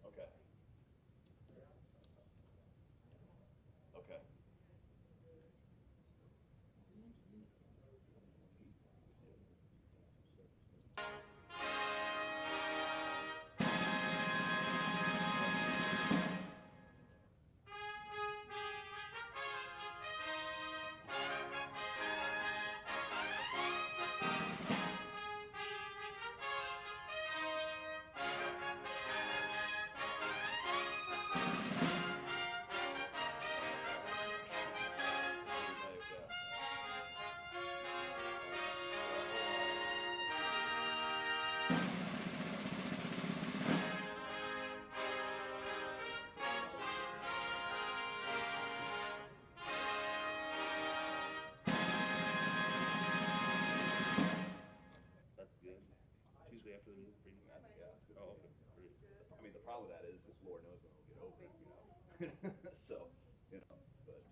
Okay. Okay. That's good. Tuesday after the meeting for you? Yeah, it's good. Oh, okay, great. I mean, the problem with that is Lord knows when we'll get over it, you know. So, you know, but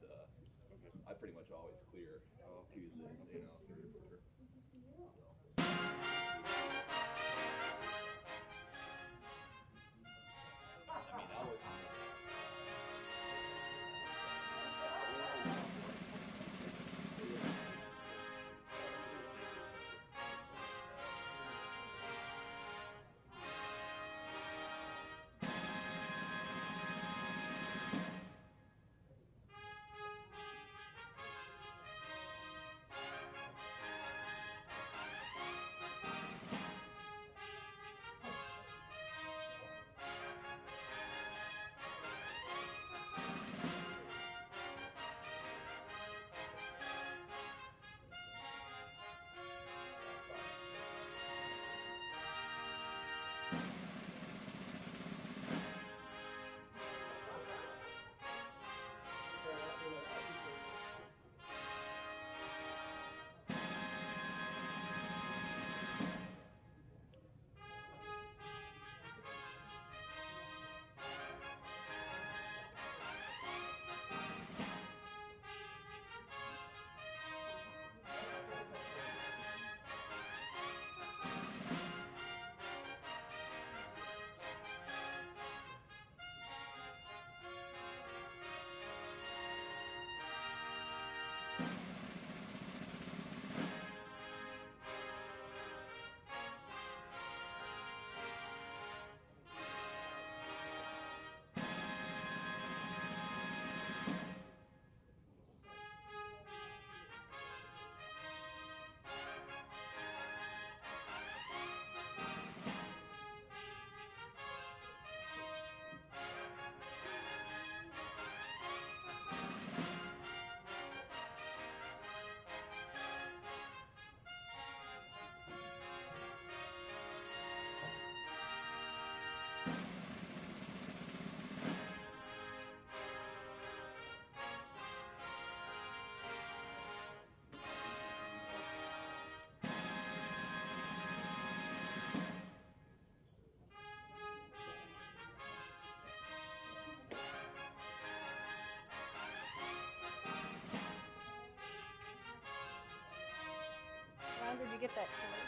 Okay. I pretty much always clear Oh, okay. Tuesdays, you Okay, know. sure, sure. So. I mean, I'll. Thank you, thank you. Ron, did you get that toy?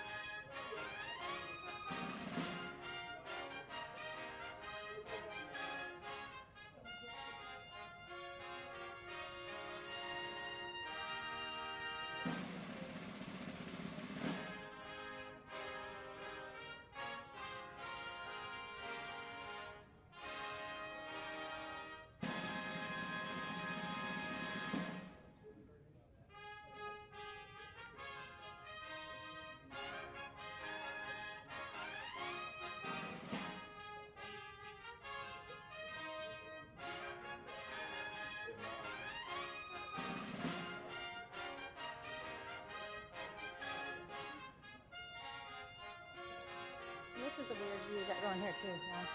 in here too. Yeah.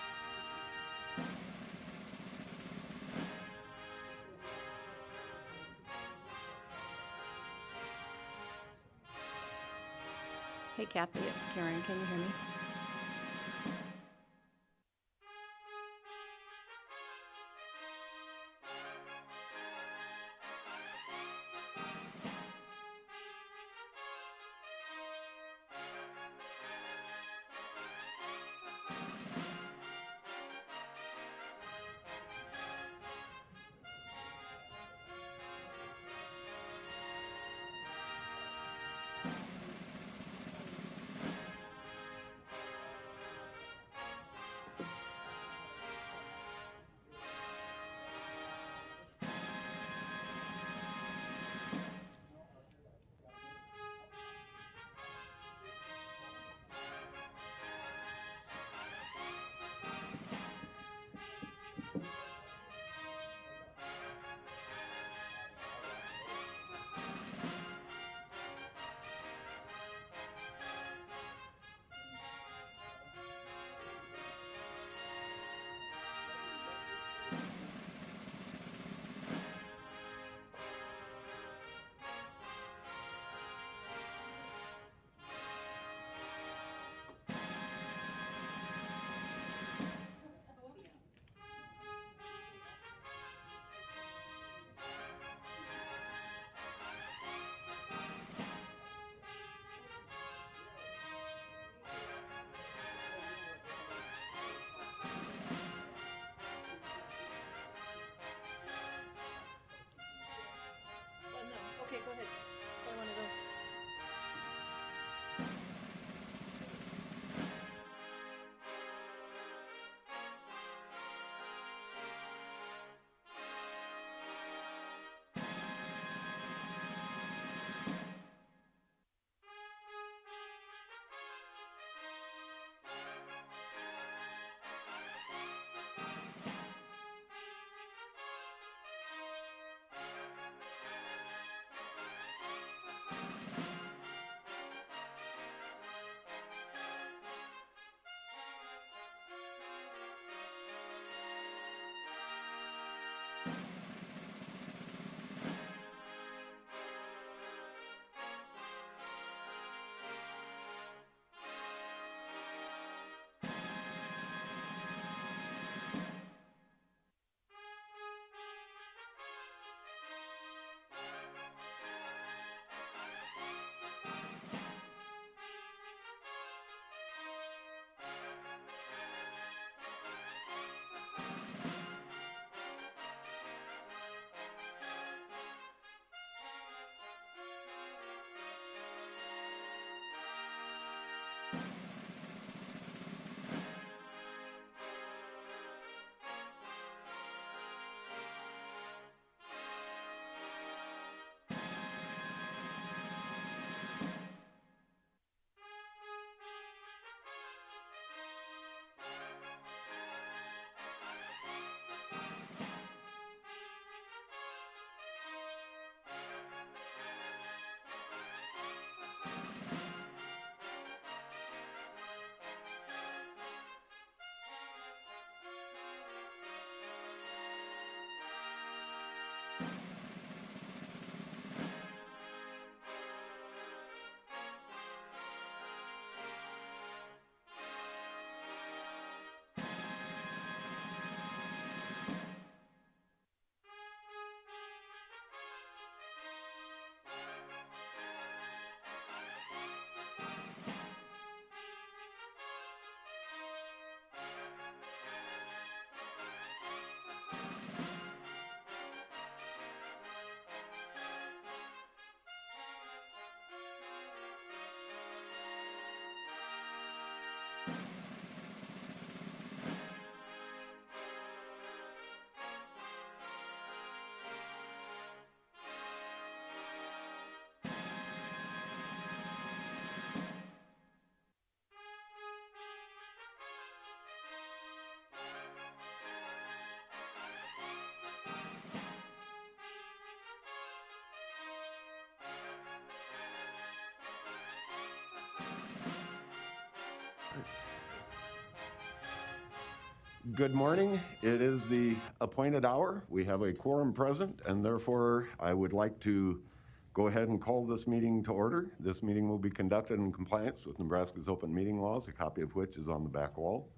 Hey Kathy, it's Karen. Can you hear me? Okay, go ahead. Play one of those. Good morning. It is the appointed hour. We have a quorum present, and therefore I would like to go ahead and call this meeting to order. This meeting will be conducted in compliance with Nebraska's open meeting laws, a copy of which is on the back wall.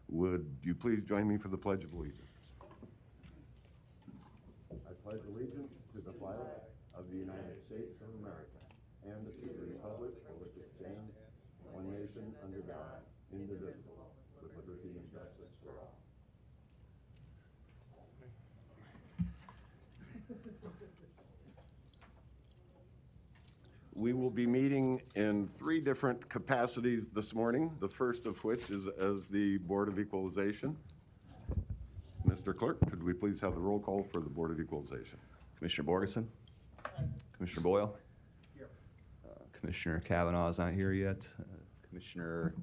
Would you please join me for the Pledge of Allegiance? I pledge allegiance to the flag of the United States of America and to the republic for which it stands, one nation under God, indivisible, with liberty and justice for all. We will be meeting in 3 different capacities this morning, the first of which is as the Board of Equalization. Mr. Clerk, could we please have the roll call for the Board of Equalization? Commissioner Borgeson? Commissioner Boyle? Here. Commissioner Kavanaugh is not here yet. Commissioner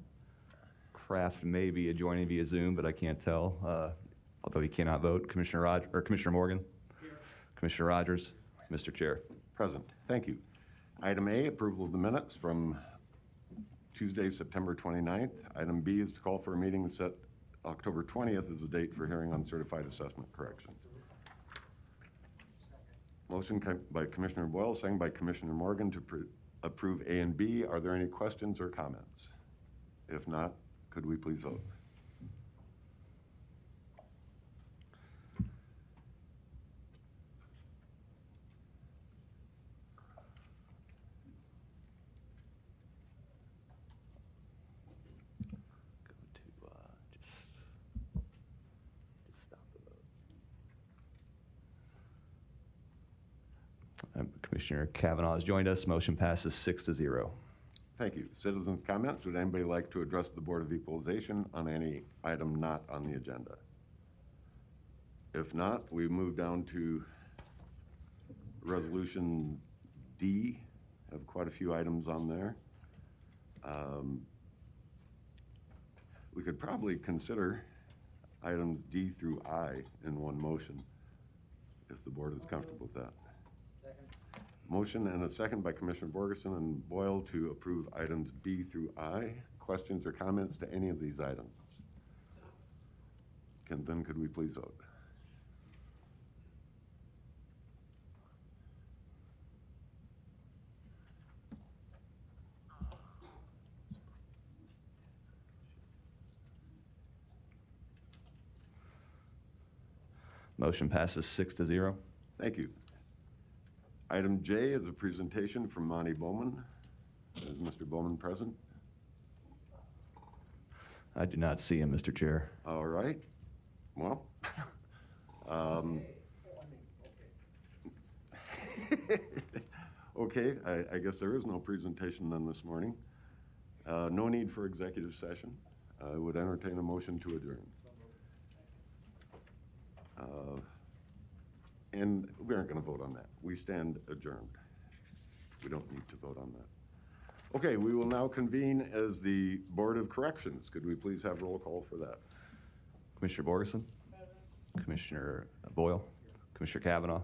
Kraft may be joining via Zoom, but I can't tell, although he cannot vote. Commissioner Morgan? Here. Commissioner Rogers? Mr. Chair. Present. Thank you. Item A, approval of the minutes from Tuesday, September 29th. Item B is to call for a meeting set October 20th as the date for hearing on certified assessment corrections. Motion by Commissioner Boyle, second by Commissioner Morgan to approve A and B. Are there any questions or comments? If not, could we please vote? Commissioner Kavanaugh has joined us. Motion passes 6-0. Thank you. Citizens' comments. Would anybody like to address the Board of Equalization on any item not on the agenda? If not, we move down to Resolution D. I have quite a few items on there. We could probably consider items D through I in one motion, if the board is comfortable with that. Motion and a second by Commissioner Borgeson and Boyle to approve items B through I. Questions or comments to any of these items? Then could we please vote? Motion passes 6-0. Thank you. Item J is a presentation from Monty Bowman. Is Mr. Bowman present? I do not see him, Mr. Chair. All right. Well, okay, I guess there is no presentation then this morning. No need for executive session. I would entertain a motion to adjourn. And we aren't going to vote on that. We stand adjourned. We don't need to vote on that. Okay, we will now convene as the Board of Corrections. Could we please have roll call for that? Commissioner Borgeson? Commissioner Boyle? Commissioner Kavanaugh?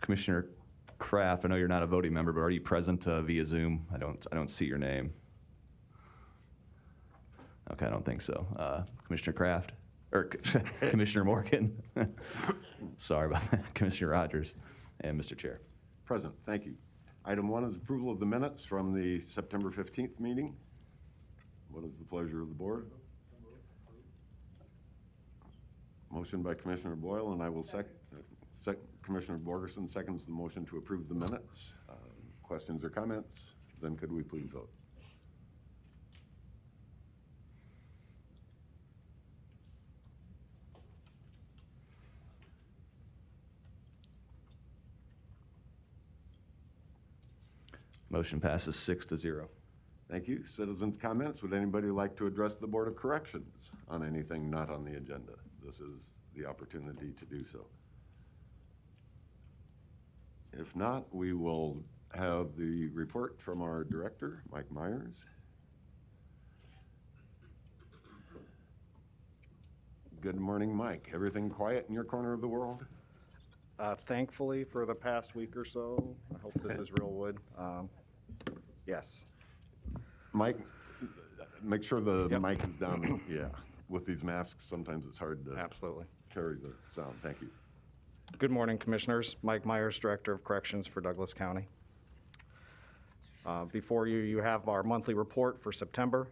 Commissioner Kraft, I know you're not a voting member, but are you present via Zoom? I don't see your name. Okay, I don't think so. Commissioner Kraft? Or Commissioner Morgan? Sorry about that. Commissioner Rogers and Mr. Chair. Present, thank you. Item 1 is approval of the minutes from the September 15th meeting. What is the pleasure of the board? Motion by Commissioner Boyle, and I will Commissioner Borgeson seconds the motion to approve the minutes. Questions or comments? Then could we please vote? Motion passes 6-0. Thank you. Citizens' comments. Would anybody like to address the Board of Corrections on anything not on the agenda? This is the opportunity to do so. If not, we will have the report from our director, Mike Myers. Good morning, Mike. Everything quiet in your corner of the world? Thankfully, for the past week or so, I hope this is real wood. Yes. Mike, make sure the Yep. mic is down. Yeah, with these masks, sometimes it's hard to Absolutely. carry the sound. Thank you. Good morning, Commissioners. Mike Myers, Director of Corrections for Douglas County. Before you, you have our monthly report for September.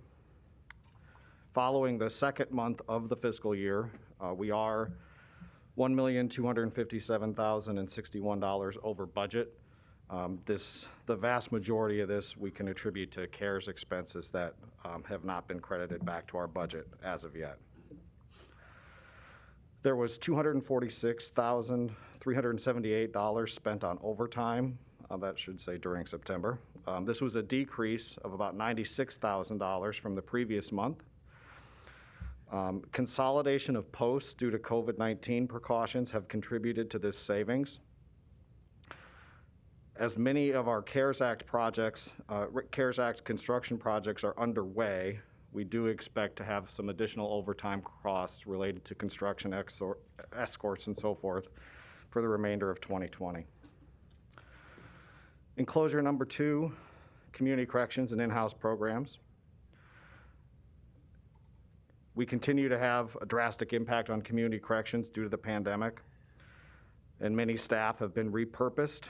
Following the second month of the fiscal year, we are $1,257,061 over budget. The vast majority of this we can attribute to CARES expenses that have not been credited back to our budget as of yet. There was $246,378 spent on overtime. That should say during September. This was a decrease of about $96,000 from the previous month. Consolidation of posts due to COVID-19 precautions have contributed to this savings. As many of our CARES Act projects, CARES Act construction projects are underway, we do expect to have some additional overtime costs related to construction escorts and so forth for the remainder of 2020. Enclosure number 2, community corrections and in-house programs. We continue to have a drastic impact on community corrections due to the pandemic, and many staff have been repurposed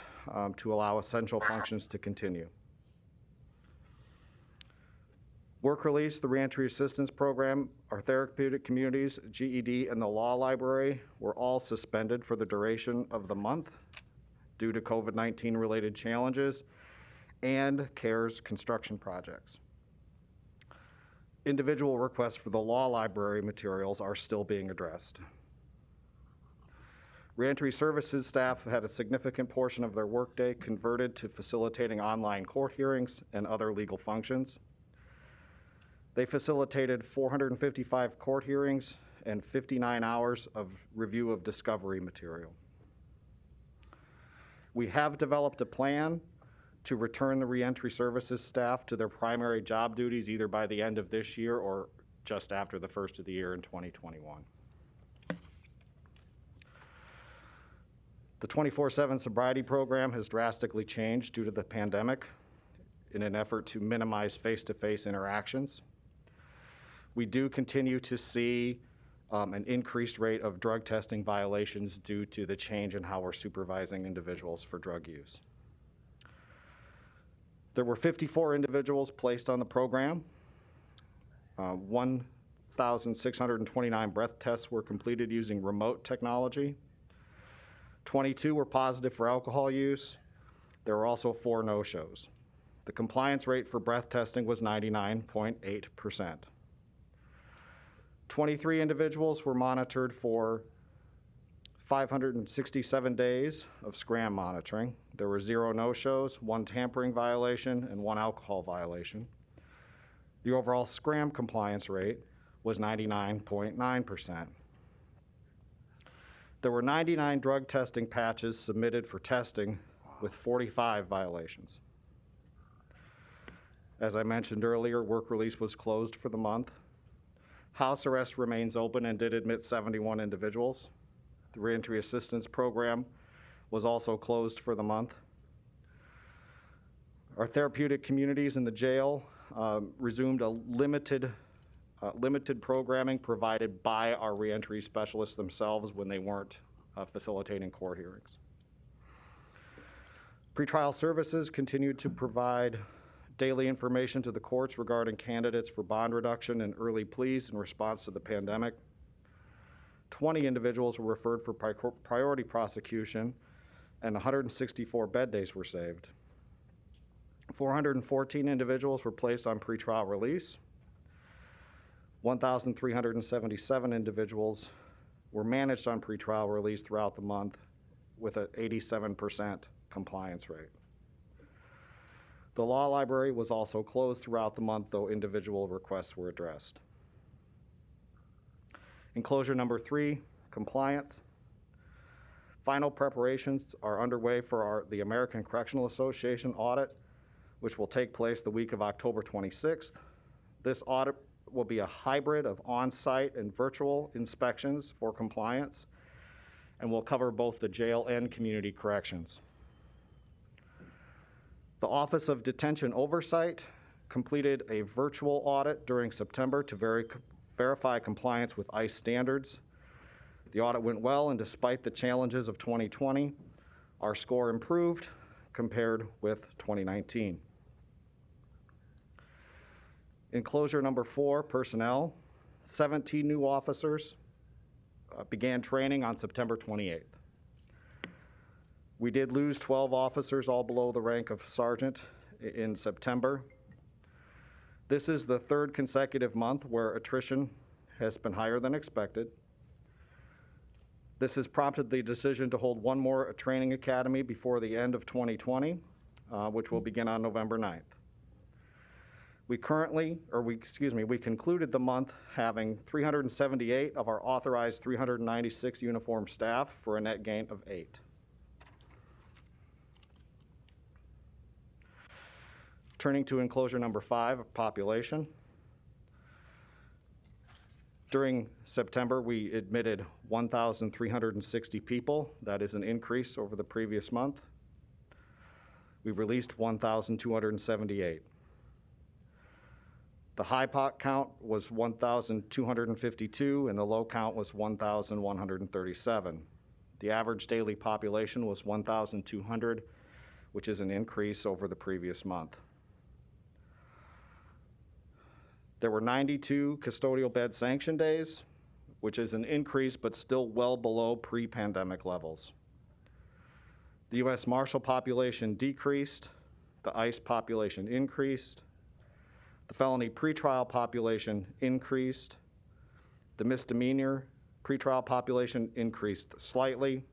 to allow essential functions to continue. Work release, the reentry assistance program, our therapeutic communities, GED, and the law library were all suspended for the duration of the month due to COVID-19 related challenges and CARES construction projects. Individual requests for the law library materials are still being addressed. Reentry services staff had a significant portion of their workday converted to facilitating online court hearings and other legal functions. They facilitated 455 court hearings and 59 hours of review of discovery material. We have developed a plan to return the reentry services staff to their primary job duties either by the end of this year or just after the first of the year in 2021. The 24/7 sobriety program has drastically changed due to the pandemic in an effort to minimize face-to-face interactions. We do continue to see an increased rate of drug testing violations due to the change in how we're supervising individuals for drug use. There were 54 individuals placed on the program. 1,629 breath tests were completed using remote technology. 22 were positive for alcohol use. There were also 4 no-shows. The compliance rate for breath testing was 99.8%. 23 individuals were monitored for 567 days of SCRAM monitoring. There were 0 no-shows, 1 tampering violation, and 1 alcohol violation. The overall SCRAM compliance rate was 99.9%. There were 99 drug testing patches submitted for testing with 45 violations. As I mentioned earlier, work release was closed for the month. House arrest remains open and did admit 71 individuals. The reentry assistance program was also closed for the month. Our therapeutic communities in the jail resumed a limited programming provided by our reentry specialists themselves when they weren't facilitating court hearings. Pretrial services continued to provide daily information to the courts regarding candidates for bond reduction and early pleas in response to the pandemic. 20 individuals were referred for priority prosecution, and 164 bed days were saved. 414 individuals were placed on pretrial release. 1,377 individuals were managed on pretrial release throughout the month with an 87% compliance rate. The law library was also closed throughout the month, though individual requests were addressed. Enclosure number 3, compliance. Final preparations are underway for the American Correctional Association audit, which will take place the week of October 26th. This audit will be a hybrid of on-site and virtual inspections for compliance and will cover both the jail and community corrections. The Office of Detention Oversight completed a virtual audit during September to verify compliance with ICE standards. The audit went well, and despite the challenges of 2020, our score improved compared with 2019. Enclosure number 4, personnel. 17 new officers began training on September 28th. We did lose 12 officers, all below the rank of sergeant, in September. This is the third consecutive month where attrition has been higher than expected. This has prompted the decision to hold one more training academy before the end of 2020, which will begin on November 9th. We concluded the month having 378 of our authorized 396 uniform staff for a net gain of 8. Turning to enclosure number 5, population. During September, we admitted 1,360 people. That is an increase over the previous month. We released 1,278. The high count was 1,252, and the low count was 1,137. The average daily population was 1,200, which is an increase over the previous month. There were 92 custodial bed sanction days, which is an increase but still well below pre-pandemic levels. The U.S. Marshal population decreased, the ICE population increased, the felony pretrial population increased, the misdemeanor pretrial population increased slightly,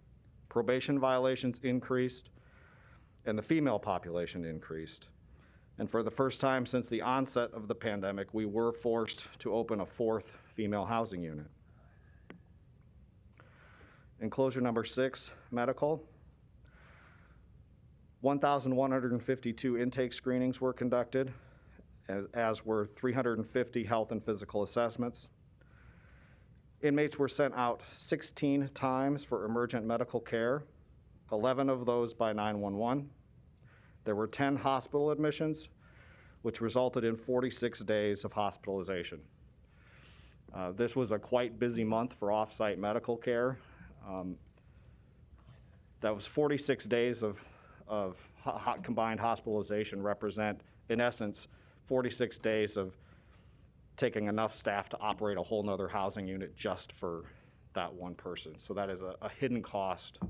probation violations increased, and the female population increased. And for the first time since the onset of the pandemic, we were forced to open a 4th female housing unit. Enclosure number 6, medical. 1,152 intake screenings were conducted, as were 350 health and physical assessments. Inmates were sent out 16 times for emergent medical care, 11 of those by 911. There were 10 hospital admissions, which resulted in 46 days of hospitalization. This was a quite busy month for off-site medical care. That was 46 days of combined hospitalization represent, in essence, 46 days of taking enough staff to operate a whole nother housing unit just for that one person. So that is a hidden cost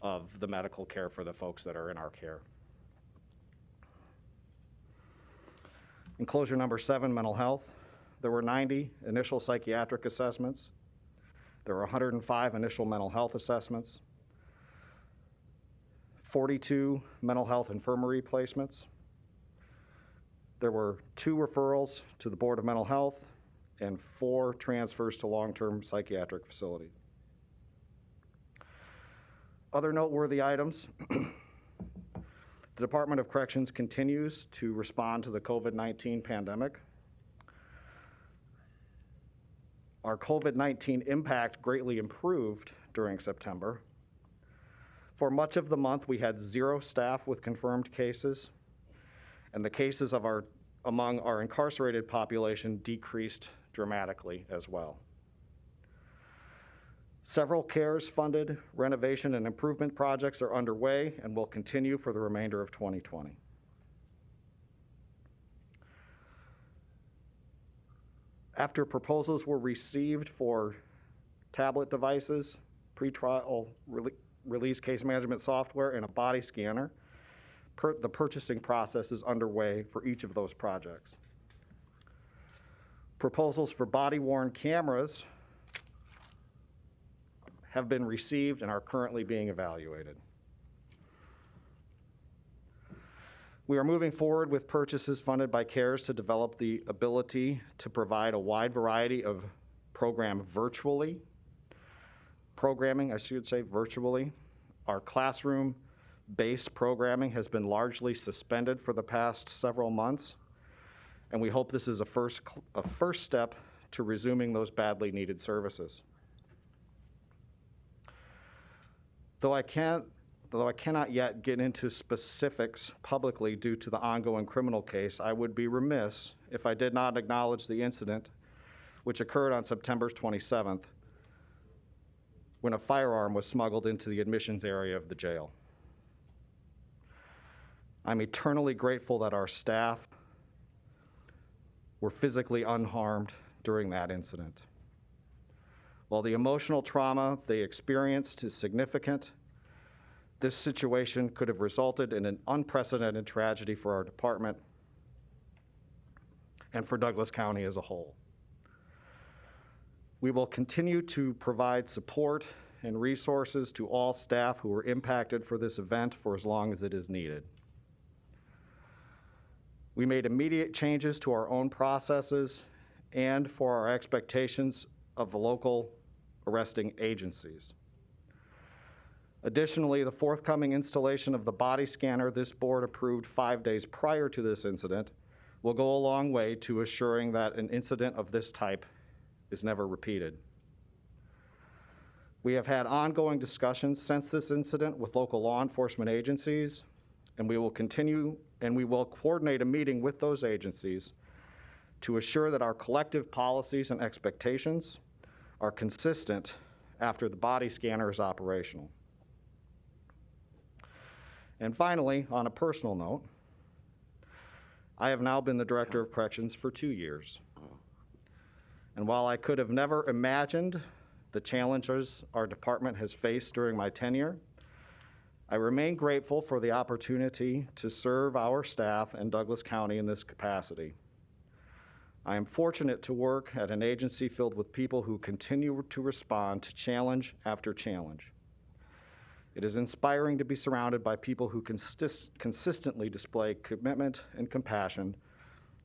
of the medical care for the folks that are in our care. Enclosure number 7, mental health. There were 90 initial psychiatric assessments. There were 105 initial mental health assessments, 42 mental health infirmary placements. There were 2 referrals to the Board of Mental Health and 4 transfers to long-term psychiatric facility. Other noteworthy items. The Department of Corrections continues to respond to the COVID-19 pandemic. Our COVID-19 impact greatly improved during September. For much of the month, we had 0 staff with confirmed cases, and the cases among our incarcerated population decreased dramatically as well. Several CARES-funded renovation and improvement projects are underway and will continue for the remainder of 2020. After proposals were received for tablet devices, pretrial release case management software, and a body scanner, the purchasing process is underway for each of those projects. Proposals for body-worn cameras have been received and are currently being evaluated. We are moving forward with purchases funded by CARES to develop the ability to provide a wide variety of programming virtually. Our classroom-based programming has been largely suspended for the past several months, and we hope this is a first step to resuming those badly needed services. Though I can't though I cannot yet get into specifics publicly due to the ongoing criminal case, I would be remiss if I did not acknowledge the incident which occurred on September 27th when a firearm was smuggled into the admissions area of the jail. I'm eternally grateful that our staff were physically unharmed during that incident. While the emotional trauma they experienced is significant, this situation could have resulted in an unprecedented tragedy for our department and for Douglas County as a whole. We will continue to provide support and resources to all staff who were impacted for this event for as long as it is needed. We made immediate changes to our own processes and for our expectations of the local arresting agencies. Additionally, the forthcoming installation of the body scanner this board approved 5 days prior to this incident will go a long way to assuring that an incident of this type is never repeated. We have had ongoing discussions since this incident with local law enforcement agencies, and we will coordinate a meeting with those agencies to assure that our collective policies and expectations are consistent after the body scanner is operational. And finally, on a personal note, I have now been the Director of Corrections for 2 years. And while I could have never imagined the challenges our department has faced during my tenure, I remain grateful for the opportunity to serve our staff and Douglas County in this capacity. I am fortunate to work at an agency filled with people who continue to respond to challenge after challenge. It is inspiring to be surrounded by people who consistently display commitment and compassion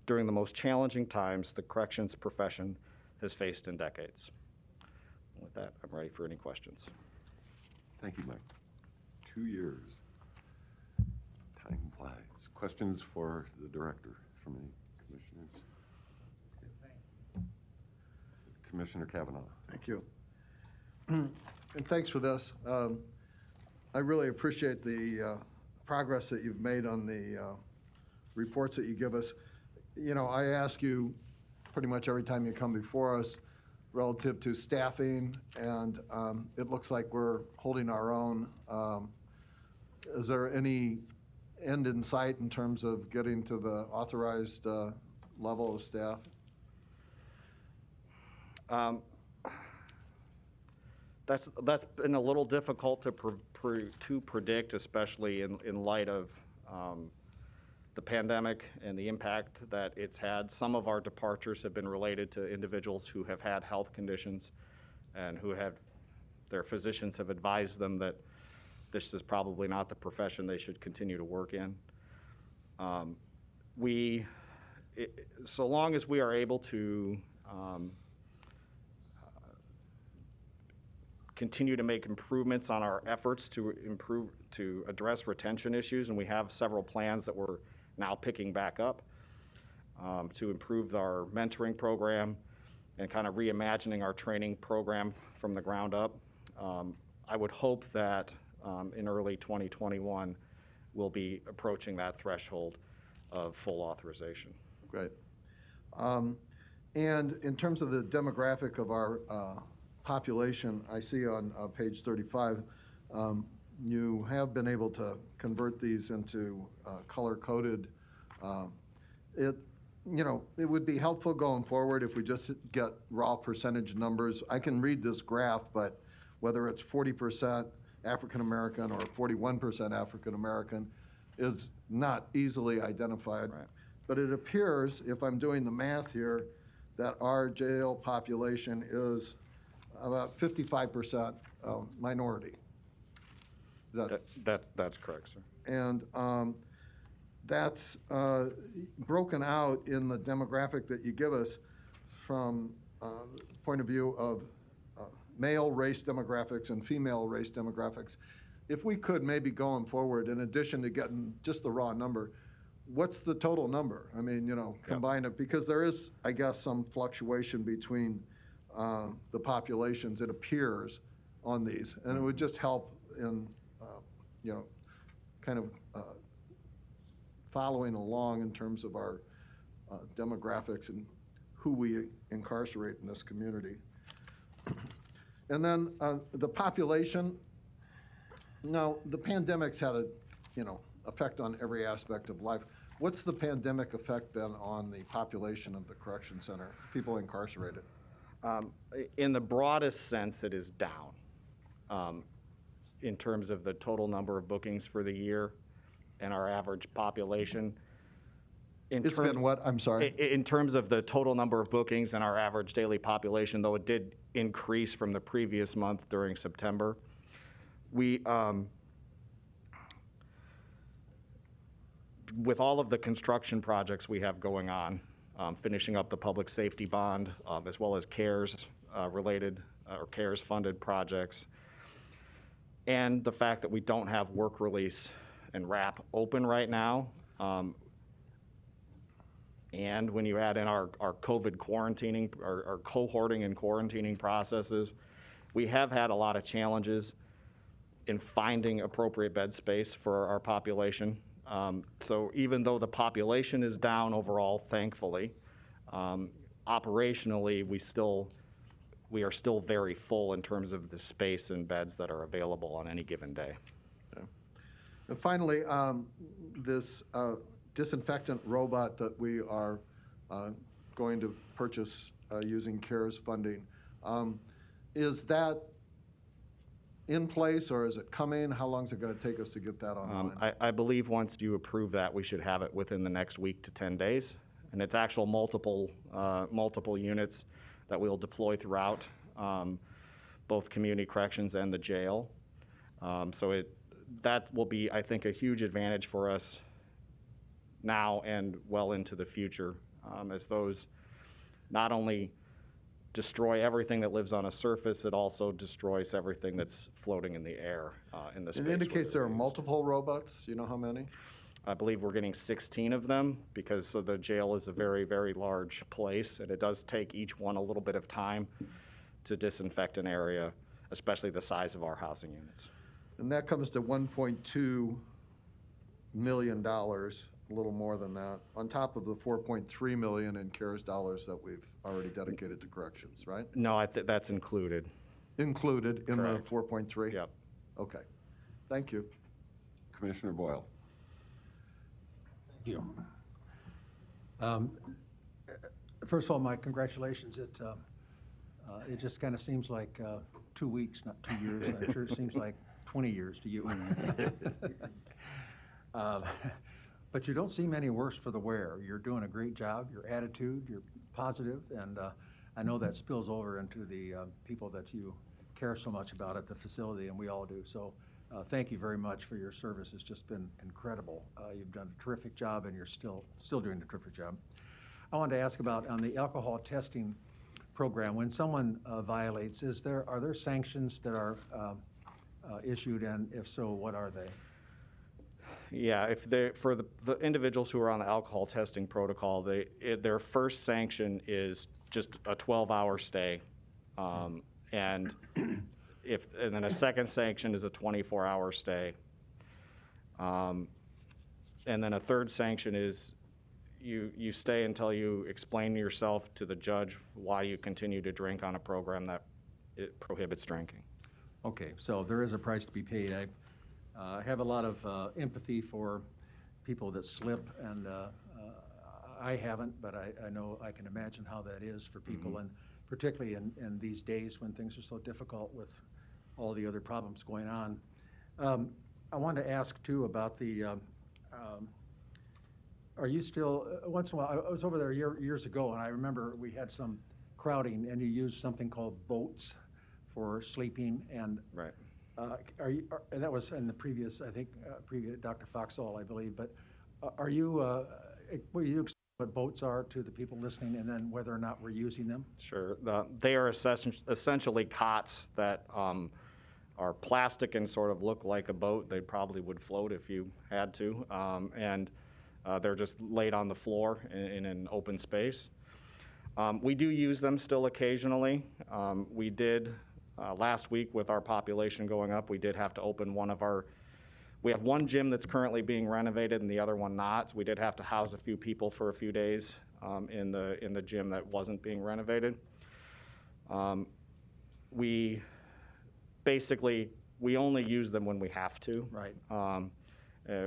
during the most challenging times the corrections profession has faced in decades. With that, I'm ready for any questions. Thank you, Mike. 2 years. Time flies. Questions for the director from any commissioners? Commissioner Kavanaugh. Thank you. And thanks for this. I really appreciate the progress that you've made on the reports that you give us. You know, I ask you pretty much every time you come before us relative to staffing, and it looks like we're holding our own. Is there any end in sight in terms of getting to the authorized level of staff? That's been a little difficult to predict, especially in light of the pandemic and the impact that it's had. Some of our departures have been related to individuals who have had health conditions and who have, their physicians have advised them that this is probably not the profession they should continue to work in. So long as we are able to continue to make improvements on our efforts to address retention issues, and we have several plans that we're now picking back up to improve our mentoring program and kind of reimagining our training program from the ground up. I would hope that in early 2021 we'll be approaching that threshold of full authorization. Great. And in terms of the demographic of our population, I see on page 35, you have been able to convert these into color-coded. It would be helpful going forward if we just get raw percentage numbers. I can read this graph, but whether it's 40% African American or 41% African American is not easily identified. Right. But it appears, if I'm doing the math here, that our jail population is about 55% minority. That's correct, sir. And that's broken out in the demographic that you give us from the point of view of male race demographics and female race demographics. If we could maybe going forward, in addition to getting just the raw number, what's the total number? I mean, combine it, because there is, I guess, some fluctuation between the populations, it appears, on these. And it would just help in, you know, kind of following along in terms of our demographics and who we incarcerate in this community. And then the population. Now, the pandemic's had a, you know, effect on every aspect of life. What's the pandemic effect then on the population of the correction center, people incarcerated? In the broadest sense, it is down in terms of the total number of bookings for the year and our average population. It's been what? I'm sorry? In terms of the total number of bookings and our average daily population, though it did increase from the previous month during September, we, with all of the construction projects we have going on, finishing up the public safety bond, as well as CARES related or CARES funded projects, and the fact that we don't have work release and wrap open right now, and when you add in our COVID quarantining, our cohorting and quarantining processes, we have had a lot of challenges in finding appropriate bed space for our population. So even though the population is down overall, thankfully, operationally we are still very full in terms of the space and beds that are available on any given day. Okay. And finally, this disinfectant robot that we are going to purchase using CARES funding, is that in place or is it coming? How long is it going to take us to get that online? I believe once you approve that, we should have it within the next week to 10 days. And it's actual multiple units that we'll deploy throughout both community corrections and the jail. So that will be, I think, a huge advantage for us now and well into the future, as those not only destroy everything that lives on a surface, it also destroys everything that's floating in the air in the space. It indicates there are multiple robots. Do you know how many? I believe we're getting 16 of them because the jail is a very, very large place, and it does take each one a little bit of time to disinfect an area, especially the size of our housing units. And that comes to $1.2 million, a little more than that, on top of the $4.3 million in CARES dollars that we've already dedicated to corrections, right? No, that's included. Included in Correct. the 4.3? Yep. Okay. Thank you. Commissioner Boyle. Thank you. First of all, my congratulations. It just kind of seems like 2 weeks, not 2 years. I'm sure it seems like 20 years to you. But you don't seem any worse for the wear. You're doing a great job. Your attitude, you're positive, and I know that spills over into the people that you care so much about at the facility, and we all do. So thank you very much for your service. It's just been incredible. You've done a terrific job, and you're still doing a terrific job. I wanted to ask about on the alcohol testing program. When someone violates, are there sanctions that are issued, and if so, what are they? Yeah, for the individuals who are on the alcohol testing protocol, their first sanction is just a 12-hour stay, and then a second sanction is a 24-hour stay, and then a third sanction is you stay until you explain yourself to the judge why you continue to drink on a program that it prohibits drinking. Okay, so there is a price to be paid. I have a lot of empathy for people that slip, and I haven't, but I know I can imagine how that is for people, and particularly in these days when things are so difficult with all the other problems going on. I wanted to ask, too, about are you still, once in a while, I was over there years ago, and I remember we had some crowding, and you used something called boats for sleeping, and Right. And that was in the previous, I think, previous Dr. Foxall, I believe. But will you explain what boats are to the people listening, and then whether or not we're using them? Sure. They are essentially cots that are plastic and sort of look like a boat. They probably would float if you had to, and they're just laid on the floor in an open space. We do use them still occasionally. We did. Last week, with our population going up, we did have to open one of our We have one gym that's currently being renovated and the other one not. So we did have to house a few people for a few days in the gym that wasn't being renovated. We basically, we only use them when we have to. Right.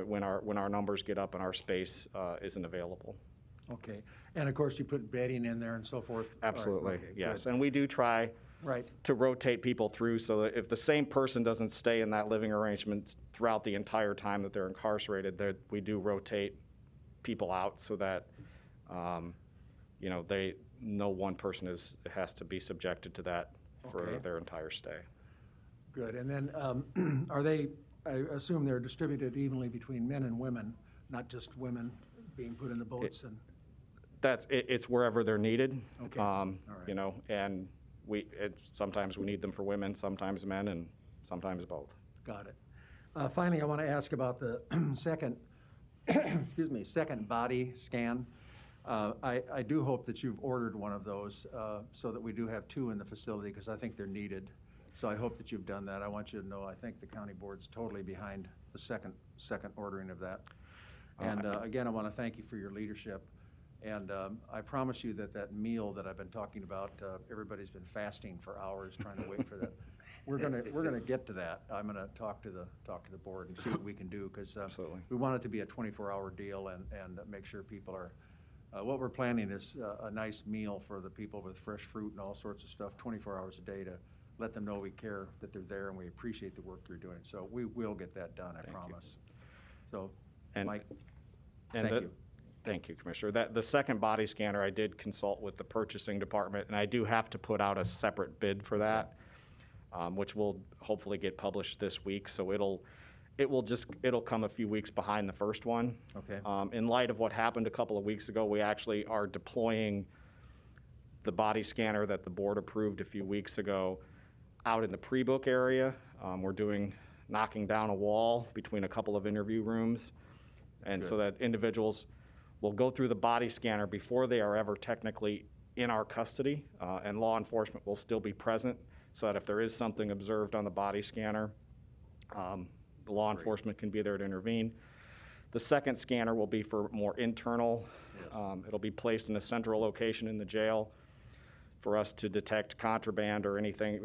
When our numbers get up and our space isn't available. Okay. And of course, you put bedding in there and so forth? All right, Absolutely, okay, yes. good. And we do try Right. to rotate people through so that if the same person doesn't stay in that living arrangement throughout the entire time that they're incarcerated, we do rotate people out so that, no one person has to be subjected to that for Okay. their entire stay. Good. And then are they, I assume they're distributed evenly between men and women, not just women being put in the boats and? It's wherever they're needed. Okay. All right. And sometimes we need them for women, sometimes men, and sometimes both. Got it. Finally, I want to ask about the second, second body scan. I do hope that you've ordered one of those so that we do have two in the facility because I think they're needed. So I hope that you've done that. I want you to know I think the county board's totally behind the second ordering of that. And again, I want to thank you for your leadership. And I promise you that meal that I've been talking about, everybody's been fasting for hours trying to wait for that. We're gonna get to that. I'm gonna talk to the board and see what we can do because we want it to be a 24-hour deal and make sure people are. What we're planning is a nice meal for the people with fresh fruit and all sorts of stuff, 24 hours a day to let them know we care that they're there and we appreciate the work they're doing. So we will get that done, I promise. So, Mike, thank you. Thank you, Commissioner. The second body scanner, I did consult with the purchasing department, and I do have to put out a separate bid for that, which will hopefully get published this week. So it'll come a few weeks behind the first one. Okay. In light of what happened a couple of weeks ago, we actually are deploying the body scanner that the board approved a few weeks ago out in the pre-book area. We're knocking down a wall between a couple of interview rooms, and so that individuals will go through the body scanner before they are ever technically in our custody, and law enforcement will still be present so that if there is something observed on the body scanner, the law enforcement can be there to intervene. The second scanner will be for more internal. Yes. It'll be placed in a central location in the jail for us to detect contraband or anything,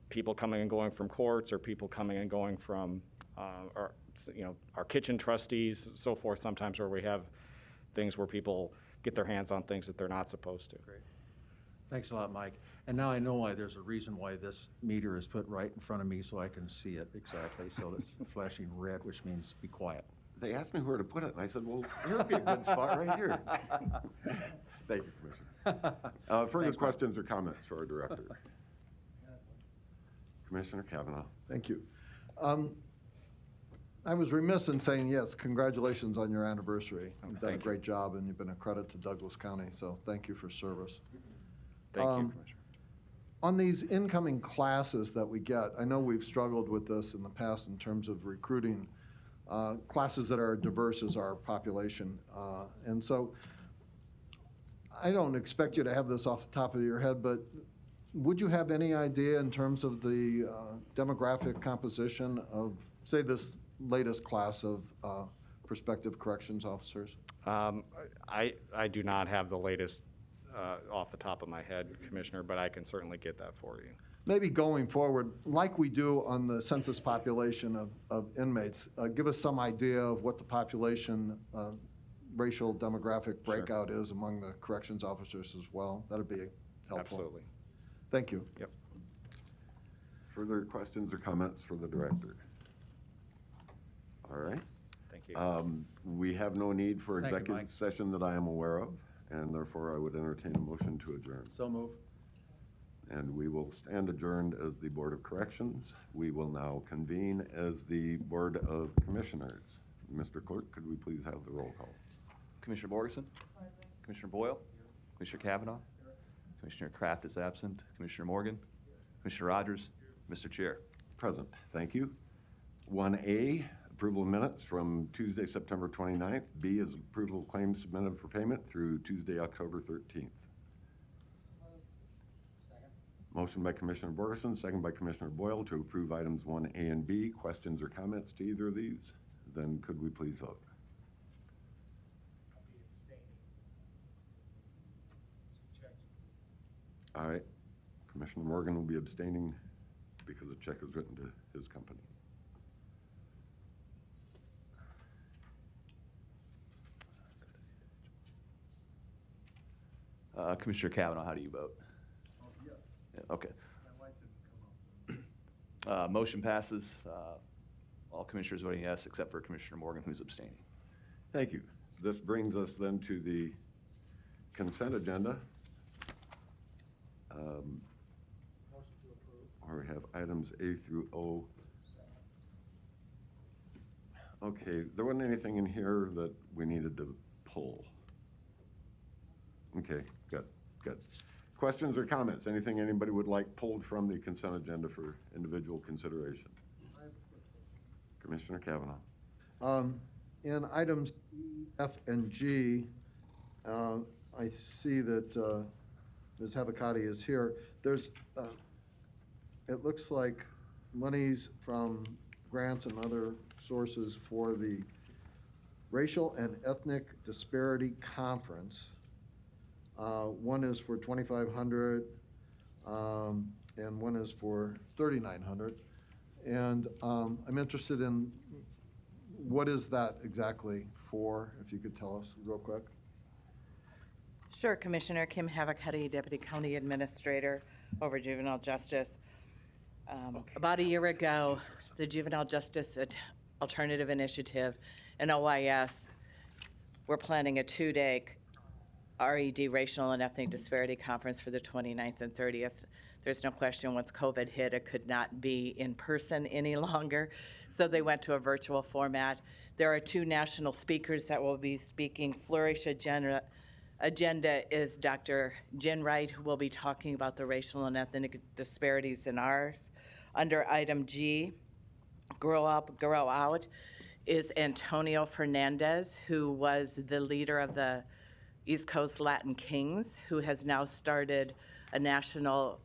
people coming and going from courts or people coming and going from our kitchen trustees, so forth, sometimes where we have things where people get their hands on things that they're not supposed to. Great. Thanks a lot, Mike. And now I know why there's a reason why this meter is put right in front of me so I can see it exactly. So it's flashing red, which means be quiet. They asked me where to put it, and I said, well, here would be a good spot right here. Thank you, Commissioner. Further Thanks, questions or comments for our director? Commissioner Kavanaugh. Thank you. I was remiss in saying, yes, congratulations on your anniversary. You've done a great job, and you've been a credit to Douglas County, so thank you for service. Thank you, Commissioner. On these incoming classes that we get, I know we've struggled with this in the past in terms of recruiting classes that are diverse as our population. And so I don't expect you to have this off the top of your head, but would you have any idea in terms of the demographic composition of, say, this latest class of prospective corrections officers? I do not have the latest off the top of my head, Commissioner, but I can certainly get that for you. Maybe going forward, like we do on the census population of inmates, give us some idea of what the population racial demographic breakout is among the corrections officers as well. That would be helpful. Absolutely. Thank you. Yep. Further questions or comments for the director? All right. Thank you. We have no need for Thank you, executive Mike. session that I am aware of, and therefore I would entertain a motion to adjourn. So move. And we will stand adjourned as the Board of Corrections. We will now convene as the Board of Commissioners. Mr. Clerk, could we please have the roll call? Commissioner Borgeson? Commissioner Boyle? Commissioner Kavanaugh? Commissioner Kraft is absent. Commissioner Morgan? Commissioner Rogers? Mr. Chair. Present. Thank you. 1A, approval of minutes from Tuesday, September 29th. B is approval of claims submitted for payment through Tuesday, October 13th. Motion by Commissioner Borgeson, second by Commissioner Boyle to approve items 1A and B. Questions or comments to either of these? then could we please vote? All right. Commissioner Morgan will be abstaining because the check is written to his company. Commissioner Kavanaugh, how do you vote? Yes. Yeah, okay. My wife didn't come up. Motion passes. All commissioners voting yes, except for Commissioner Morgan, who's abstaining. Thank you. This brings us then to the consent agenda. Where we have items A through O. Okay, there wasn't anything in here that we needed to pull. Okay, good. Questions or comments? Anything anybody would like pulled from the consent agenda for individual consideration? Commissioner Kavanaugh. In items E, F, and G, I see that Ms. Havakati is here. There's, it looks like monies from grants and other sources for the Racial and Ethnic Disparity Conference. One is for $2,500, and one is for $3,900. And I'm interested in what is that exactly for, if you could tell us real quick. Sure, Commissioner. Kim Havakati, Deputy County Administrator over Juvenile Justice. About a year ago, the Juvenile Justice Alternative Initiative and OIS were planning a 2-day RED, Racial and Ethnic Disparity Conference for the 29th and 30th. There's no question once COVID hit, it could not be in person any longer. So they went to a virtual format. There are 2 national speakers that will be speaking. Flourish Agenda is Dr. Jen Wright, who will be talking about the racial and ethnic disparities in ours. Under item G, Grow Up, Grow Out, is Antonio Fernandez, who was the leader of the East Coast Latin Kings, who has now started a national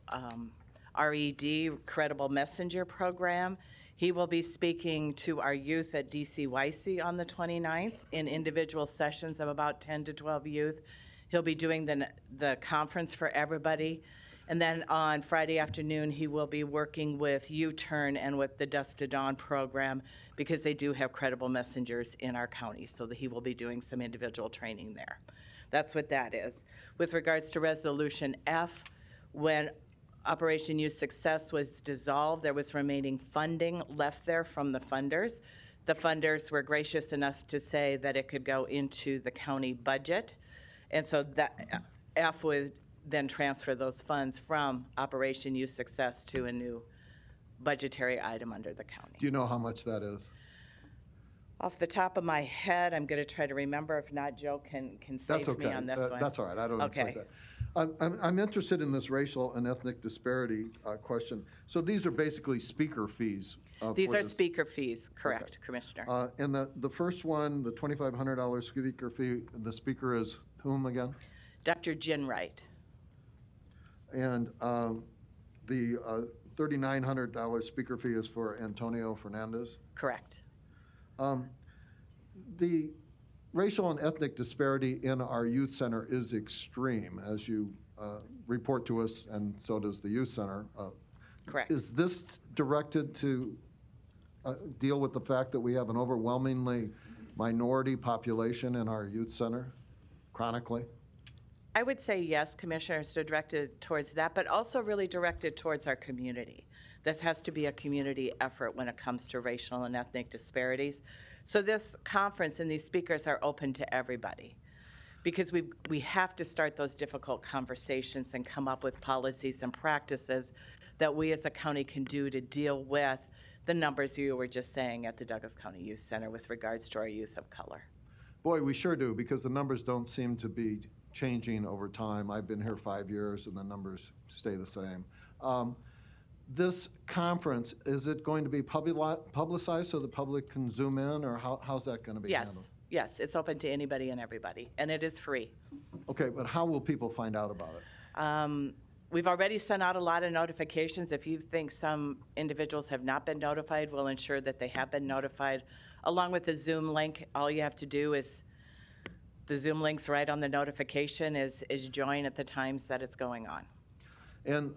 RED, Credible Messenger program. He will be speaking to our youth at DCYC on the 29th in individual sessions of about 10 to 12 youth. He'll be doing the conference for everybody. And then on Friday afternoon, he will be working with U-Turn and with the Dusk to Dawn program because they do have credible messengers in our county, so that he will be doing some individual training there. That's what that is. With regards to Resolution F, when Operation Youth Success was dissolved, there was remaining funding left there from the funders. The funders were gracious enough to say that it could go into the county budget. And so that F would then transfer those funds from Operation Youth Success to a new budgetary item under the county. Do you know how much that is? Off the top of my head, I'm going to try to remember. If not, Joe can That's save okay. me on this one. That's all right. I don't expect Okay. that. I'm interested in this racial and ethnic disparity question. So these are basically speaker fees. These for are this. speaker fees, correct, Okay. Commissioner. And the first one, the $2,500 speaker fee, the speaker is whom again? Dr. Jen Wright. And the $3,900 speaker fee is for Antonio Fernandez? Correct. The racial and ethnic disparity in our youth center is extreme, as you report to us, and so does the youth center. Correct. Is this directed to deal with the fact that we have an overwhelmingly minority population in our youth center, chronically? I would say yes, Commissioners, are directed towards that, but also really directed towards our community. This has to be a community effort when it comes to racial and ethnic disparities. So this conference and these speakers are open to everybody, because we have to start those difficult conversations and come up with policies and practices that we as a county can do to deal with the numbers you were just saying at the Douglas County Youth Center with regards to our youth of color. Boy, we sure do, because the numbers don't seem to be changing over time. I've been here 5 years, and the numbers stay the same. This conference, is it going to be publicized so the public can zoom in, or how's that going to be handled? Yes, it's open to anybody and everybody, and it is free. Okay, but how will people find out about it? We've already sent out a lot of notifications. If you think some individuals have not been notified, we'll ensure that they have been notified along with the Zoom link. All you have to do is, the Zoom link's right on the notification, is join at the times that it's going on. And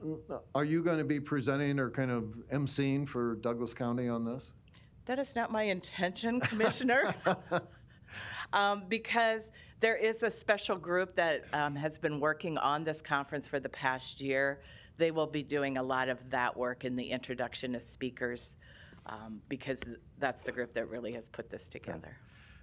are you going to be presenting or kind of emceeing for Douglas County on this? That is not my intention, Commissioner. Because there is a special group that has been working on this conference for the past year. They will be doing a lot of that work in the introduction of speakers, because that's the group that really has put this together.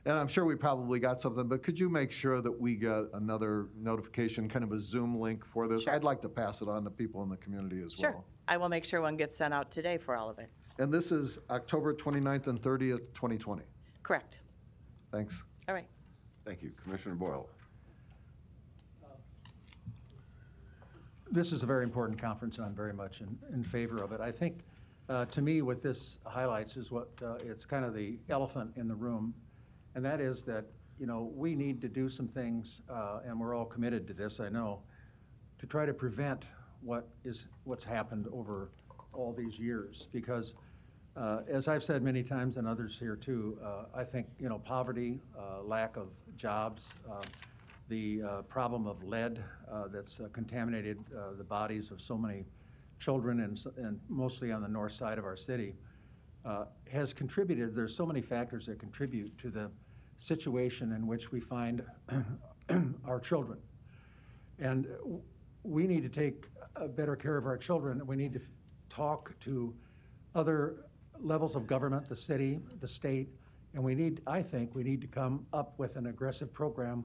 And I'm sure we probably got something, but could you make sure that we get another notification, kind of a Zoom link for this? Sure. I'd like to pass it on to people in the community as Sure. well. I will make sure one gets sent out today for all of it. And this is October 29th and 30th, 2020. Correct. Thanks. All right. Thank you. Commissioner Boyle. This is a very important conference, and I'm very much in favor of it. I think, to me, what this highlights is what, it's kind of the elephant in the room, and that is that, you know, we need to do some things, and we're all committed to this, I know, to try to prevent what's happened over all these years. Because, as I've said many times, and others here too, I think, you know, poverty, lack of jobs, the problem of lead that's contaminated the bodies of so many children, and mostly on the north side of our city, has contributed. There's so many factors that contribute to the situation in which we find our children. And we need to take better care of our children. We need to talk to other levels of government, the city, the state, and I think we need to come up with an aggressive program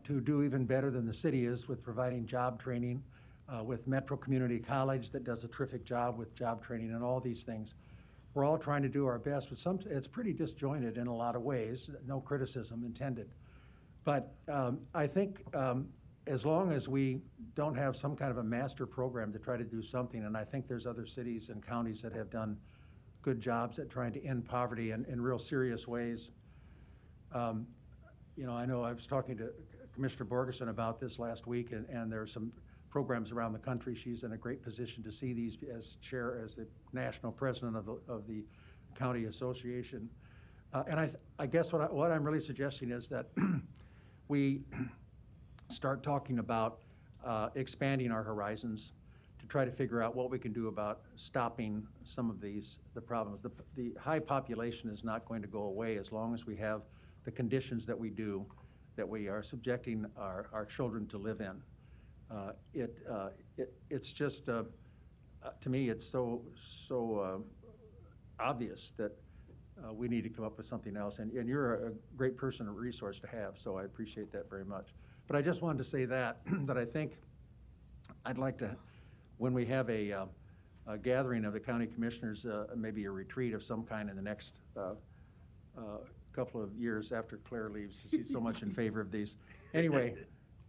to do even better than the city is with providing job training, with Metro Community College that does a terrific job with job training and all these things. We're all trying to do our best, but it's pretty disjointed in a lot of ways, no criticism intended. But I think as long as we don't have some kind of a master program to try to do something, and I think there's other cities and counties that have done good jobs at trying to end poverty in real serious ways. You know, I know I was talking to Commissioner Borgeson about this last week, and there are some programs around the country. She's in a great position to see these as the national president of the county association. And I guess what I'm really suggesting is that we start talking about expanding our horizons to try to figure out what we can do about stopping some of the problems. The high population is not going to go away as long as we have the conditions that we are subjecting our children to live in. It's just, to me, it's so obvious that we need to come up with something else. And you're a great person, a resource to have, so I appreciate that very much. But I just wanted to say that I think I'd like to, when we have a gathering of the county commissioners, maybe a retreat of some kind in the next couple of years after Claire leaves, she's so much in favor of these. Anyway,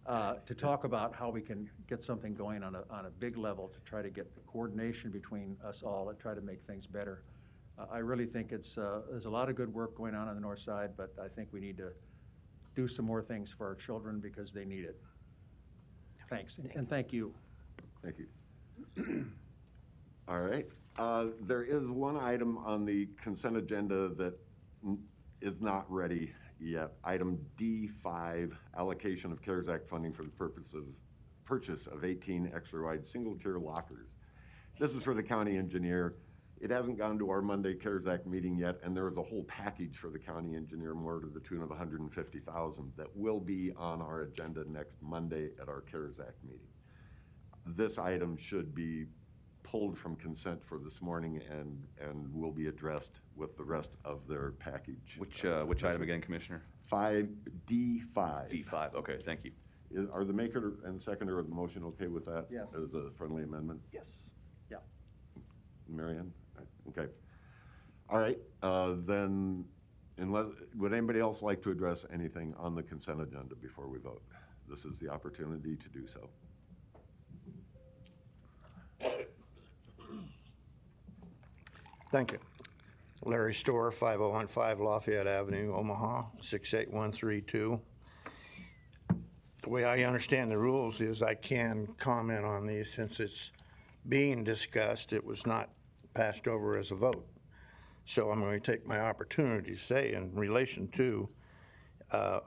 to talk about how we can get something going on a big level to try to get the coordination between us all and try to make things better. I really think there's a lot of good work going on the north side, but I think we need to do some more things for our children because they need it. Thanks, and thank you. Thank you. All right. There is one item on the consent agenda that is not ready yet. Item D5, allocation of CARES Act funding for the purchase of 18 extra-wide single-tier lockers. This is for the county engineer. It hasn't gone to our Monday CARES Act meeting yet, and there is a whole package for the county engineer, more to the tune of $150,000, that will be on our agenda next Monday at our CARES Act meeting. This item should be pulled from consent for this morning and will be addressed with the rest of their package. Which item again, Commissioner? D5. D5, okay, thank you. Are the maker and seconder of the motion okay with that? Yes. As a friendly amendment? Yes. Yeah. Marianne? Okay. All right, then, would anybody else like to address anything on the consent agenda before we vote? This is the opportunity to do so. Thank you. Larry Storr, 5015 Lafayette Avenue, Omaha, 68132. The way I understand the rules is I can comment on these since it's being discussed. It was not passed over as a vote. So I'm going to take my opportunity to say in relation to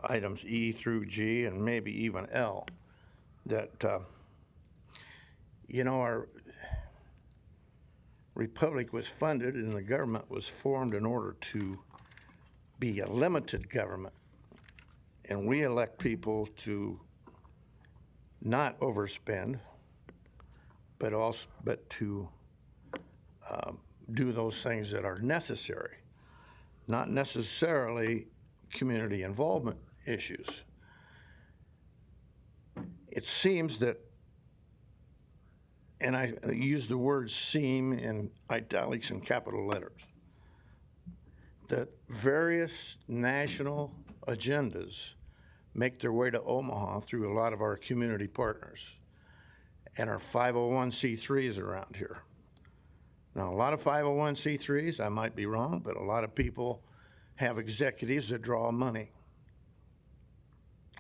items E through G and maybe even L, that, our republic was funded and the government was formed in order to be a limited government. And we elect people to not overspend, but to do those things that are necessary, not necessarily community involvement issues. It seems that, and I use the word seem in italics and capital letters, that various national agendas make their way to Omaha through a lot of our community partners and our 501c3s around here. Now, a lot of 501c3s, I might be wrong, but a lot of people have executives that draw money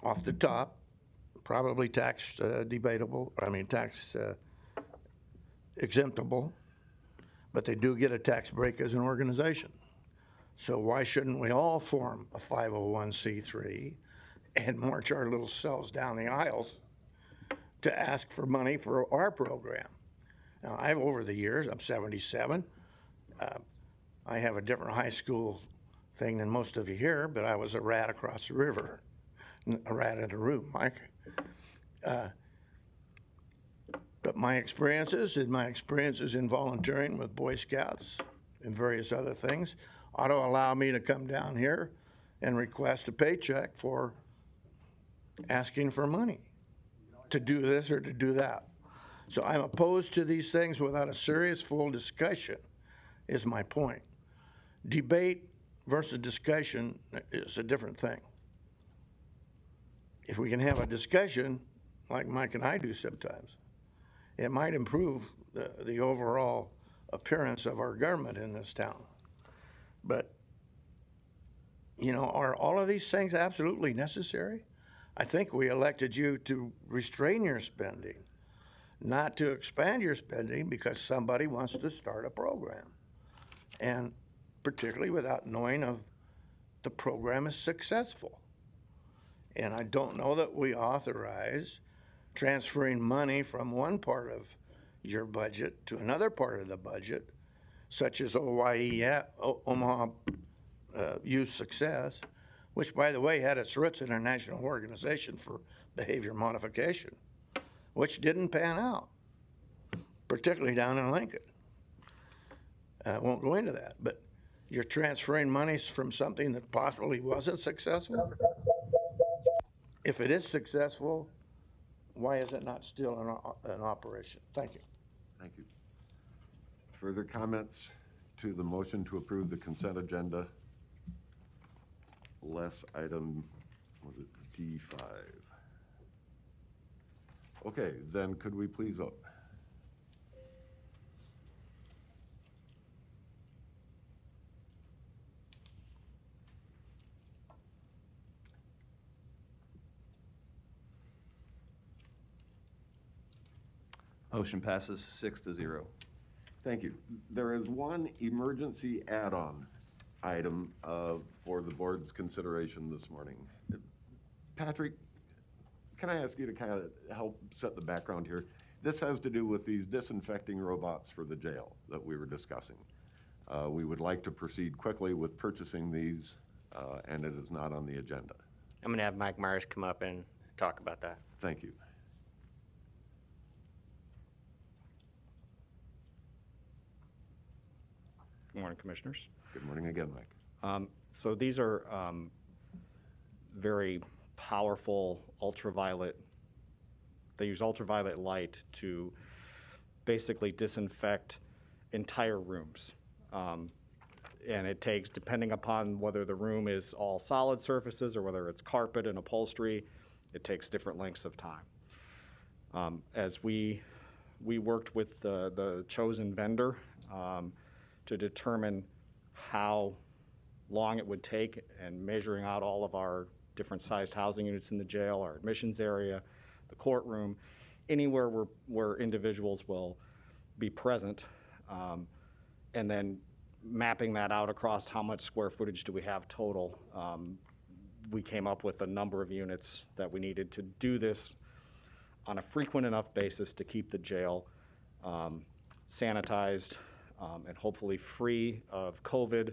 off the top, probably tax exemptable, but they do get a tax break as an organization. So why shouldn't we all form a 501c3 and march our little selves down the aisles to ask for money for our program? Now, over the years, I'm 77. I have a different high school thing than most of you here, but I was a rat across the river, a rat in a room, Mike. But my experiences in volunteering with Boy Scouts and various other things ought to allow me to come down here and request a paycheck for asking for money to do this or to do that. So I'm opposed to these things without a serious, full discussion, is my point. Debate versus discussion is a different thing. If we can have a discussion, like Mike and I do sometimes, it might improve the overall appearance of our government in this town. But, are all of these things absolutely necessary? I think we elected you to restrain your spending, not to expand your spending because somebody wants to start a program. And particularly without knowing if the program is successful. And I don't know that we authorize transferring money from one part of your budget to another part of the budget, such as Omaha Youth Success, which, by the way, had its roots in a national organization for behavior modification, which didn't pan out, particularly down in Lincoln. I won't go into that, but you're transferring monies from something that possibly wasn't successful. If it is successful, why is it not still in operation? Thank you. Thank you. Further comments to the motion to approve the consent agenda? Less item, was it D5? Okay, then could we please vote? Motion passes 6-0. Thank you. There is one emergency add-on item for the board's consideration this morning. Patrick, can I ask you to kind of help set the background here? This has to do with these disinfecting robots for the jail that we were discussing. We would like to proceed quickly with purchasing these, and it is not on the agenda. I'm going to have Mike Myers come up and talk about that. Thank you. Good morning, Commissioners. Good morning again, Mike. So these are very powerful ultraviolet. They use ultraviolet light to basically disinfect entire rooms. And it takes, depending upon whether the room is all solid surfaces or whether it's carpet and upholstery, it takes different lengths of time. As we worked with the chosen vendor to determine how long it would take and measuring out all of our different sized housing units in the jail, our admissions area, the courtroom, anywhere where individuals will be present, and then mapping that out across how much square footage do we have total, we came up with a number of units that we needed to do this on a frequent enough basis to keep the jail sanitized and hopefully free of COVID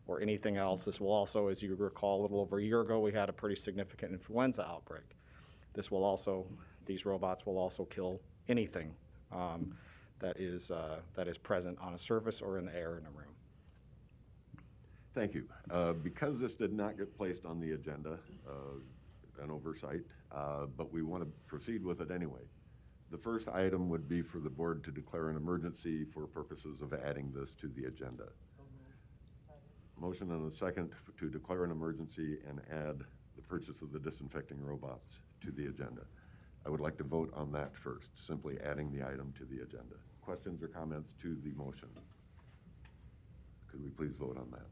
or anything else. This will also, as you recall, a little over a year ago, we had a pretty significant influenza outbreak. This will also, these robots will also kill anything that is present on a surface or in the air in a room. Thank you. Because this did not get placed on the agenda, an oversight, but we want to proceed with it anyway. The first item would be for the board to declare an emergency for purposes of adding this to the agenda. Motion and a second to declare an emergency and add the purchase of the disinfecting robots to the agenda. I would like to vote on that first, simply adding the item to the agenda. Questions or comments to the motion? Could we please vote on that?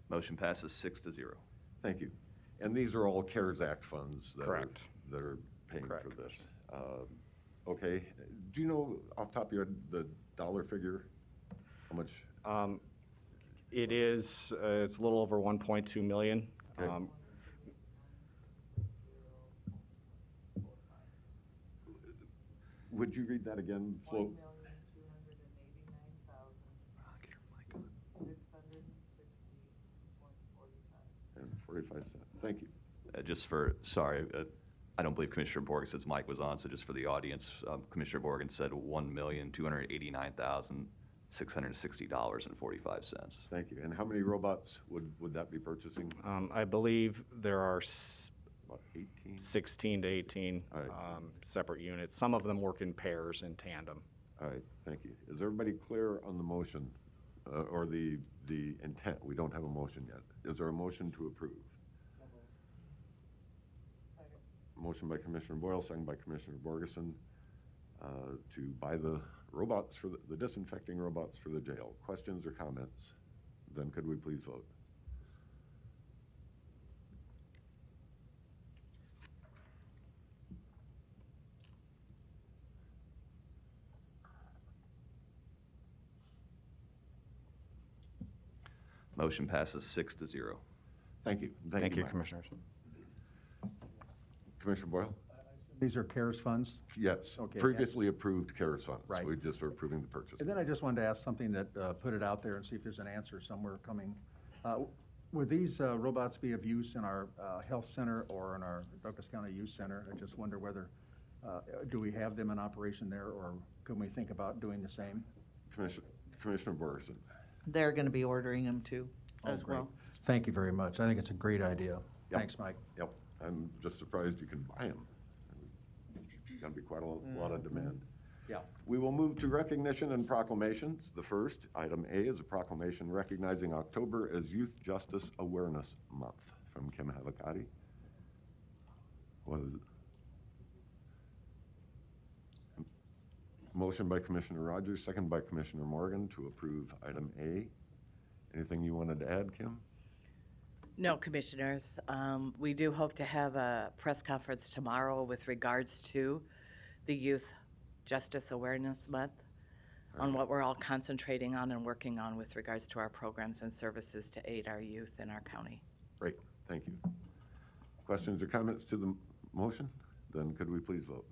Motion passes 6-0. Thank you. And these are all CARES Act funds that Correct. that are paying Correct. for this. Okay. Do you know off the top of your head the dollar figure? How much? It is, it's a little over 1.2 million. Okay. Would you read that again? Slow. And 45 cents. Thank you. I don't believe Commissioner Borgeson's mic was on, so just for the audience, Commissioner Borgen said $1,289,660.45. Thank you. And how many robots would that be purchasing? I believe there are About 18? 16 to 18 All right. separate units. Some of them work in pairs in tandem. All right, thank you. Is everybody clear on the motion or the intent? We don't have a motion yet. Is there a motion to approve? Motion by Commissioner Boyle, second by Commissioner Borgeson to buy the robots for the disinfecting robots for the jail. Questions or comments? Then could we please vote? Motion passes 6-0. Thank you. Thank you, Mike. Commissioners. Commissioner Boyle? These are CARES funds? Yes, Okay. previously approved CARES funds. Right. We just are approving the purchase. And then I just wanted to ask something that, put it out there and see if there's an answer somewhere coming. Would these robots be of use in our health center or in our Douglas County Youth Center? I just wonder whether, do we have them in operation there, or can we think about doing the same? Commissioner Borgeson? They're going to be ordering them too, as great. well. Thank you very much. I think it's a great idea. Yep. Thanks, Mike. Yep, I'm just surprised you can buy them. Got to be quite a lot of demand. Yeah. We will move to recognition and proclamations. The first, item A, is a proclamation recognizing October as Youth Justice Awareness Month from Kim Havakati. What is it? Motion by Commissioner Rogers, second by Commissioner Morgan to approve item A. Anything you wanted to add, Kim? No, Commissioners. We do hope to have a press conference tomorrow with regards to the Youth Justice Awareness Month, on what we're all concentrating on and working on with regards to our programs and services to aid our youth in our county. Great, thank you. Questions or comments to the motion? Then could we please vote?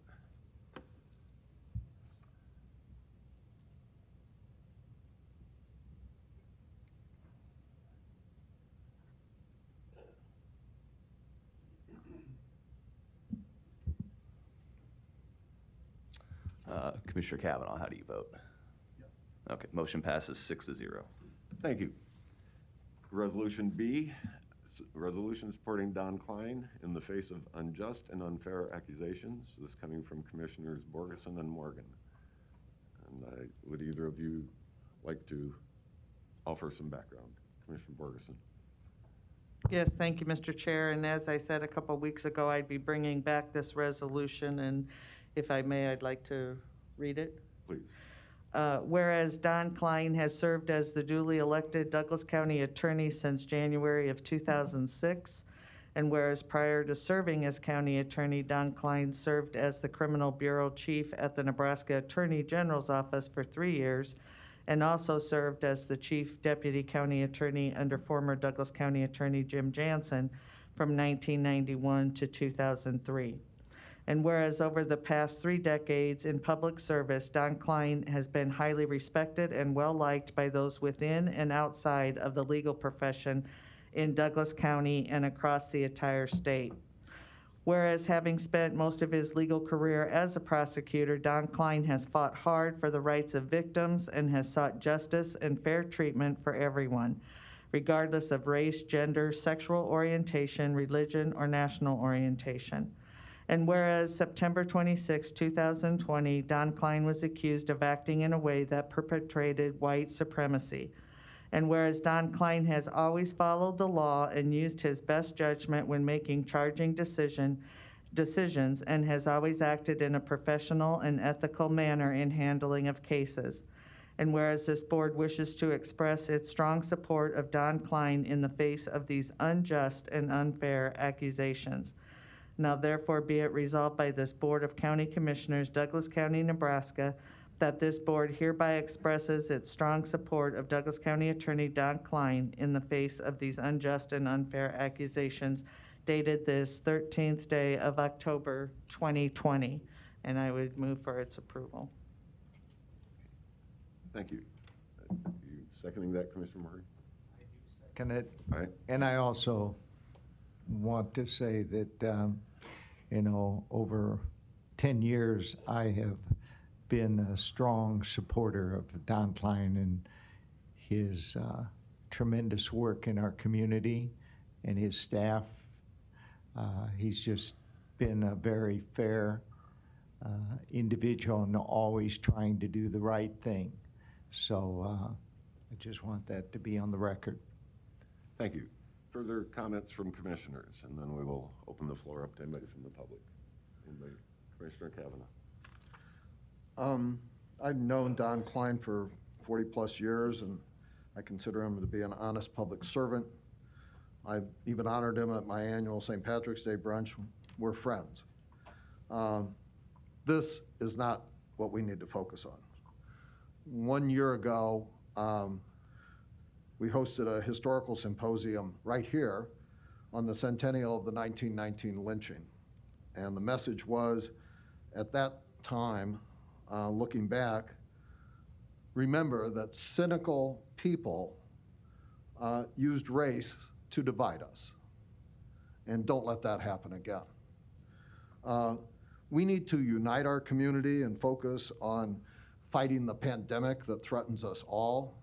Commissioner Kavanaugh, how do you vote? Yes. Okay, motion passes 6-0. Thank you. Resolution B, resolution supporting Don Klein in the face of unjust and unfair accusations. This coming from Commissioners Borgeson and Morgan. And would either of you like to offer some background? Commissioner Borgeson. Yes, thank you, Mr. Chair. And as I said a couple weeks ago, I'd be bringing back this resolution, and if I may, I'd like to read it. Please. Whereas Don Klein has served as the duly elected Douglas County Attorney since January of 2006, and whereas prior to serving as County Attorney, Don Klein served as the Criminal Bureau Chief at the Nebraska Attorney General's Office for 3 years, and also served as the Chief Deputy County Attorney under former Douglas County Attorney Jim Jansen from 1991 to 2003. And whereas over the past 3 decades in public service, Don Klein has been highly respected and well-liked by those within and outside of the legal profession in Douglas County and across the entire state. Whereas having spent most of his legal career as a prosecutor, Don Klein has fought hard for the rights of victims and has sought justice and fair treatment for everyone, regardless of race, gender, sexual orientation, religion, or national orientation. And whereas September 26, 2020, Don Klein was accused of acting in a way that perpetrated white supremacy. And whereas Don Klein has always followed the law and used his best judgment when making charging decisions and has always acted in a professional and ethical manner in handling of cases. And whereas this board wishes to express its strong support of Don Klein in the face of these unjust and unfair accusations. Now therefore be it resolved by this Board of County Commissioners, Douglas County, Nebraska, that this board hereby expresses its strong support of Douglas County Attorney Don Klein in the face of these unjust and unfair accusations dated this 13th day of October 2020. And I would move for its approval. Thank you. You seconding that, Commissioner Morgan? Can it? All right. And I also want to say that, over 10 years, I have been a strong supporter of Don Klein and his tremendous work in our community and his staff. He's just been a very fair individual and always trying to do the right thing. So I just want that to be on the record. Thank you. Further comments from commissioners, and then we will open the floor up to anybody from the public. Anybody? Commissioner Kavanaugh. I've known Don Klein for 40-plus years, and I consider him to be an honest public servant. I've even honored him at my annual St. Patrick's Day brunch. We're friends. This is not what we need to focus on. 1 year ago, we hosted a historical symposium right here on the centennial of the 1919 lynching. And the message was, at that time, looking back, remember that cynical people used race to divide us. And don't let that happen again. We need to unite our community and focus on fighting the pandemic that threatens us all.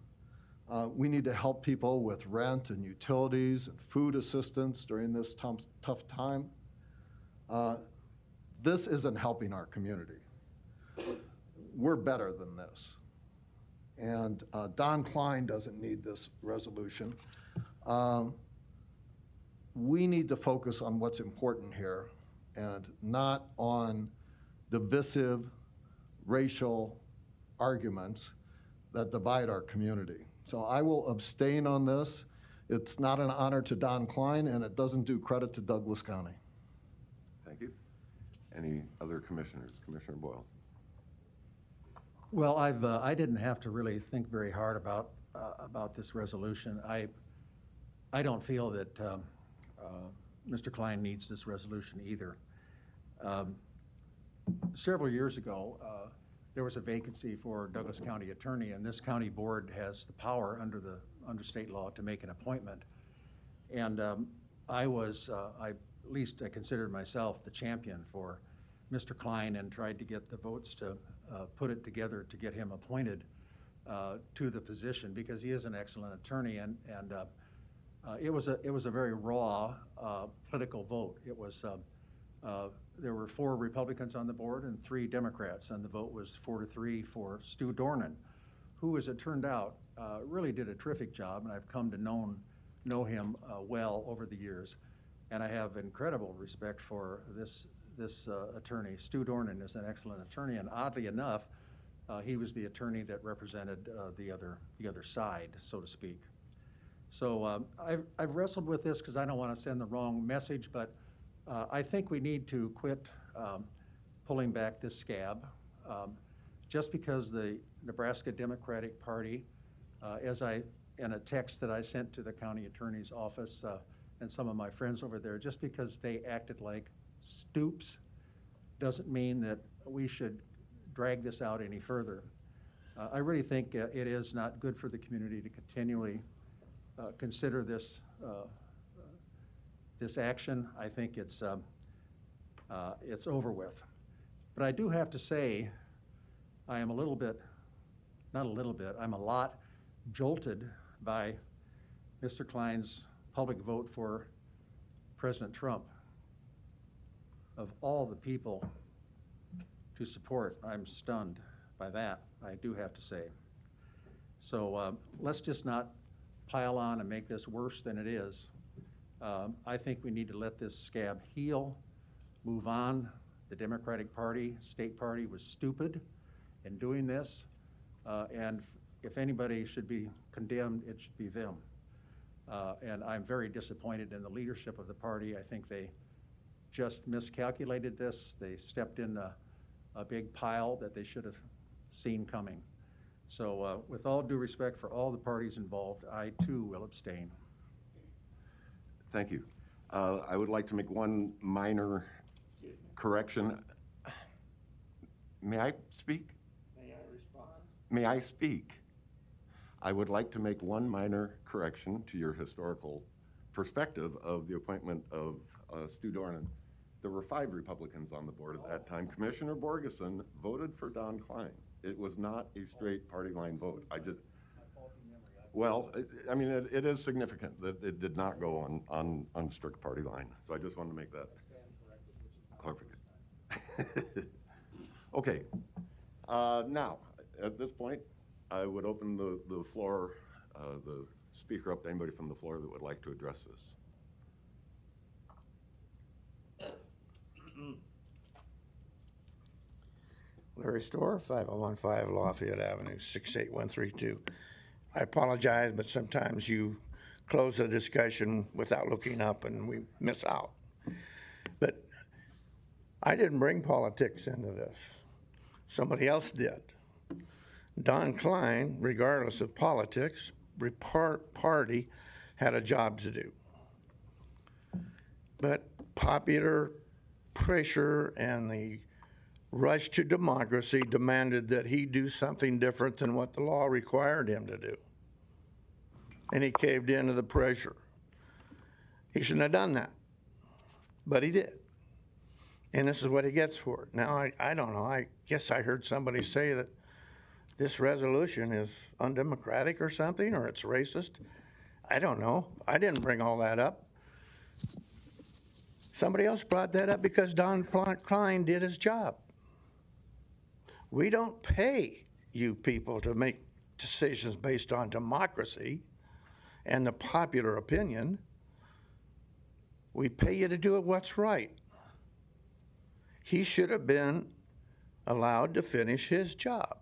We need to help people with rent and utilities and food assistance during this tough time. This isn't helping our community. We're better than this. And Don Klein doesn't need this resolution. We need to focus on what's important here and not on divisive racial arguments that divide our community. So I will abstain on this. It's not an honor to Don Klein, and it doesn't do credit to Douglas County. Thank you. Any other commissioners? Commissioner Boyle. Well, I didn't have to really think very hard about this resolution. I don't feel that Mr. Klein needs this resolution either. Several years ago, there was a vacancy for Douglas County Attorney, and this county board has the power under state law to make an appointment. And I considered myself the champion for Mr. Klein and tried to get the votes to put it together to get him appointed to the position, because he is an excellent attorney, and it was a very raw political vote. It was there were 4 Republicans on the board and 3 Democrats, and the vote was 4-3 for Stu Dornan, who, as it turned out, really did a terrific job, and I've come to know him well over the years, and I have incredible respect for this attorney. Stu Dornan is an excellent attorney, and oddly enough, He was the attorney that represented the other side, so to speak. So I've wrestled with this because I don't want to send the wrong message, but I think we need to quit pulling back this scab. Just because the Nebraska Democratic Party, in a text that I sent to the county attorney's office and some of my friends over there, just because they acted like stoops doesn't mean that we should drag this out any further. I really think it is not good for the community to continually consider this this action. I think it's over with. But I do have to say, I am a little bit, not a little bit, I'm a lot jolted by Mr. Klein's public vote for President Trump. Of all the people to support, I'm stunned by that, I do have to say. So let's just not pile on and make this worse than it is. I think we need to let this scab heal, move on. The Democratic Party, state party, was stupid in doing this, and if anybody should be condemned, it should be them. And I'm very disappointed in the leadership of the party. I think they just miscalculated this. They stepped in a big pile that they should have seen coming. So with all due respect for all the parties involved, I too will abstain. Thank you. I would like to make one minor correction. May I speak? May I respond? May I speak? I would like to make one minor correction to your historical perspective of the appointment of Stu Dornan. There were 5 Republicans on the board at that time. Commissioner Borgeson voted for Don Klein. It was not a straight party line vote. Well, I mean, it is significant that it did not go on strict party line. So I just wanted to make that clarification. Okay. Now, at this point, I would open the floor, the speaker up to anybody from the floor that would like to address this. Larry Storr, 5015 Lafayette Avenue, 68132. I apologize, but sometimes you close the discussion without looking up and we miss out. But I didn't bring politics into this. Somebody else did. Don Klein, regardless of politics, party had a job to do. But popular pressure and the rush to democracy demanded that he do something different than what the law required him to do. And he caved into the pressure. He shouldn't have done that, but he did. And this is what he gets for it. Now, I don't know, I guess I heard somebody say that this resolution is undemocratic or something, or it's racist. I don't know. I didn't bring all that up. Somebody else brought that up because Don Klein did his job. We don't pay you people to make decisions based on democracy and the popular opinion. We pay you to do what's right. He should have been allowed to finish his job.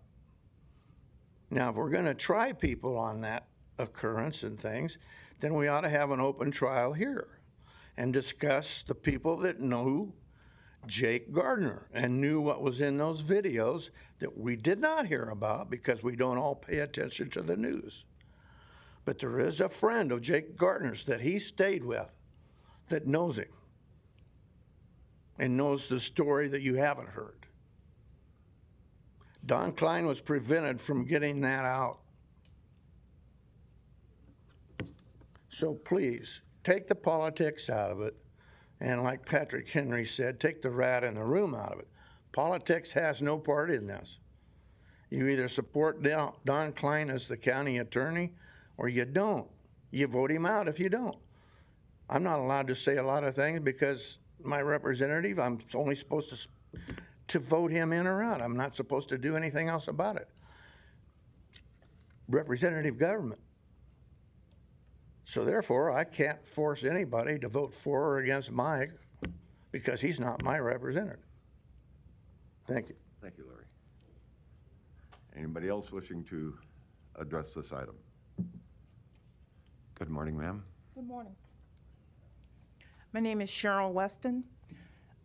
Now, if we're going to try people on that occurrence and things, then we ought to have an open trial here and discuss the people that know Jake Gardner and knew what was in those videos that we did not hear about because we don't all pay attention to the news. But there is a friend of Jake Gardner's that he stayed with that knows him and knows the story that you haven't heard. Don Klein was prevented from getting that out. So please, take the politics out of it. And like Patrick Henry said, take the rat in the room out of it. Politics has no part in this. You either support Don Klein as the county attorney or you don't. You vote him out if you don't. I'm not allowed to say a lot of things because my representative, I'm only supposed to vote him in or out. I'm not supposed to do anything else about it. Representative government. So therefore, I can't force anybody to vote for or against Mike because he's not my representative. Thank you. Thank you, Larry. Anybody else wishing to address this item? Good morning, ma'am. Good morning. My name is Cheryl Weston.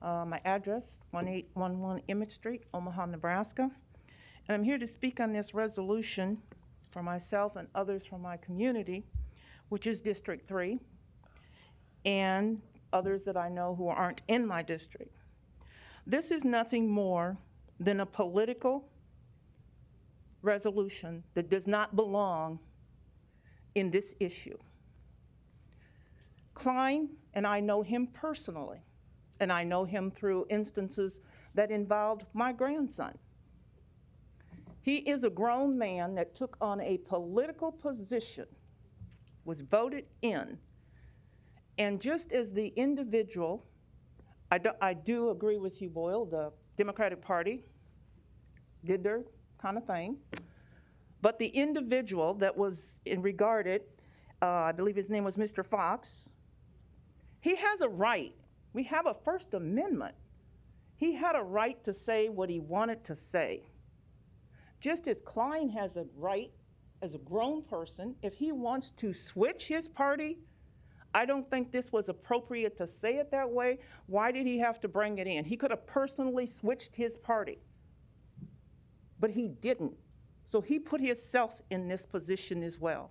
My address, 1811 Emmett Street, Omaha, Nebraska. And I'm here to speak on this resolution for myself and others from my community, which is District 3, and others that I know who aren't in my district. This is nothing more than a political resolution that does not belong in this issue. Klein, and I know him personally, and I know him through instances that involved my grandson. He is a grown man that took on a political position, was voted in, and just as the individual, I do agree with you, Boyle, the Democratic Party did their kind of thing, but the individual that was regarded, I believe his name was Mr. Fox, he has a right. We have a First Amendment. He had a right to say what he wanted to say. Just as Klein has a right as a grown person, if he wants to switch his party, I don't think this was appropriate to say it that way. Why did he have to bring it in? He could have personally switched his party, but he didn't. So he put himself in this position as well.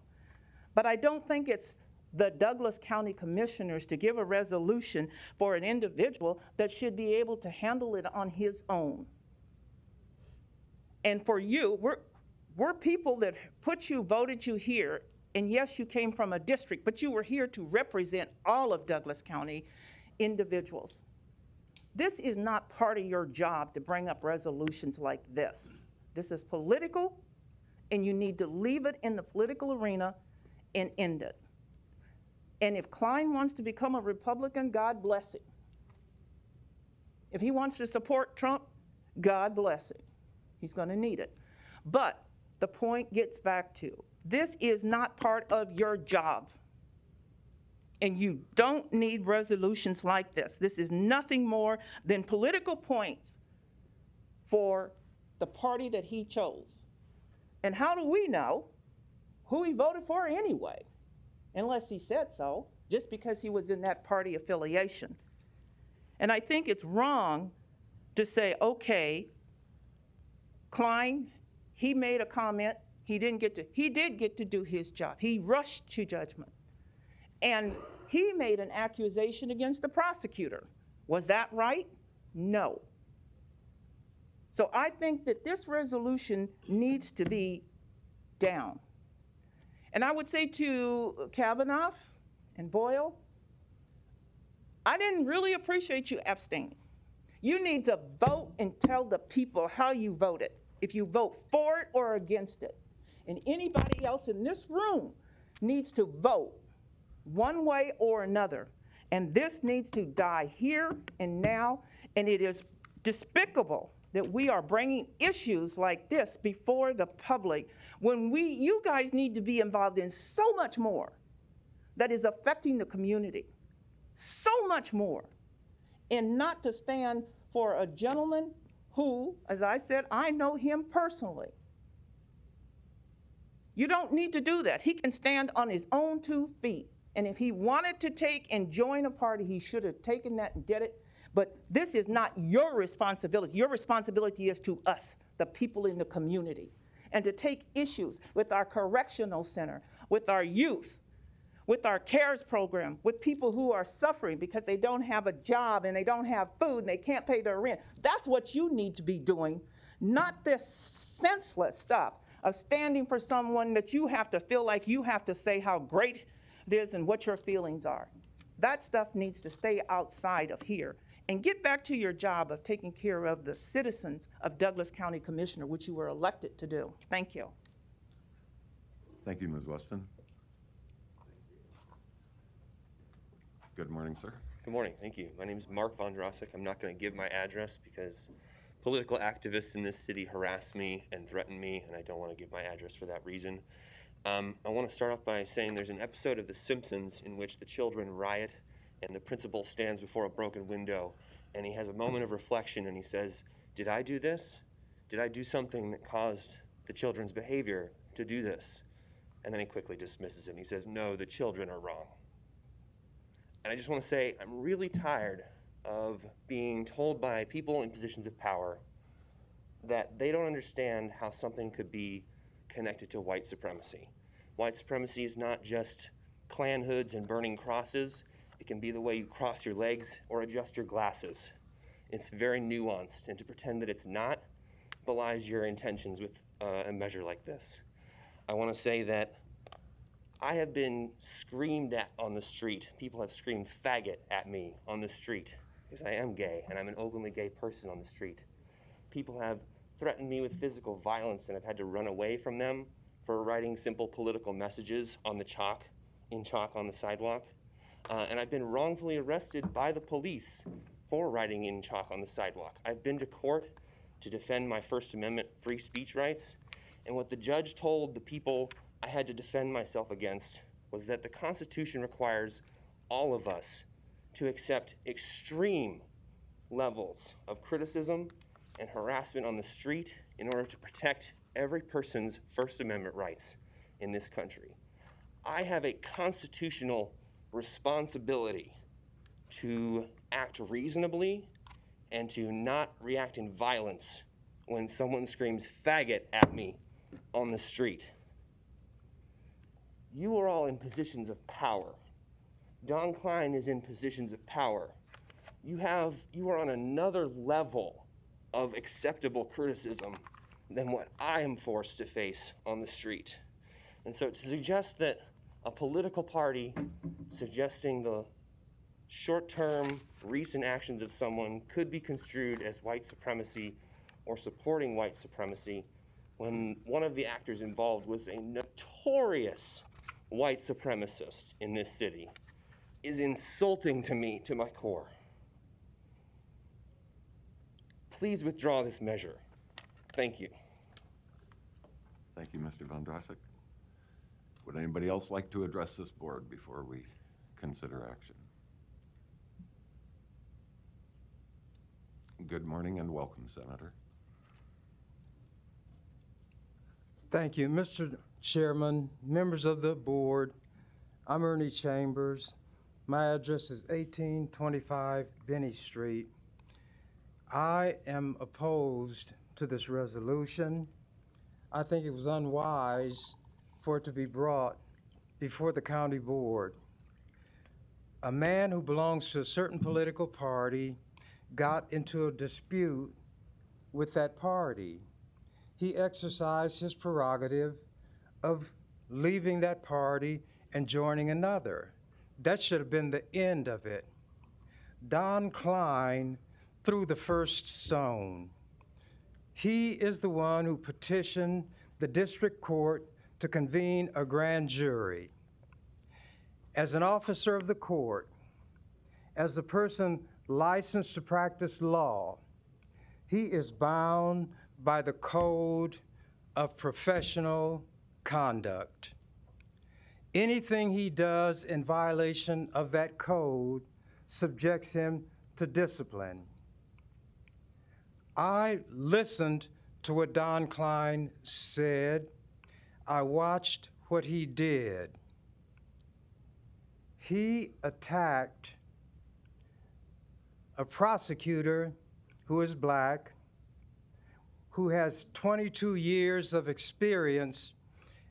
But I don't think it's the Douglas County Commissioners to give a resolution for an individual that should be able to handle it on his own. And for you, we're people that put you, voted you here, and yes, you came from a district, but you were here to represent all of Douglas County individuals. This is not part of your job to bring up resolutions like this. This is political, and you need to leave it in the political arena and end it. And if Klein wants to become a Republican, God bless him. If he wants to support Trump, God bless him. He's going to need it. But the point gets back to, this is not part of your job. And you don't need resolutions like this. This is nothing more than political points for the party that he chose. And how do we know who he voted for anyway? Unless he said so, just because he was in that party affiliation. And I think it's wrong to say, okay, Klein, he made a comment, he did get to do his job. He rushed to judgment. And he made an accusation against the prosecutor. Was that right? No. So I think that this resolution needs to be down. And I would say to Kavanaugh and Boyle, I didn't really appreciate you abstaining. You need to vote and tell the people how you voted, if you vote for it or against it. And anybody else in this room needs to vote one way or another. And this needs to die here and now. And it is despicable that we are bringing issues like this before the public when you guys need to be involved in so much more that is affecting the community, so much more, and not to stand for a gentleman who, as I said, I know him personally. You don't need to do that. He can stand on his own 2 feet. And if he wanted to take and join a party, he should have taken that and did it. But this is not your responsibility. Your responsibility is to us, the people in the community, and to take issues with our correctional center, with our youth, with our CARES program, with people who are suffering because they don't have a job and they don't have food and they can't pay their rent. That's what you need to be doing, not this senseless stuff of standing for someone that you have to feel like you have to say how great it is and what your feelings are. That stuff needs to stay outside of here. And get back to your job of taking care of the citizens of Douglas County Commissioner, which you were elected to do. Thank you. Thank you, Ms. Weston. Good morning, sir. Good morning, thank you. My name is Mark Von Drossek. I'm not going to give my address because political activists in this city harass me and threaten me, and I don't want to give my address for that reason. I want to start off by saying there's an episode of The Simpsons in which the children riot and the principal stands before a broken window and he has a moment of reflection and he says, did I do this? Did I do something that caused the children's behavior to do this. And then he quickly dismisses it and he says, no, the children are wrong. And I just want to say, I'm really tired of being told by people in positions of power that they don't understand how something could be connected to white supremacy. White supremacy is not just Klan hoods and burning crosses. It can be the way you cross your legs or adjust your glasses. It's very nuanced, and to pretend that it's not belies your intentions with a measure like this. I want to say that I have been screamed at on the street. People have screamed faggot at me on the street because I am gay and I'm an openly gay person on the street. People have threatened me with physical violence and I've had to run away from them for writing simple political messages on the chalk, in chalk on the sidewalk. And I've been wrongfully arrested by the police for writing in chalk on the sidewalk. I've been to court to defend my First Amendment free speech rights, and what the judge told the people I had to defend myself against was that the Constitution requires all of us to accept extreme levels of criticism and harassment on the street in order to protect every person's First Amendment rights in this country. I have a constitutional responsibility to act reasonably and to not react in violence when someone screams faggot at me on the street. You are all in positions of power. Don Klein is in positions of power. You are on another level of acceptable criticism than what I am forced to face on the street. And so to suggest that a political party suggesting the short-term recent actions of someone could be construed as white supremacy or supporting white supremacy when one of the actors involved was a notorious white supremacist in this city is insulting to me to my core. Please withdraw this measure. Thank you. Thank you, Mr. Von Drossek. Would anybody else like to address this board before we consider action? Good morning and welcome, Senator. Thank you, Mr. Chairman, members of the board. I'm Ernie Chambers. My address is 1825 Benny Street. I am opposed to this resolution. I think it was unwise for it to be brought before the county board. A man who belongs to a certain political party got into a dispute with that party. He exercised his prerogative of leaving that party and joining another. That should have been the end of it. Don Klein threw the first stone. He is the one who petitioned the district court to convene a grand jury. As an officer of the court, as a person licensed to practice law, he is bound by the code of professional conduct. Anything he does in violation of that code subjects him to discipline. I listened to what Don Klein said. I watched what he did. He attacked a prosecutor who is black, who has 22 years of experience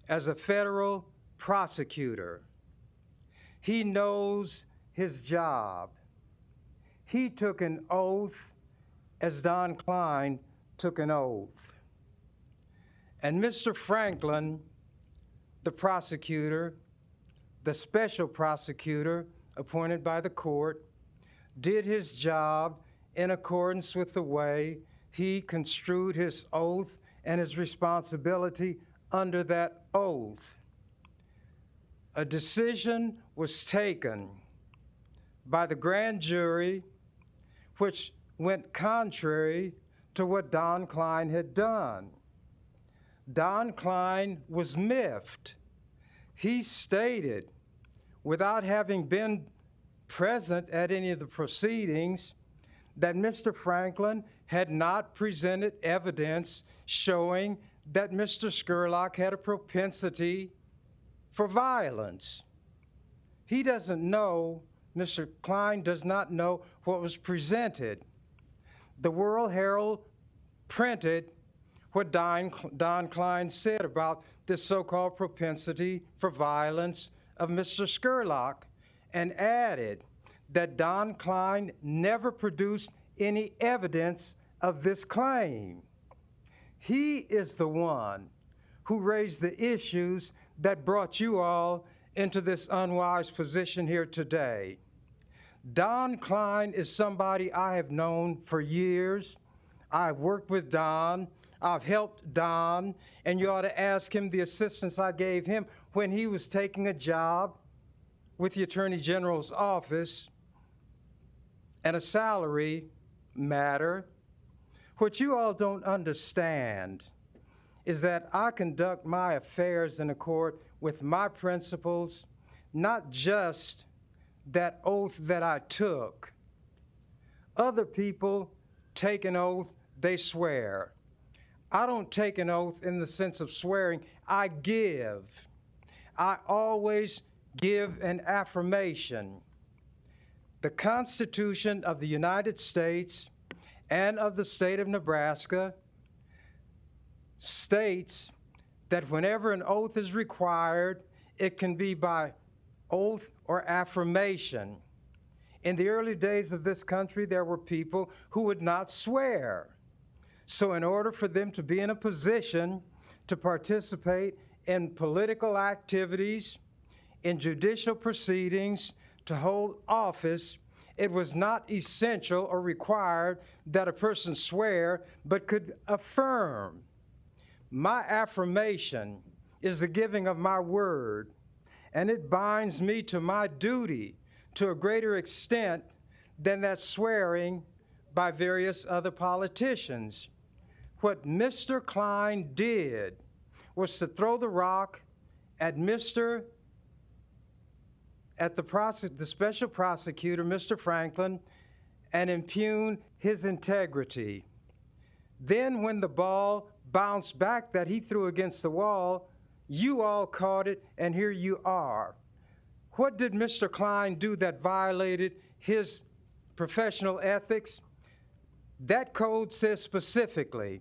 as a federal prosecutor. He knows his job. He took an oath as Don Klein took an oath. And Mr. Franklin, the prosecutor, the special prosecutor appointed by the court, did his job in accordance with the way he construed his oath and his responsibility under that oath. A decision was taken by the grand jury which went contrary to what Don Klein had done. Don Klein was miffed. He stated, without having been present at any of the proceedings, that Mr. Franklin had not presented evidence showing that Mr. Skurlock had a propensity for violence. He doesn't know, Mr. Klein does not know what was presented. The World Herald printed what Don Klein said about this so-called propensity for violence of Mr. Skurlock and added that Don Klein never produced any evidence of this claim. He is the one who raised the issues that brought you all into this unwise position here today. Don Klein is somebody I have known for years. I've worked with Don. I've helped Don, and you ought to ask him the assistance I gave him when he was taking a job with the Attorney General's office and a salary matter. What you all don't understand is that I conduct my affairs in accord with my principles, not just that oath that I took. Other people take an oath, they swear. I don't take an oath in the sense of swearing, I give. I always give an affirmation. The Constitution of the United States and of the state of Nebraska states that whenever an oath is required, it can be by oath or affirmation. In the early days of this country, there were people who would not swear. So in order for them to be in a position to participate in political activities, in judicial proceedings, to hold office, it was not essential or required that a person swear, but could affirm. My affirmation is the giving of my word, and it binds me to my duty to a greater extent than that swearing by various other politicians. What Mr. Klein did was to throw the rock at the special prosecutor, Mr. Franklin, and impugn his integrity. Then when the ball bounced back that he threw against the wall, you all caught it, and here you are. What did Mr. Klein do that violated his professional ethics? That code says specifically,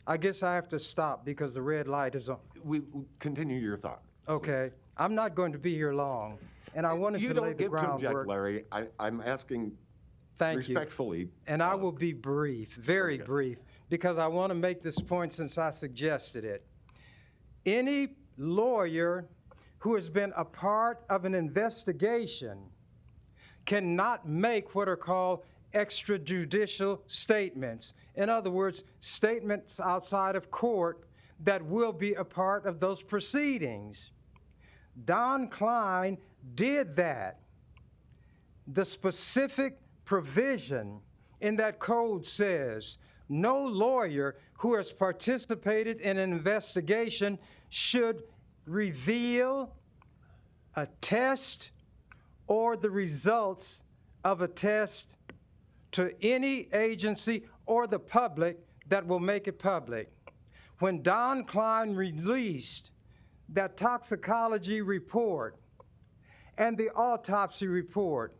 I guess I have to stop because the red light is on. We continue your thought. Okay, I'm not going to be here long, and I wanted You to lay don't the get to object, groundwork. Larry. I'm asking Thank you. respectfully. And I will be brief, very Okay. brief, because I want to make this point since I suggested it. Any lawyer who has been a part of an investigation cannot make what are called extrajudicial statements. In other words, statements outside of court that will be a part of those proceedings. Don Klein did that. The specific provision in that code says no lawyer who has participated in an investigation should reveal a test or the results of a test to any agency or the public that will make it public. When Don Klein released that toxicology report and the autopsy report,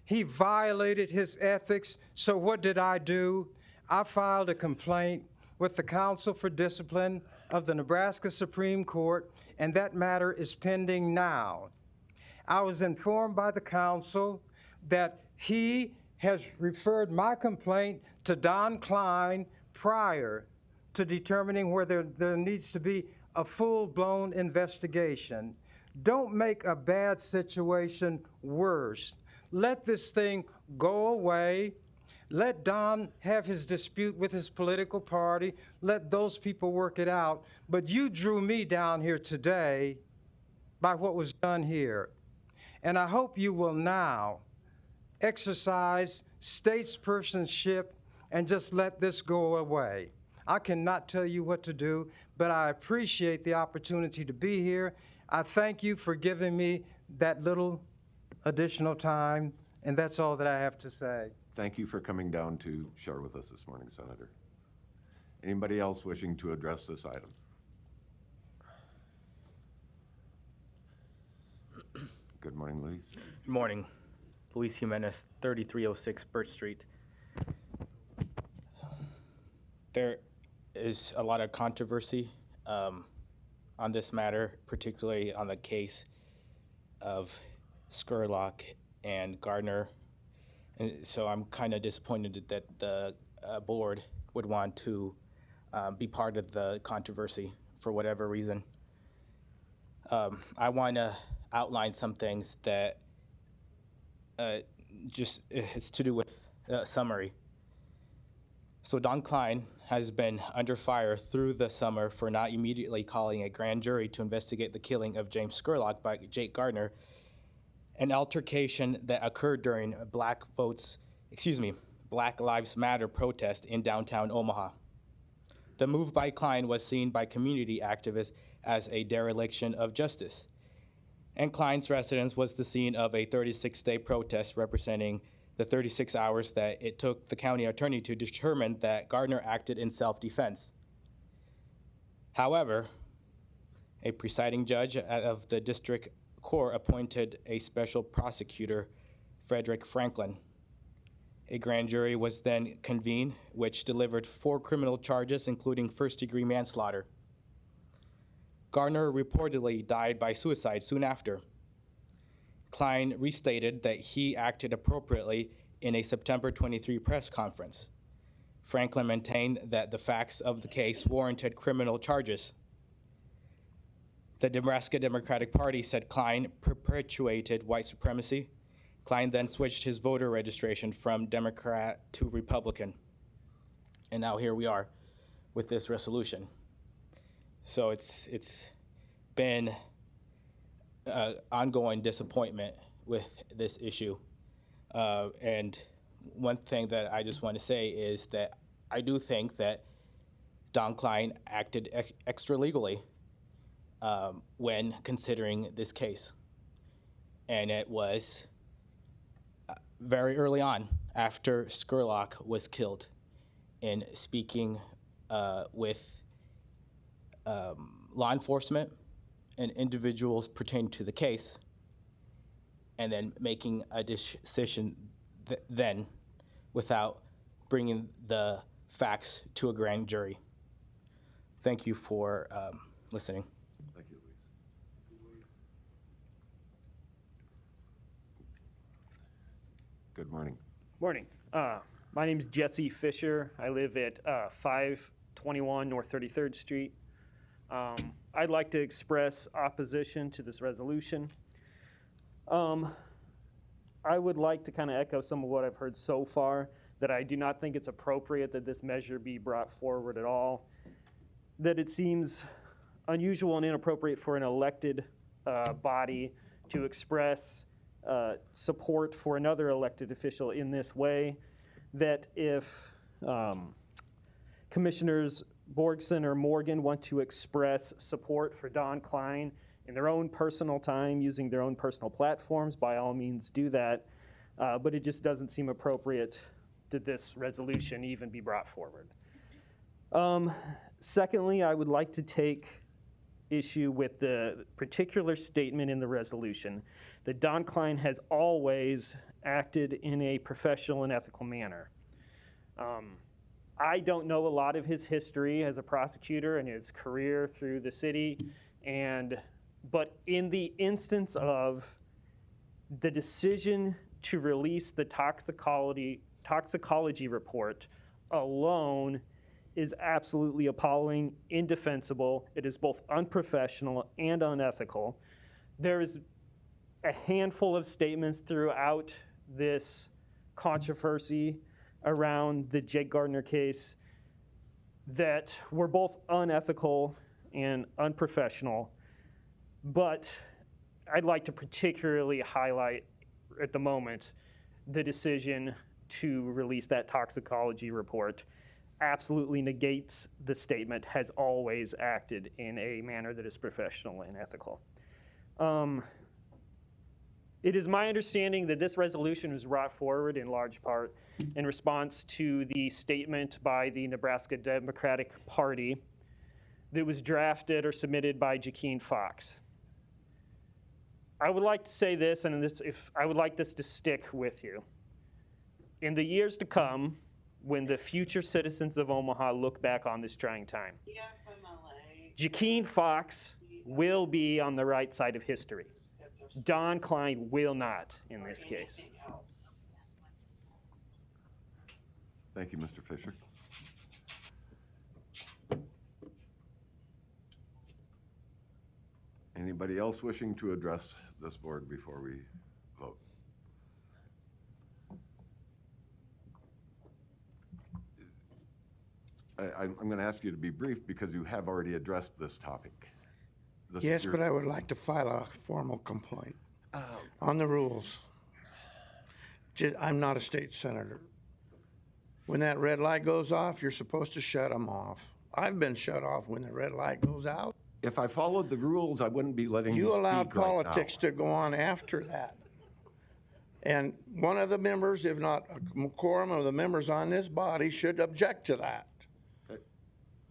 he violated his ethics. So what did I do? I filed a complaint with the Council for Discipline of the Nebraska Supreme Court, and that matter is pending now. I was informed by the council that he has referred my complaint to Don Klein prior to determining whether there needs to be a full-blown investigation. Don't make a bad situation worse. Let this thing go away. Let Don have his dispute with his political party. Let those people work it out. But you drew me down here today by what was done here. And I hope you will now exercise statespersonship and just let this go away. I cannot tell you what to do, but I appreciate the opportunity to be here. I thank you for giving me that little additional time, and that's all that I have to say. Thank you for coming down to share with us this morning, Senator. Anybody else wishing to address this item? Good morning, Luis. Good morning. Luis Jimenez, 3306 Birch Street. There is a lot of controversy on this matter, particularly on the case of Scurlock and Gardner. And so I'm kind of disappointed that the board would want to be part of the controversy for whatever reason. I want to outline some things that it's to do with summary. So Don Klein has been under fire through the summer for not immediately calling a grand jury to investigate the killing of James Scurlock by Jake Gardner, an altercation that occurred during Black Lives Matter protest in downtown Omaha. The move by Klein was seen by community activists as a dereliction of justice, and Klein's residence was the scene of a 36-day protest representing the 36 hours that it took the county attorney to determine that Gardner acted in self-defense. However, a presiding judge of the district court appointed a special prosecutor, Frederick Franklin. A grand jury was then convened, which delivered 4 criminal charges, including first-degree manslaughter. Gardner reportedly died by suicide soon after. Klein restated that he acted appropriately in a September 23 press conference. Franklin maintained that the facts of the case warranted criminal charges. The Nebraska Democratic Party said Klein perpetuated white supremacy. Klein then switched his voter registration from Democrat to Republican. And now here we are with this resolution. So it's been ongoing disappointment with this issue. And one thing that I just want to say is that I do think that Don Klein acted extra legally when considering this case. And it was very early on after Scurlock was killed in speaking with law enforcement and individuals pertaining to the case, and then making a decision then without bringing the facts to a grand jury. Thank you for listening. Thank you, Luis. Good morning. Morning. My name is Jesse Fisher. I live at 521 North 33rd Street. I'd like to express opposition to this resolution. I would like to kind of echo some of what I've heard so far, that I do not think it's appropriate that this measure be brought forward at all, that it seems unusual and inappropriate for an elected body to express support for another elected official in this way, that if Commissioners Borgson or Morgan want to express support for Don Klein in their own personal time, using their own personal platforms, by all means do that. But it just doesn't seem appropriate that this resolution even be brought forward. Secondly, I would like to take issue with the particular statement in the resolution that Don Klein has always acted in a professional and ethical manner. I don't know a lot of his history as a prosecutor and his career through the city, but in the instance of the decision to release the toxicology report alone is absolutely appalling, indefensible. It is both unprofessional and unethical. There is a handful of statements throughout this controversy around the Jake Gardner case that were both unethical and unprofessional, but I'd like to particularly highlight at the moment the decision to release that toxicology report absolutely negates the statement, has always acted in a manner that is professional and ethical. It is my understanding that this resolution was brought forward in large part in response to the statement by the Nebraska Democratic Party that was drafted or submitted by Jakeem Fox. I would like to say this, and I would like this to stick with you. In the years to come, when the future citizens of Omaha look back on this trying time, Jakeem Fox will be on the right side of history. Don Klein will not in this case. Thank you, Mr. Fisher. Anybody else wishing to address this board before we vote? I'm going to ask you to be brief because you have already addressed this topic. Yes, but I would like to file a formal complaint on the rules. I'm not a state senator. When that red light goes off, you're supposed to shut them off. I've been shut off when the red light goes out. If I followed the rules, I wouldn't be letting you allowed speak right now. politics to go on after that. And one of the members, if not a quorum of the members on this body, should object to that. Okay.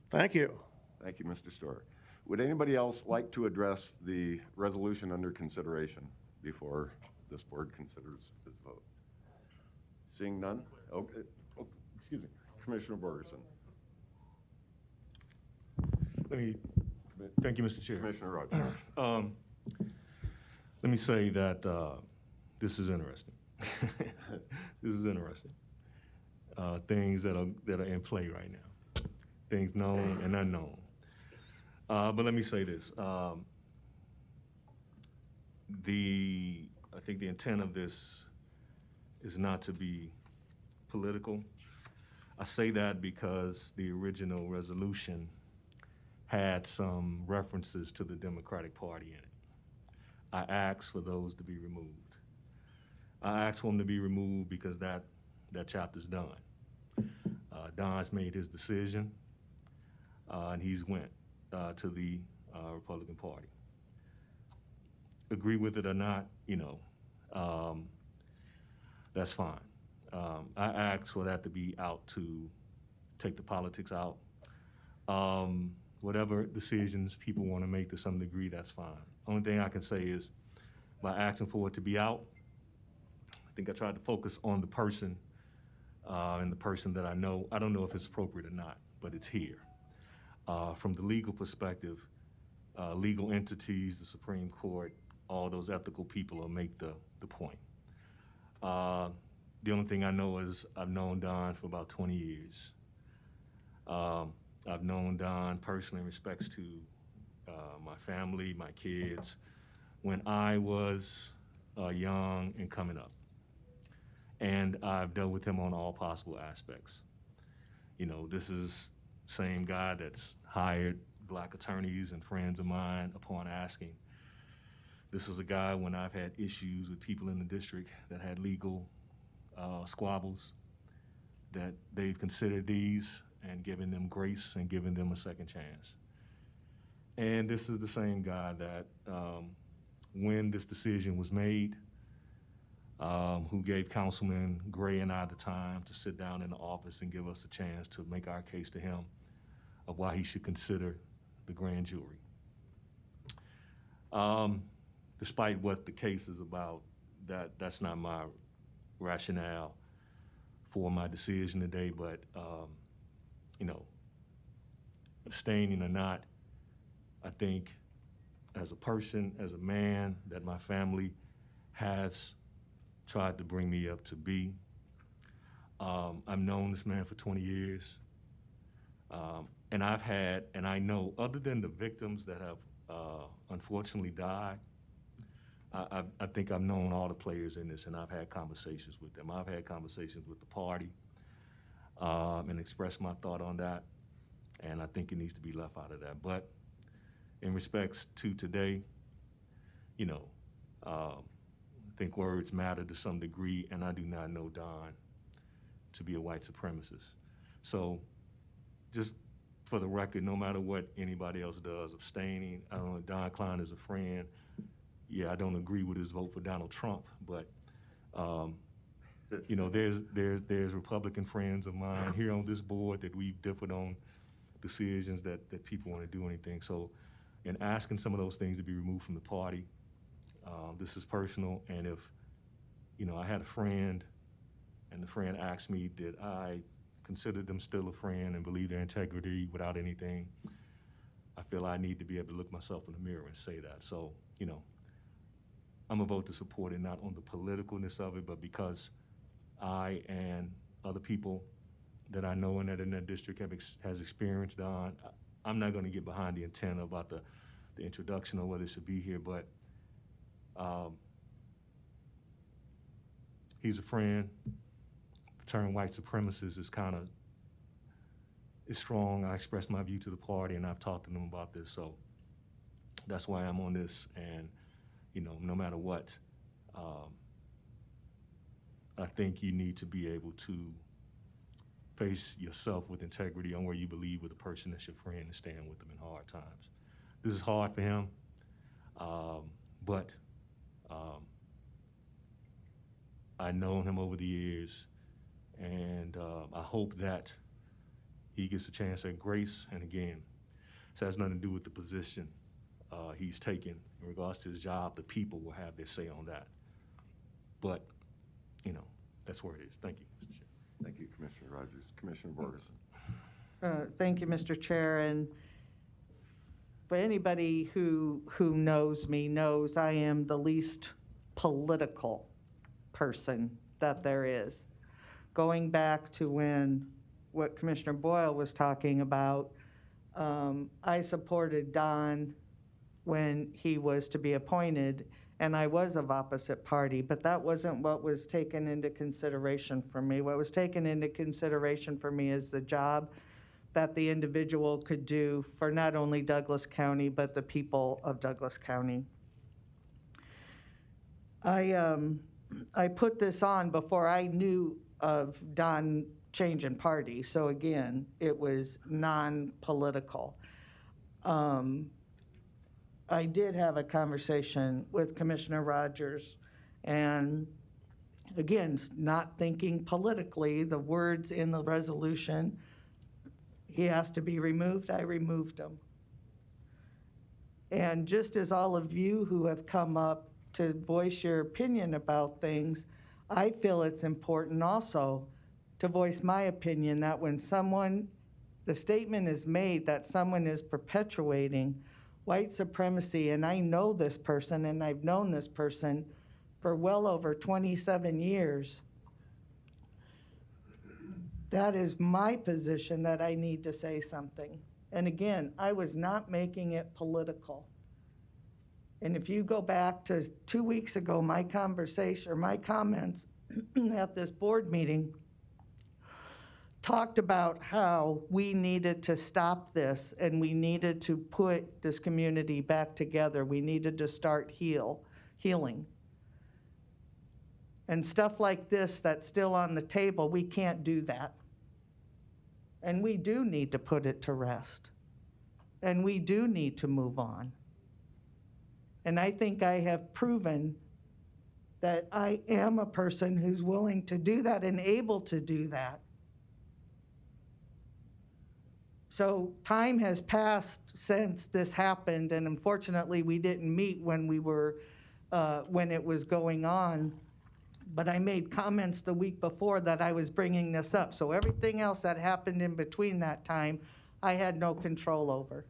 Thank you. Thank you, Mr. Storer. Would anybody else like to address the resolution under consideration before this board considers its vote? Seeing none? Okay. Oh, excuse me. Commissioner Borgeson. Thank you, Mr. Chair. Commissioner Rogers. Let me say that this is interesting. This is interesting. Things that are in play right now. Things known and unknown. But let me say this. I think the intent of this is not to be political. I say that because the original resolution had some references to the Democratic Party in it. I asked for those to be removed. I asked for them to be removed because that chapter's done. Don's made his decision, and he's went to the Republican Party. Agree with it or not, that's fine. I asked for that to be out to take the politics out. Whatever decisions people want to make to some degree, that's fine. Only thing I can say is by asking for it to be out, I think I tried to focus on the person and the person that I know. I don't know if it's appropriate or not, but it's here. From the legal perspective, legal entities, the Supreme Court, all those ethical people will make the point. The only thing I know is I've known Don for about 20 years. I've known Don personally in respects to my family, my kids, when I was young and coming up. And I've dealt with him on all possible aspects. This is the same guy that's hired black attorneys and friends of mine upon asking. This is a guy when I've had issues with people in the district that had legal squabbles, that they've considered these and given them grace and given them a second chance. And this is the same guy that when this decision was made, who gave Councilman Gray and I the time to sit down in the office and give us the chance to make our case to him of why he should consider the grand jury. Despite what the case is about, that's not my rationale for my decision today, but abstaining or not, I think as a person, as a man, that my family has tried to bring me up to be. I've known this man for 20 years. And I know, other than the victims that have unfortunately died, I think I've known all the players in this, and I've had conversations with them. I've had conversations with the party and expressed my thought on that, and I think it needs to be left out of that. But in respects to today, I think words matter to some degree, and I do not know Don to be a white supremacist. So just for the record, no matter what anybody else does, abstaining, I don't know, Don Klein is a friend. yeah, I don't agree with his vote for Donald Trump, but you know, there's Republican friends of mine here on this board that we've differed on decisions that people want to do anything. So in asking some of those things to be removed from the party, this is personal. And if, you know, I had a friend and the friend asked me, did I consider them still a friend and believe their integrity without anything, I feel I need to be able to look myself in the mirror and say that. So, you know, I'm gonna vote to support it, not on the politicalness of it, but because I and other people that I know and that in that district has experienced Don. I'm not gonna get behind the intent about the introduction or whether it should be here, but he's a friend. The term white supremacist is kind of, it's strong. I expressed my view to the party and I've talked to them about this, so that's why I'm on this. And, you know, no matter what, I think you need to be able to face yourself with integrity on where you believe with the person that's your friend and stand with them in hard times. This is hard for him, but I've known him over the years, and I hope that he gets a chance at grace. And again, this has nothing to do with the position he's taken in regards to his job. The people will have their say on that. But, you know, that's where it is. Thank you, Mr. Chair. Thank you, Commissioner Rogers. Commissioner Borgeson. Thank you, Mr. Chair. And for anybody who knows me knows I am the least political person that there is. Going back to what Commissioner Boyle was talking about, I supported Don when he was to be appointed, and I was of opposite party, but that wasn't what was taken into consideration for me. What was taken into consideration for me is the job that the individual could do for not only Douglas County, but the people of Douglas County. I put this on before I knew of Don changing party, so again, it was non-political. I did have a conversation with Commissioner Rogers, and again, not thinking politically, the words in the resolution, he has to be removed, I removed him. And just as all of you who have come up to voice your opinion about things, I feel it's important also to voice my opinion that when the statement is made that someone is perpetuating white supremacy, and I know this person and I've known this person for well over 27 years, that is my position that I need to say something. And again, I was not making it political. And if you go back to 2 weeks ago, my conversation or my comments at this board meeting talked about how we needed to stop this and we needed to put this community back together. We needed to start healing. And stuff like this that's still on the table, we can't do that. And we do need to put it to rest. And we do need to move on. And I think I have proven that I am a person who's willing to do that and able to do that. So time has passed since this happened, and unfortunately we didn't meet when it was going on. But I made comments the week before that I was bringing this up. So everything else that happened in between that time, I had no control over.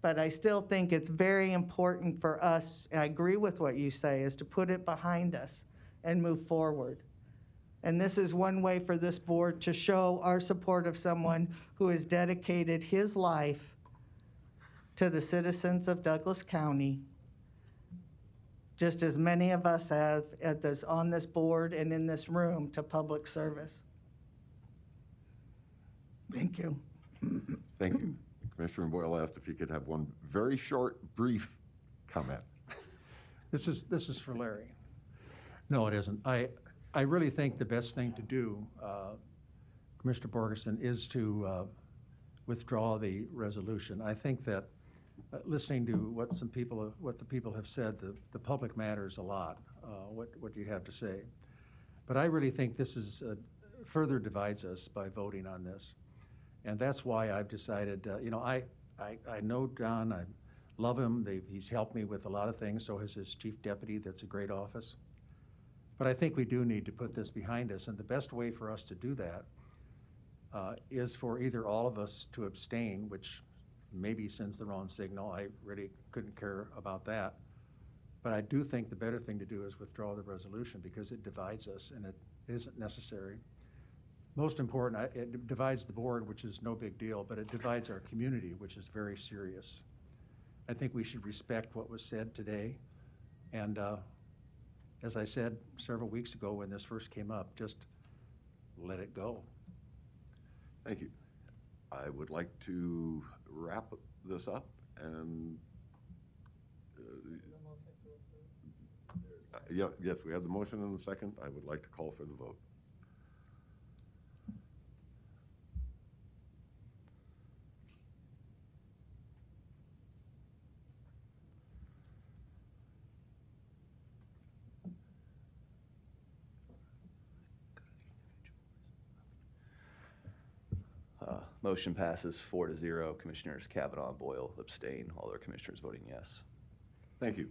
But I still think it's very important for us, and I agree with what you say, is to put it behind us and move forward. And this is one way for this board to show our support of someone who has dedicated his life to the citizens of Douglas County, just as many of us have on this board and in this room to public service. Thank you. Thank you. Commissioner Boyle asked if he could have one very short, brief comment. This is for Larry. No, it isn't. I really think the best thing to do, Commissioner Borgeson, is to withdraw the resolution. I think that listening to what the people have said, the public matters a lot, what you have to say. But I really think this is further divides us by voting on this. And that's why I've decided, I know John, I love him. He's helped me with a lot of things. So has his chief deputy. That's a great office. But I think we do need to put this behind us. And the best way for us to do that is for either all of us to abstain, which maybe sends the wrong signal. I really couldn't care about that. But I do think the better thing to do is withdraw the resolution because it divides us and it isn't necessary. Most important, it divides the board, which is no big deal, but it divides our community, which is very serious. I think we should respect what was said today. And as I said several weeks ago when this first came up, just let it go. Thank you. I would like to wrap this up and yes, we have the motion and the second. I would like to call for the vote. Motion passes 4-0. Commissioners Kavanaugh and Boyle abstain. All other commissioners voting yes. Thank you.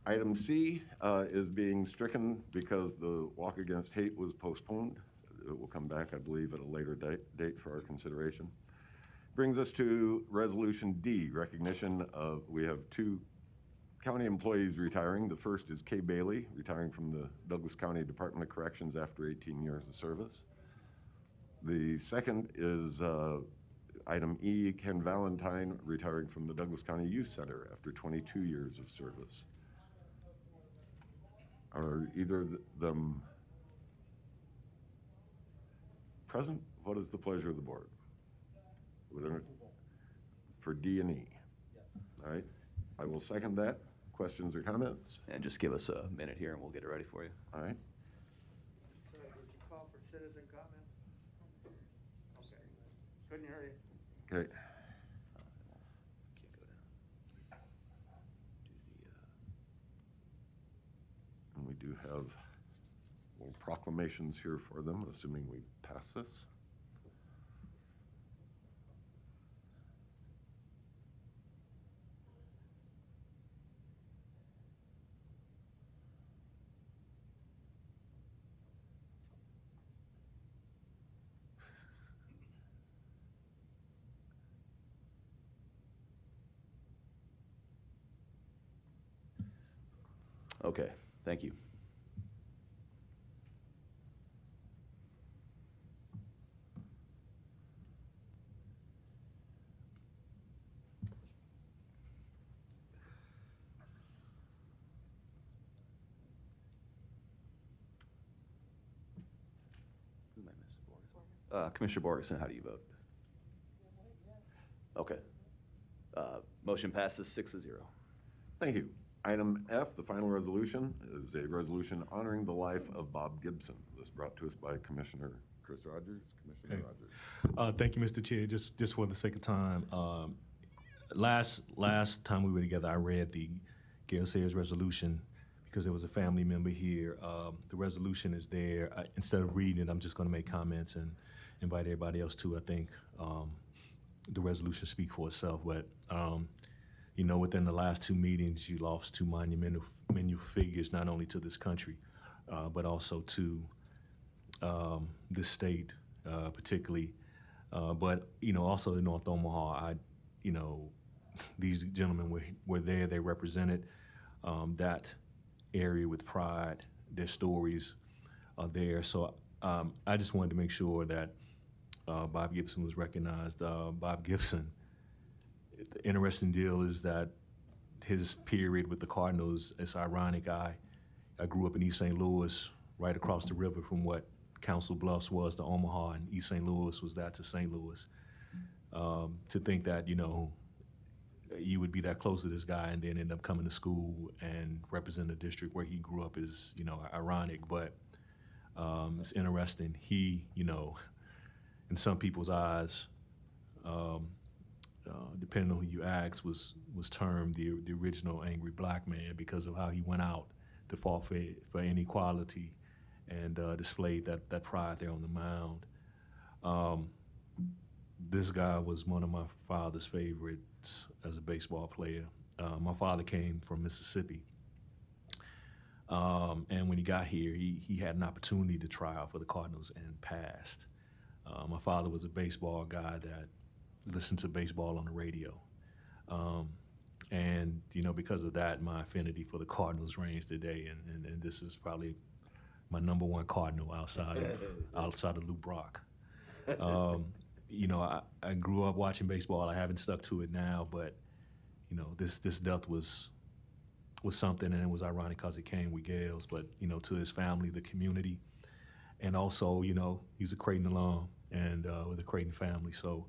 Item C is being stricken because the walk against hate was postponed. It will come back, I believe, at a later date for our consideration. Brings us to Resolution D, recognition of, we have two county employees retiring. The first is Kay Bailey, retiring from the Douglas County Department of Corrections after 18 years of service. The second is item E, Ken Valentine, retiring from the Douglas County Youth Center after 22 years of service. Are either of them present? What is the pleasure of the board? For D and E? All right, I will second that. Questions or comments? And just give us a minute here and we'll get it ready for you. All right. Did you call for citizen comments? Okay. Couldn't hear you. Okay. And we do have little proclamations here for them, assuming we pass this. Okay, thank you. Commissioner Borgeson, how do you vote? Okay. Motion passes 6-0. Thank you. Item F, the final resolution, is a resolution honoring the life of Bob Gibson. This brought to us by Commissioner Chris Rogers. Commissioner Rogers. Thank you, Mr. Chair. Just for the sake of time, last time we were together, I read the Gail Sayers resolution because there was a family member here. The resolution is there. Instead of reading it, I'm just going to make comments and invite everybody else to. I think the resolution speaks for itself. But you know, within the last two meetings, you lost two monumental figures, not only to this country, but also to this state, particularly. But you know, also in North Omaha, these gentlemen were there. They represented that area with pride. Their stories are there. So I just wanted to make sure that Bob Gibson was recognized. Bob Gibson, the interesting deal is that his period with the Cardinals, it's ironic. I grew up in East St. Louis, right across the river from what Council Bluffs was to Omaha, and East St. Louis was that to St. Louis. To think that, you know, you would be that close to this guy and then end up coming to school and represent a district where he grew up is, you know, ironic, but it's interesting. He, you know, in some people's eyes, depending on who you ask, was termed the original angry black man because of how he went out to fought for inequality and displayed that pride there on the mound. This guy was one of my father's favorites as a baseball player. My father came from Mississippi. And when he got here, he had an opportunity to try out for the Cardinals and passed. My father was a baseball guy that listened to baseball on the radio. And, because of that, my affinity for the Cardinals reigns today. And this is probably my number one Cardinal outside of Lou Brock. I grew up watching baseball. I haven't stuck to it now, but, this death was something, and it was ironic because it came with Gales, but, to his family, the community, and also, he's a Creighton alum and with the Creighton family. So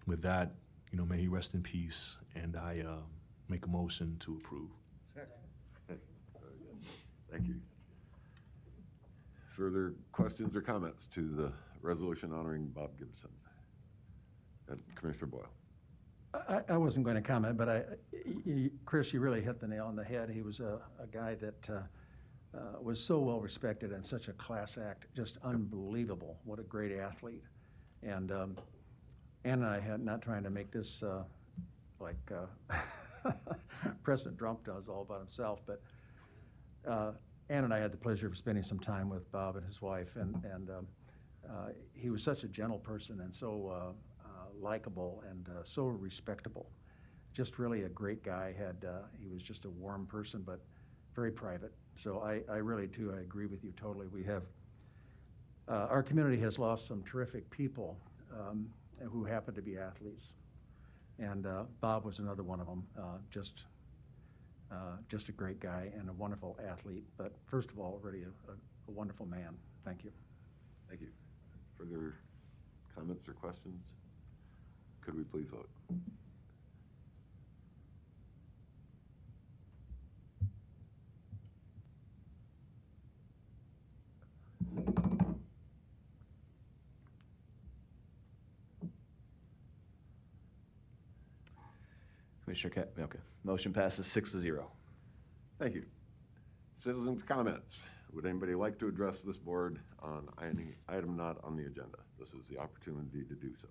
with that, may he rest in peace, and I make a motion to approve. Thank you. Further questions or comments to the resolution honoring Bob Gibson? And Commissioner Boyle. I wasn't going to comment, but Chris, you really hit the nail on the head. He was a guy that was so well respected and such a class act, just unbelievable. What a great athlete. And Ann and I had, not trying to make this like President Trump does all about himself, but Ann and I had the pleasure of spending some time with Bob and his wife, and he was such a gentle person and so likable and so respectable. Just really a great guy. He was just a warm person, but very private. So I really too, I agree with you totally. We have, our community has lost some terrific people who happen to be athletes. And Bob was another one of them. Just a great guy and a wonderful athlete, but first of all, really a wonderful man. Thank you. Thank you. Further comments or questions? Could we please vote? Commissioner Cap, okay. Motion passes 6-0. Thank you. Citizens' comments. Would anybody like to address this board on any item not on the agenda? This is the opportunity to do so.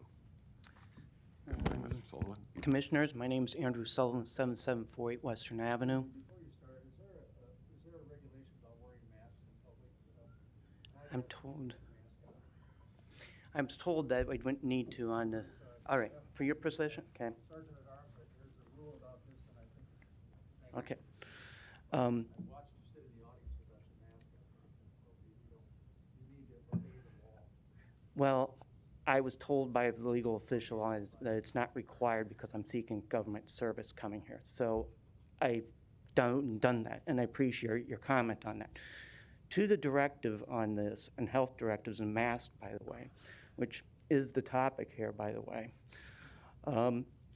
Good morning, Mr. Sullivan. Commissioners, my name is Andrew Sullivan, 7748 Western Avenue. Before you start, is there a regulation about wearing masks in public? I'm told that we wouldn't need to on the, all right, for your position, okay. Sergeant at Arms, there's a rule about this, and I think. Okay. I watched you sit in the audience without your mask on. You need to obey the law. Well, I was told by the legal official that it's not required because I'm seeking government service coming here. So I've done that, and I appreciate your comment on that. To the directive on this, and health directives and masks, by the way, which is the topic here, by the way.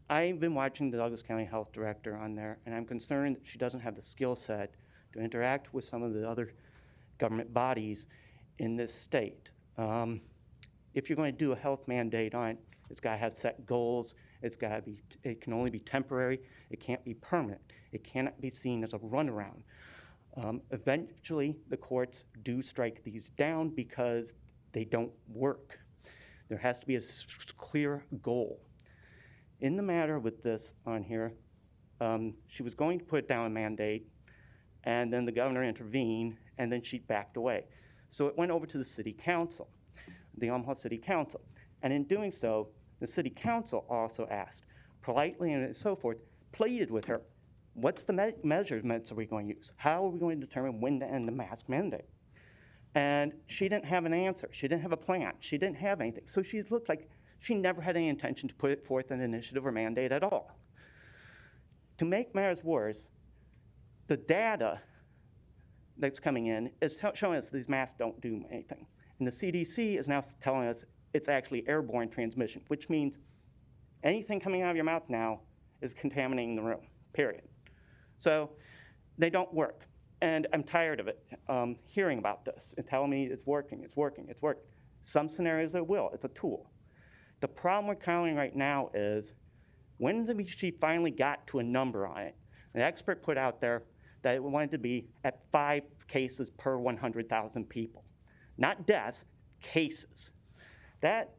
I've been watching the Douglas County Health Director on there, and I'm concerned that she doesn't have the skill set to interact with some of the other government bodies in this state. If you're going to do a health mandate on it, it's got to have set goals. It can only be temporary. It can't be permanent. It cannot be seen as a runaround. Eventually, the courts do strike these down because they don't work. There has to be a clear goal. In the matter with this on here, she was going to put down a mandate, and then the governor intervened, and then she backed away. So it went over to the city council, the Omaha City Council. And in doing so, the city council also asked, politely and so forth, pleaded with her, what's the measurements are we going to use? How are we going to determine when to end the mask mandate? And she didn't have an answer. She didn't have a plan. She didn't have anything. So she looked like she never had any intention to put forth an initiative or mandate at all. To make matters worse, the data that's coming in is showing us these masks don't do anything. And the CDC is now telling us it's actually airborne transmission, which means anything coming out of your mouth now is contaminating the room, period. So they don't work. And I'm tired of it, hearing about this and telling me it's working, it's working, it's working. Some scenarios it will, it's a tool. The problem we're encountering right now is when she finally got to a number on it, an expert put out there that it wanted to be at 5 cases per 100,000 people. Not deaths, cases. That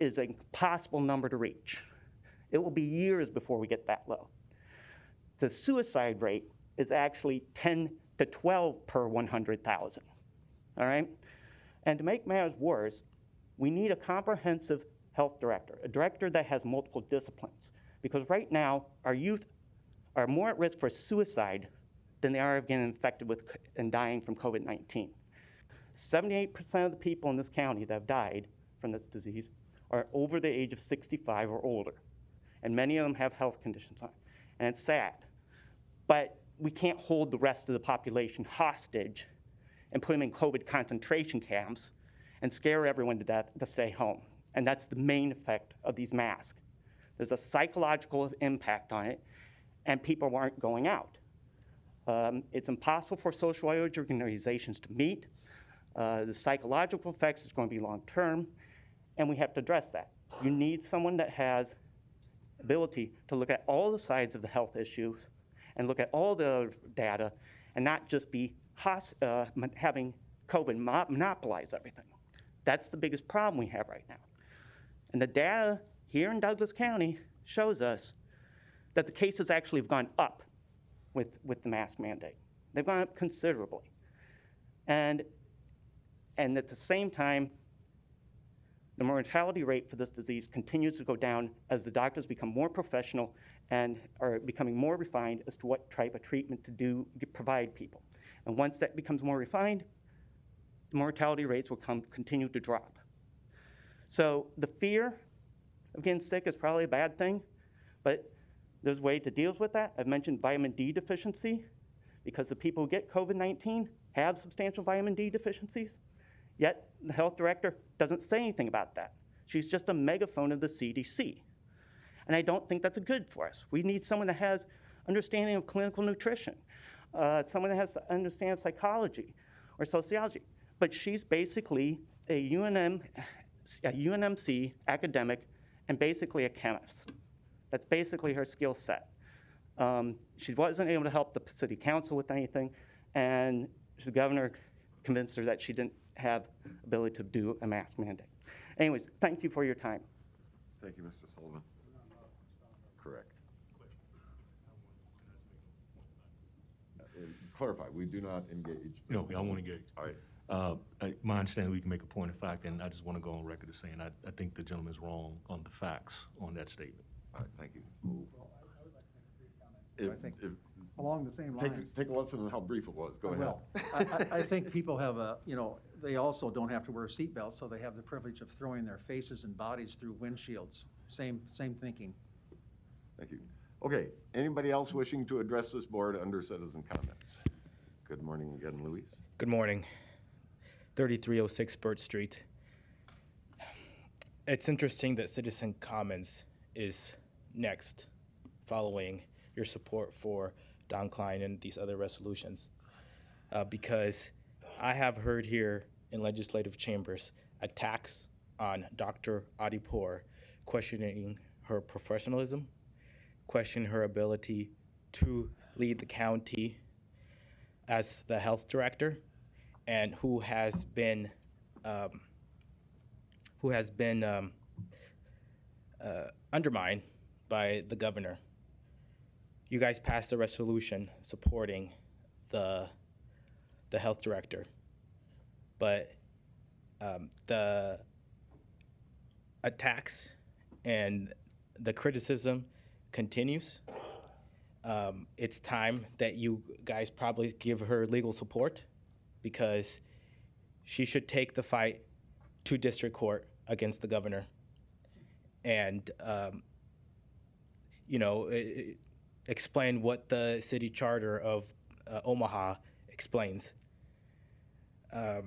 is an impossible number to reach. It will be years before we get that low. The suicide rate is actually 10 to 12 per 100,000, all right? And to make matters worse, we need a comprehensive health director, a director that has multiple disciplines. Because right now, our youth are more at risk for suicide than they are of getting infected with and dying from COVID-19. 78% of the people in this county that have died from this disease are over the age of 65 or older. And many of them have health conditions on it. And it's sad. But we can't hold the rest of the population hostage and put them in COVID concentration camps and scare everyone to death to stay home. And that's the main effect of these masks. There's a psychological impact on it, and people aren't going out. It's impossible for social organizations to meet. The psychological effects is going to be long-term, and we have to address that. You need someone that has ability to look at all the sides of the health issues and look at all the data and not just be having COVID monopolize everything. That's the biggest problem we have right now. And the data here in Douglas County shows us that the cases actually have gone up with the mask mandate. They've gone up considerably. And at the same time, the mortality rate for this disease continues to go down as the doctors become more professional and are becoming more refined as to what type of treatment to provide people. And once that becomes more refined, the mortality rates will continue to drop. So the fear of getting sick is probably a bad thing, but there's a way to deal with that. I've mentioned vitamin D deficiency, because the people who get COVID-19 have substantial vitamin D deficiencies, yet the health director doesn't say anything about that. She's just a megaphone of the CDC. And I don't think that's good for us. We need someone that has understanding of clinical nutrition, someone that has understanding of psychology or sociology. But she's basically a UNMC academic and basically a chemist. That's basically her skill set. She wasn't able to help the city council with anything, and the governor convinced her that she didn't have ability to do a mask mandate. Anyways, thank you for your time. Thank you, Mr. Sullivan. Correct. Clarify, we do not engage. No, I won't engage. All right. My understanding, we can make a point of fact, and I just want to go on record as saying I think the gentleman's wrong on the facts on that statement. All right, thank you. I think along the same lines. Take a lesson on how brief it was. Go ahead. Well, I think people have they also don't have to wear seatbelts, so they have the privilege of throwing their faces and bodies through windshields. Same thinking. Thank you. Okay, anybody else wishing to address this board under citizen comments? Good morning again, Luis. Good morning. 3306 Burt Street. It's interesting that citizen comments is next, following your support for Don Klein and these other resolutions, because I have heard here in legislative chambers attacks on Dr. Adipur, questioning her professionalism, questioning her ability to lead the county as the health director, and who has been undermined by the governor. You guys passed a resolution supporting the health director, but the attacks and the criticism continues. It's time that you guys probably give her legal support, because she should take the fight to district court against the governor and explain what the city charter of Omaha explains. I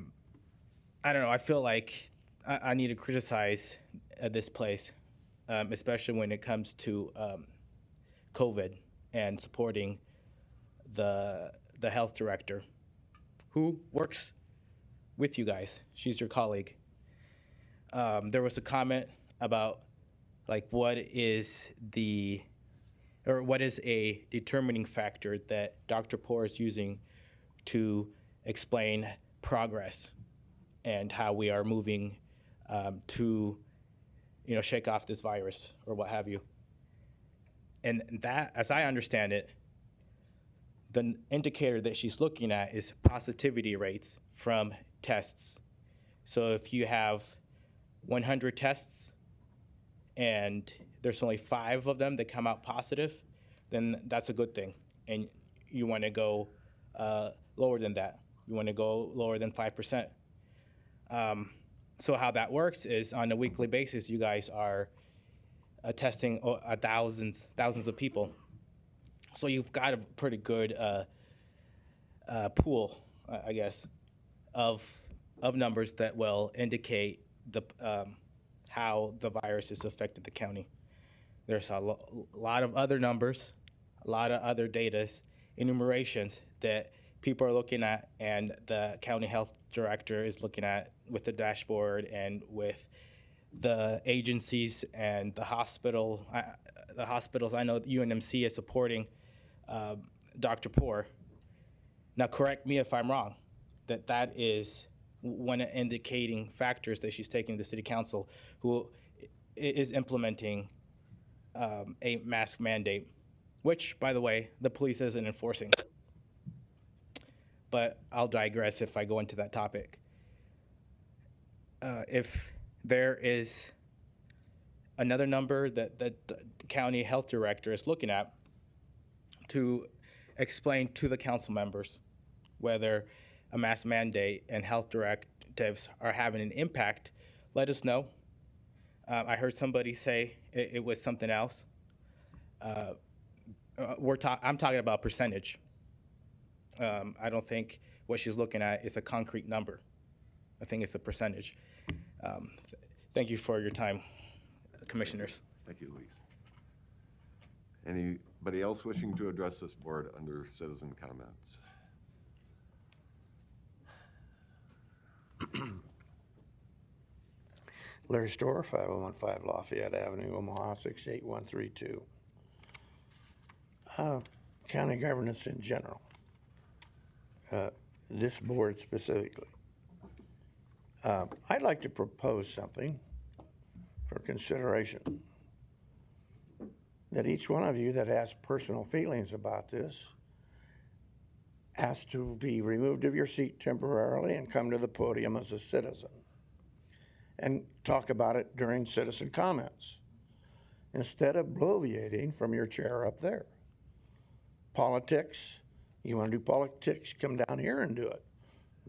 don't know, I feel like I need to criticize this place, especially when it comes to COVID and supporting the health director who works with you guys. She's your colleague. There was a comment about Like, what is a determining factor that Dr. Poor is using to explain progress and how we are moving to, shake off this virus or what have you? And that, as I understand it, the indicator that she's looking at is positivity rates from tests. So if you have 100 tests and there's only 5 of them that come out positive, then that's a good thing. And you want to go lower than that. You want to go lower than 5%. So how that works is on a weekly basis, you guys are testing thousands of people. So you've got a pretty good pool, I guess, of numbers that will indicate how the virus has affected the county. There's a lot of other numbers, a lot of other data, enumerations that people are looking at, and the county health director is looking at with the dashboard and with the agencies and the hospitals. I know UNMC is supporting Dr. Poor. Now, correct me if I'm wrong, that is one of indicating factors that she's taking to the city council, who is implementing a mask mandate, which, by the way, the police isn't enforcing. But I'll digress if I go into that topic. If there is another number that the county health director is looking at to explain to the council members whether a mask mandate and health directives are having an impact, let us know. I heard somebody say it was something else. I'm talking about percentage. I don't think what she's looking at is a concrete number. I think it's a percentage. Thank you for your time, commissioners. Thank you, Luis. Anybody else wishing to address this board under citizen comments? Larry Storr, 5015 Lafayette Avenue, Omaha, 68132. County governance in general. This board specifically. I'd like to propose something for consideration. That each one of you that has personal feelings about this has to be removed of your seat temporarily and come to the podium as a citizen and talk about it during citizen comments instead of bloviating from your chair up there. Politics, you want to do politics, come down here and do it.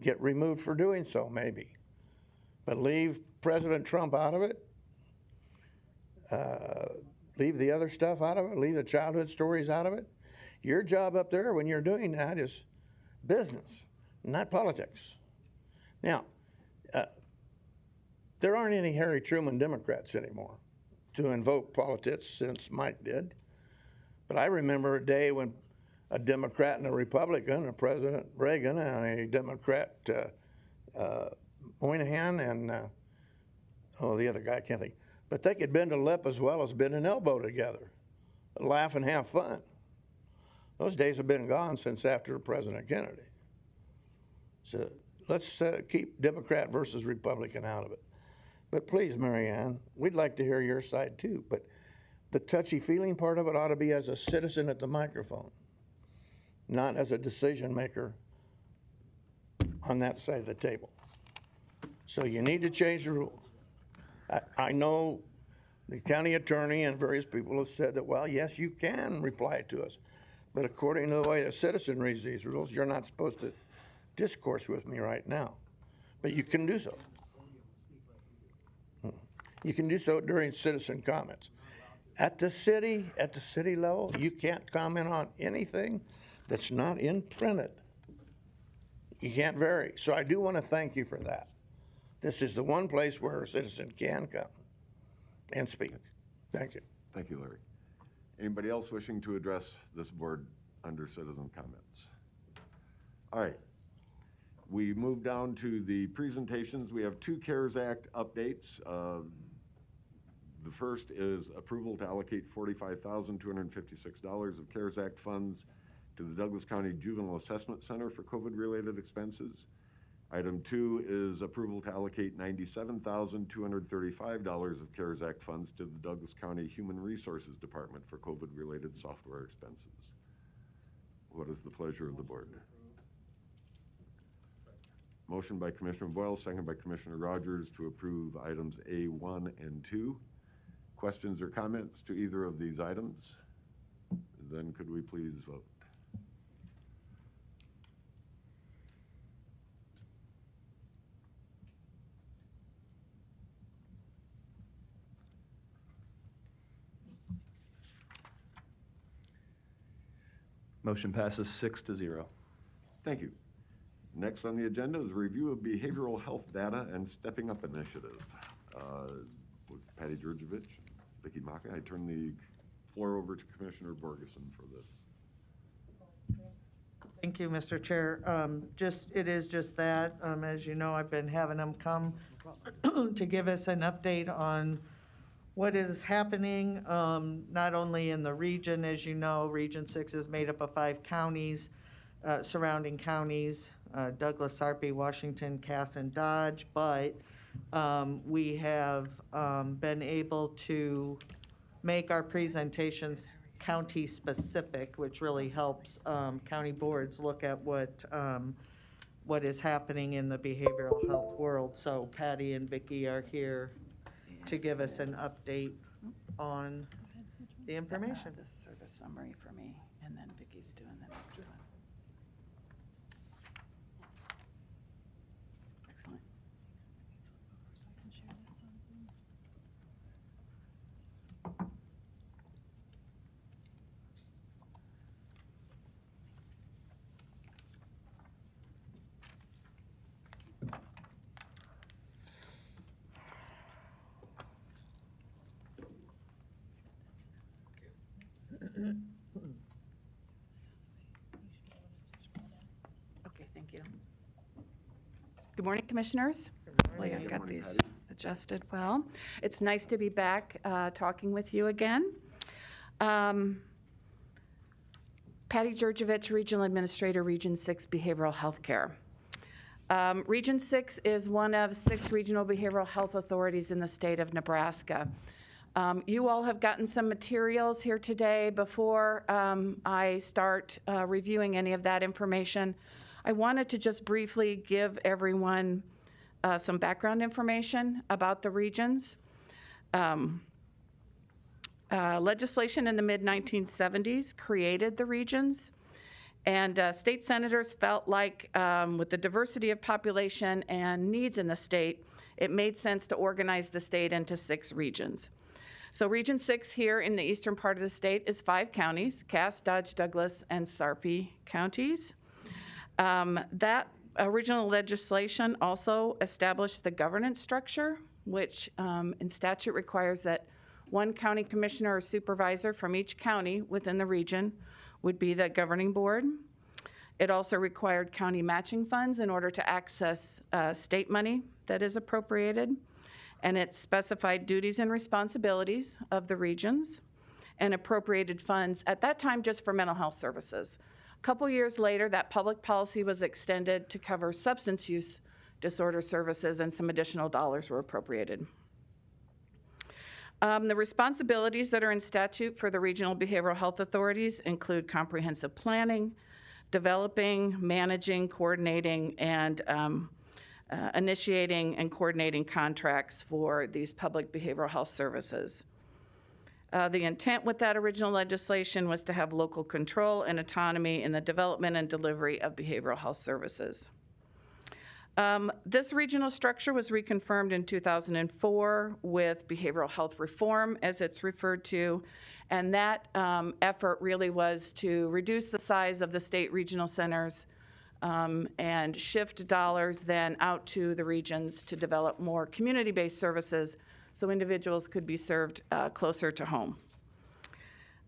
Get removed for doing so, maybe. But leave President Trump out of it. Leave the other stuff out of it. Leave the childhood stories out of it. Your job up there when you're doing that is business, not politics. Now, there aren't any Harry Truman Democrats anymore to invoke politics since Mike did. But I remember a day when a Democrat and a Republican, a President Reagan and a Democrat Moynihan and the other guy, I can't think. But they could bend a lip as well as bend an elbow together, laugh and have fun. Those days have been gone since after President Kennedy. So let's keep Democrat versus Republican out of it. But please, Marianne, we'd like to hear your side too. But the touchy-feeling part of it ought to be as a citizen at the microphone, not as a decision maker on that side of the table. So you need to change the rules. I know the county attorney and various people have said that, well, yes, you can reply to us. But according to the way a citizen reads these rules, you're not supposed to discourse with me right now. But you can do so. You can do so during citizen comments. At the city level, you can't comment on anything that's not in printed. You can't vary. So I do want to thank you for that. This is the one place where a citizen can come and speak. Thank you. Thank you, Larry. Anybody else wishing to address this board under citizen comments? All right. We move down to the presentations. We have two CARES Act updates. The first is approval to allocate $45,256 of CARES Act funds to the Douglas County Juvenile Assessment Center for COVID-related expenses. Item 2 is approval to allocate $97,235 of CARES Act funds to the Douglas County Human Resources Department for COVID-related software expenses. What is the pleasure of the board? Motion by Commissioner Boyle, second by Commissioner Rogers to approve items A1 and 2. Questions or comments to either of these items? Then could we please vote? Motion passes 6-0. Thank you. Next on the agenda is a review of behavioral health data and Stepping Up initiative. With Patty Georgievich and Vicki Maka, I turn the floor over to Commissioner Borgeson for this. Thank you, Mr. Chair. It is just that. As you know, I've been having them come to give us an update on what is happening, not only in the region. As you know, Region 6 is made up of 5 counties, surrounding counties, Douglas, Sarpy, Washington, Cass, and Dodge, but we have been able to make our presentations county specific, which really helps county boards look at what is happening in the behavioral health world. So Patty and Vicki are here to give us an update on the information. This service summary for me, and then Vicki's doing the next one. Excellent. Okay, thank you. Good morning, Commissioners. Hopefully I've got these adjusted well. It's nice to be back talking with you again. Patty Georgievich, Regional Administrator, Region 6 Behavioral Health Care. Region 6 is one of 6 regional behavioral health authorities in the state of Nebraska. You all have gotten some materials here today. Before I start reviewing any of that information, I wanted to just briefly give everyone some background information about the regions. Legislation in the mid-1970s created the regions, and state senators felt like with the diversity of population and needs in the state, it made sense to organize the state into 6 regions. So Region 6 here in the eastern part of the state is 5 counties, Cass, Dodge, Douglas, and Sarpy counties. That original legislation also established the governance structure, which in statute requires that 1 county commissioner or supervisor from each county within the region would be the governing board. It also required county matching funds in order to access state money that is appropriated. And it specified duties and responsibilities of the regions and appropriated funds, at that time just for mental health services. A couple years later, that public policy was extended to cover substance use disorder services, and some additional dollars were appropriated. The responsibilities that are in statute for the regional behavioral health authorities include comprehensive planning, developing, managing, coordinating, and initiating and coordinating contracts for these public behavioral health services. The intent with that original legislation was to have local control and autonomy in the development and delivery of behavioral health services. This regional structure was reconfirmed in 2004 with behavioral health reform, as it's referred to, and that effort really was to reduce the size of the state regional centers and shift dollars then out to the regions to develop more community-based services so individuals could be served closer to home.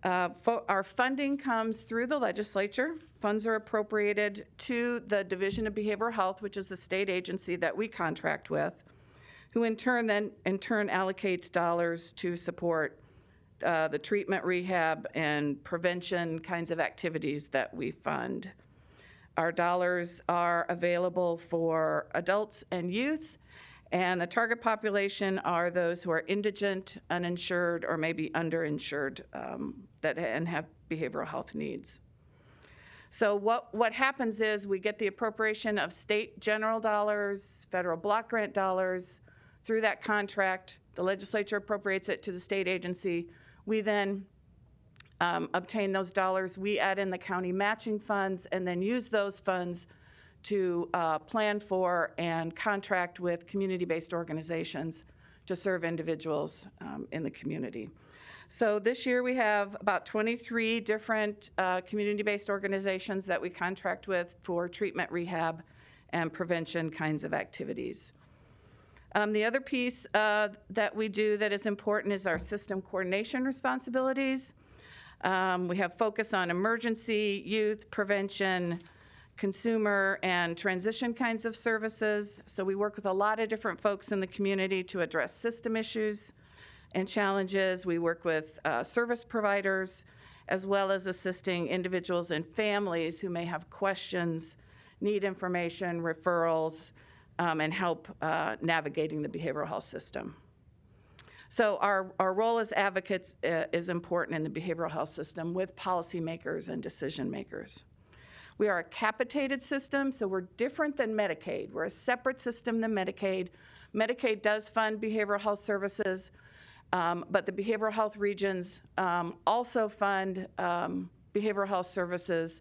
Our funding comes through the legislature. Funds are appropriated to the Division of Behavioral Health, which is the state agency that we contract with, who in turn allocates dollars to support the treatment, rehab, and prevention kinds of activities that we fund. Our dollars are available for adults and youth, and the target population are those who are indigent, uninsured, or maybe underinsured and have behavioral health needs. So what happens is we get the appropriation of state general dollars, federal block grant dollars. Through that contract, the legislature appropriates it to the state agency. We then obtain those dollars. We add in the county matching funds and then use those funds to plan for and contract with community-based organizations to serve individuals in the community. So this year we have about 23 different community-based organizations that we contract with for treatment, rehab, and prevention kinds of activities. The other piece that we do that is important is our system coordination responsibilities. We have focus on emergency, youth, prevention, consumer, and transition kinds of services. So we work with a lot of different folks in the community to address system issues and challenges. We work with service providers, as well as assisting individuals and families who may have questions, need information, referrals, and help navigating the behavioral health system. So our role as advocates is important in the behavioral health system with policymakers and decision makers. We are a capitated system, so we're different than Medicaid. We're a separate system than Medicaid. Medicaid does fund behavioral health services, but the behavioral health regions also fund behavioral health services,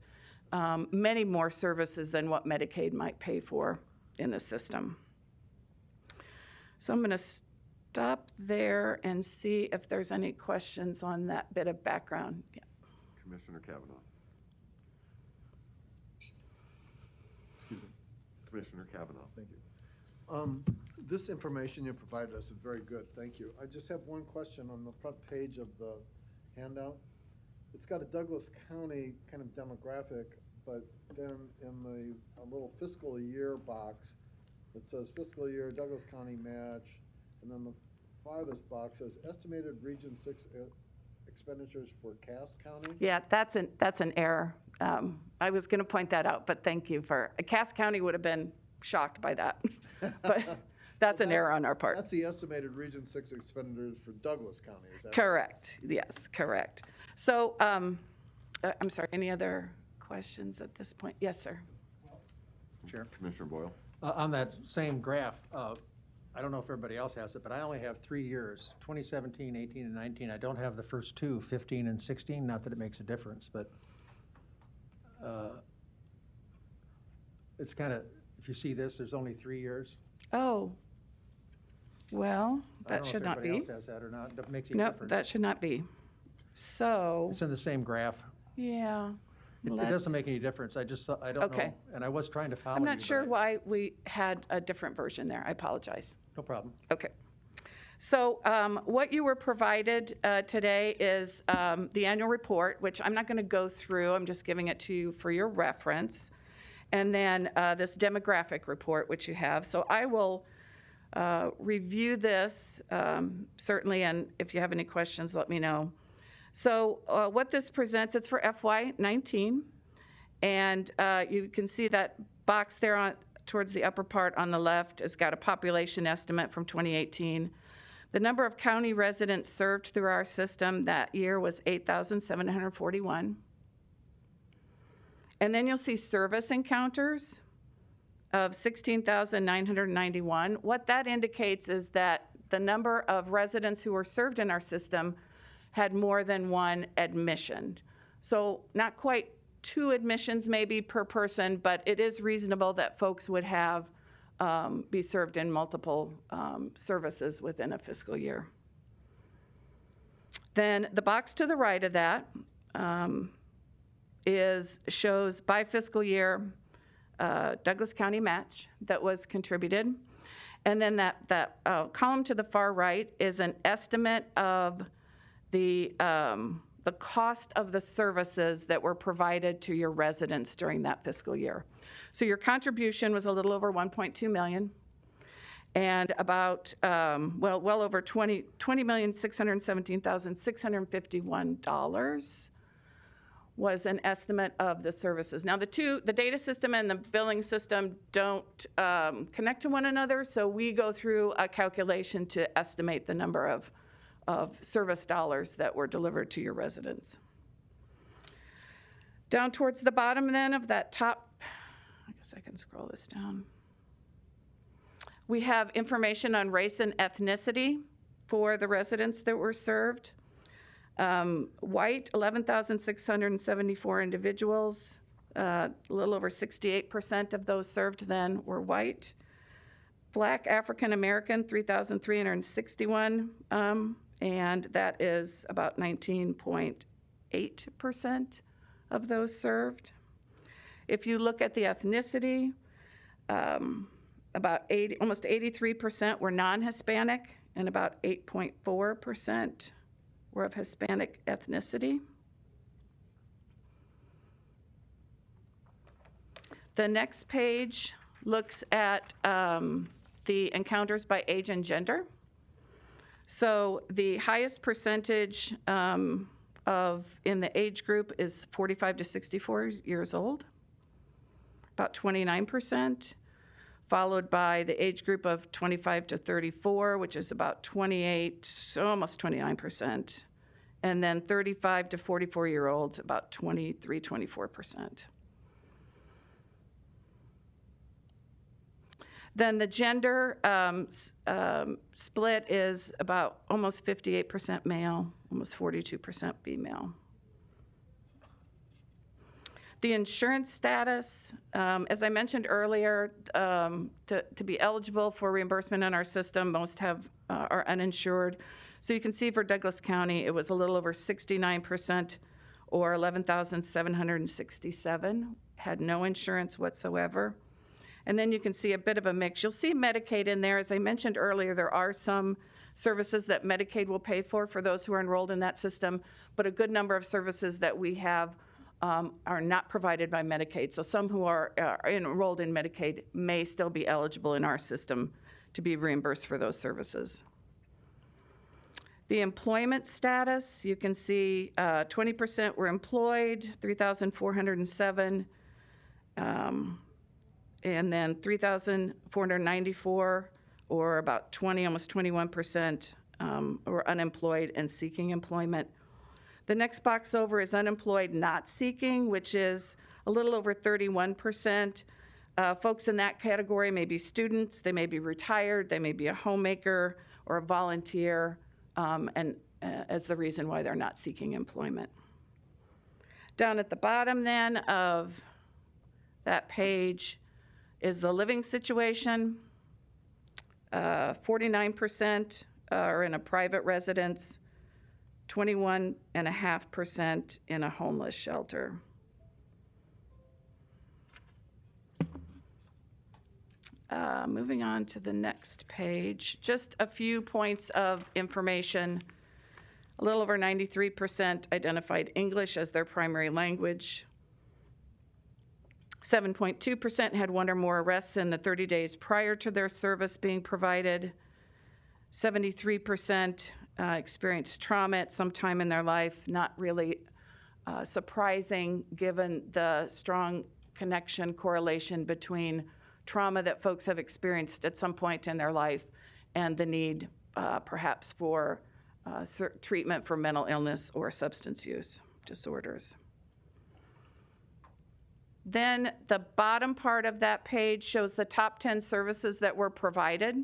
many more services than what Medicaid might pay for in the system. So I'm going to stop there and see if there's any questions on that bit of background. Yeah. Commissioner Kavanaugh. Excuse me. Commissioner Kavanaugh. Thank you. This information you provided us is very good. Thank you. I just have one question on the front page of the handout. It's got a Douglas County kind of demographic, but then in the little fiscal year box, it says fiscal year Douglas County match, and then the farthest box says estimated Region 6 expenditures for Cass County. Yeah, that's an error. I was going to point that out, but thank you for. Cass County would have been shocked by that, but that's an error on our part. That's the estimated Region 6 expenditures for Douglas County, is that correct? Right? Yes, correct. So, I'm sorry, any other questions at this point? Yes, sir. Chair. Commissioner Boyle. On that same graph, I don't know if everybody else has it, but I only have 3 years, 2017, 18, and 19. I don't have the first two, 15 and 16, not that it makes a difference, but it's kind of, if you see this, there's only 3 years. Oh, well, that should not be. I don't know if everybody else has that or not. That makes a nope, difference. That should not be. So. It's in the same graph. Yeah. It doesn't make any difference. I just thought, I don't know. And I was trying to follow you. I'm not sure why we had a different version there. I apologize. No problem. Okay. So what you were provided today is the annual report, which I'm not going to go through. I'm just giving it to you for your reference. And then this demographic report, which you have. So I will review this, certainly, and if you have any questions, let me know. So what this presents, it's for FY19, and you can see that box there towards the upper part on the left has got a population estimate from 2018. The number of county residents served through our system that year was 8,741. And then you'll see service encounters of 16,991. What that indicates is that the number of residents who were served in our system had more than one admission. So not quite 2 admissions maybe per person, but it is reasonable that folks would have be served in multiple services within a fiscal year. Then the box to the right of that shows by fiscal year Douglas County match that was contributed. And then that column to the far right is an estimate of the cost of the services that were provided to your residents during that fiscal year. So your contribution was a little over $1.2 million. and about, well over $20,617,651 was an estimate of the services. Now, the data system and the billing system don't connect to one another, so we go through a calculation to estimate the number of service dollars that were delivered to your residents. Down towards the bottom then of that top, I guess I can scroll this down. We have information on race and ethnicity for the residents that were served. White, 11,674 individuals. A little over 68% of those served then were white. Black African American, 3,361, and that is about 19.8% of those served. If you look at the ethnicity, almost 83% were non-Hispanic, and about 8.4% were of Hispanic ethnicity. The next page looks at the encounters by age and gender. So the highest percentage in the age group is 45 to 64 years old, about 29%, followed by the age group of 25 to 34, which is about 28, almost 29%, and then 35 to 44-year-olds, about 23, 24%. Then the gender split is about almost 58% male, almost 42% female. The insurance status, as I mentioned earlier, to be eligible for reimbursement in our system, most are uninsured. So you can see for Douglas County, it was a little over 69%, or 11,767 had no insurance whatsoever. And then you can see a bit of a mix. You'll see Medicaid in there. As I mentioned earlier, there are some services that Medicaid will pay for those who are enrolled in that system, but a good number of services that we have are not provided by Medicaid. So some who are enrolled in Medicaid may still be eligible in our system to be reimbursed for those services. The employment status, you can see 20% were employed, 3,407, and then 3,494, or about 20, almost 21%, were unemployed and seeking employment. The next box over is unemployed not seeking, which is a little over 31%. Folks in that category may be students, they may be retired, they may be a homemaker or a volunteer, and as the reason why they're not seeking employment. Down at the bottom then of that page is the living situation. 49% are in a private residence, 21.5% in a homeless shelter. Moving on to the next page, just a few points of information. A little over 93% identified English as their primary language. 7.2% had one or more arrests in the 30 days prior to their service being provided. 73% experienced trauma at some time in their life, not really surprising given the strong correlation between trauma that folks have experienced at some point in their life and the need perhaps for treatment for mental illness or substance use disorders. Then the bottom part of that page shows the top 10 services that were provided.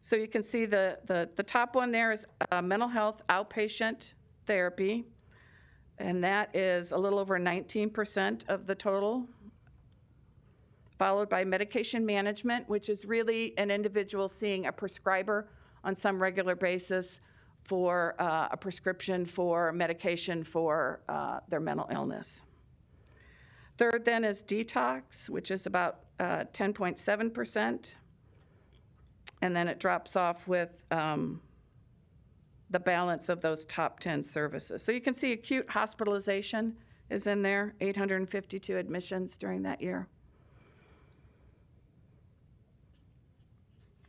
So you can see the top one there is mental health outpatient therapy, and that is a little over 19% of the total, followed by medication management, which is really an individual seeing a prescriber on some regular basis for a prescription for medication for their mental illness. Third then is detox, which is about 10.7%. And then it drops off with the balance of those top 10 services. So you can see acute hospitalization is in there, 852 admissions during that year.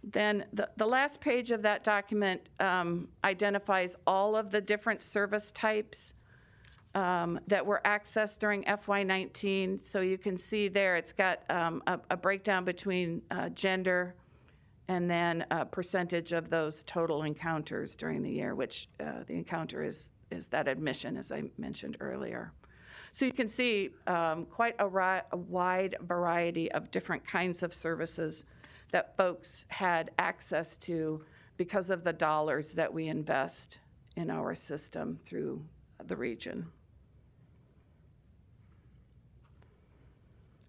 Then the last page of that document identifies all of the different service types that were accessed during FY19. So you can see there it's got a breakdown between gender and then a percentage of those total encounters during the year, which the encounter is that admission, as I mentioned earlier. So you can see quite a wide variety of different kinds of services that folks had access to because of the dollars that we invest in our system through the region.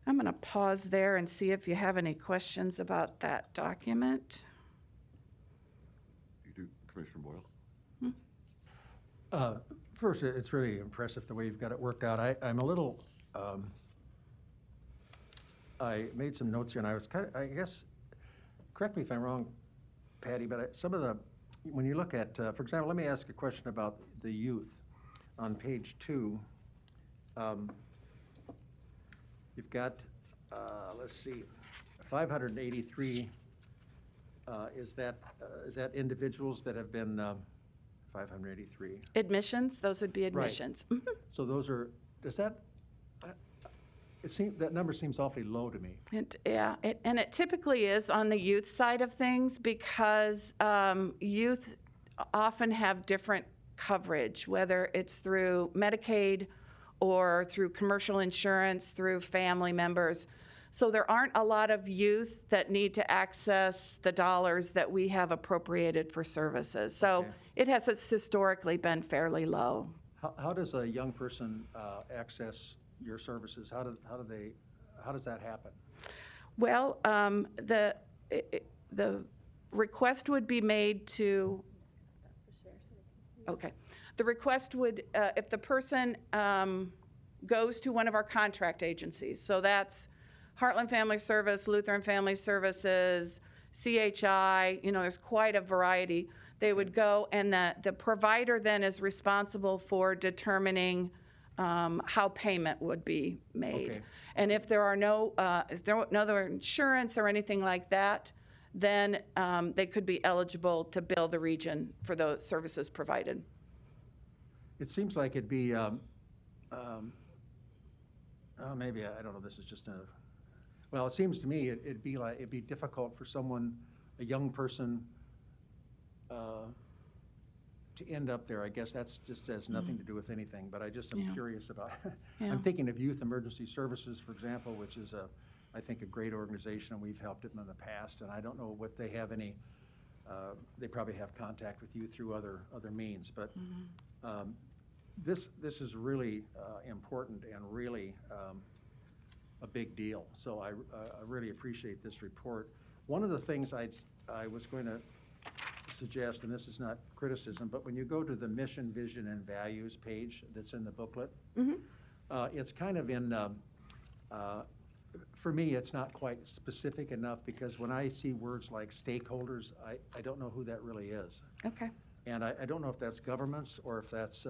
I'm going to pause there and see if you have any questions about that document. You do, Commissioner Boyle? First, it's really impressive the way you've got it worked out. I'm a little, I made some notes here, and I was kind of, I guess, correct me if I'm wrong, Patty, but some of the, when you look at, for example, let me ask a question about the youth. On page 2, you've got, let's see, 583, is that individuals that have been, 583? Admissions, those would be admissions. Right. So those are, does that, that number seems awfully low to me. And it typically is on the youth side of things because youth often have different coverage, whether it's through Medicaid or through commercial insurance, through family members. So there aren't a lot of youth that need to access the dollars that we have appropriated for services. So it has historically been fairly low. How does a young person access your services? How does that happen? Well, the request would be made to. Okay, the request would, if the person goes to one of our contract agencies, so that's Heartland Family Service, Lutheran Family Services, CHI, there's quite a variety. They would go, and the provider then is responsible for determining how payment would be made. Okay. And if there are no other insurance or anything like that, then they could be eligible to bill the region for those services provided. It seems like it'd be, maybe, I don't know, this is just well, it seems to me it'd be difficult for someone, a young person, to end up there. I guess that's just has nothing to do with anything, but I just am curious about it. I'm thinking of Youth Emergency Services, for example, which is I think a great organization, and we've helped them in the past, and I don't know what they have any, they probably have contact with you through other means, but this is really important and really a big deal. So I really appreciate this report. One of the things I was going to suggest, and this is not criticism, but when you go to the mission, vision, and values page that's in the booklet, it's kind of in, for me, it's not quite specific enough because when I see words like stakeholders, I don't know who that really is. Okay. And I don't know if that's governments or if that's,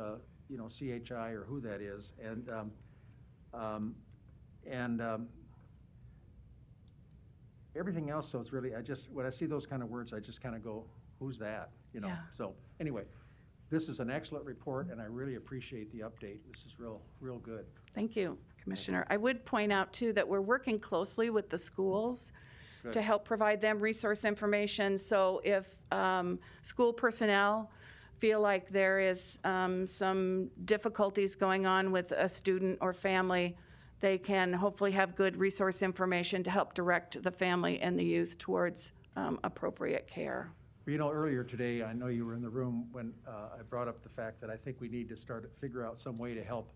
CHI or who that is. And everything else, so it's really, when I see those kind of words, I just kind of go, who's that? Yeah. So anyway, this is an excellent report, and I really appreciate the update. This is real good. Thank you, Commissioner. I would point out, too, that we're working closely with the schools to help provide them resource information. So if school personnel feel like there is some difficulties going on with a student or family, they can hopefully have good resource information to help direct the family and the youth towards appropriate care. Earlier today, I know you were in the room when I brought up the fact that I think we need to figure out some way to help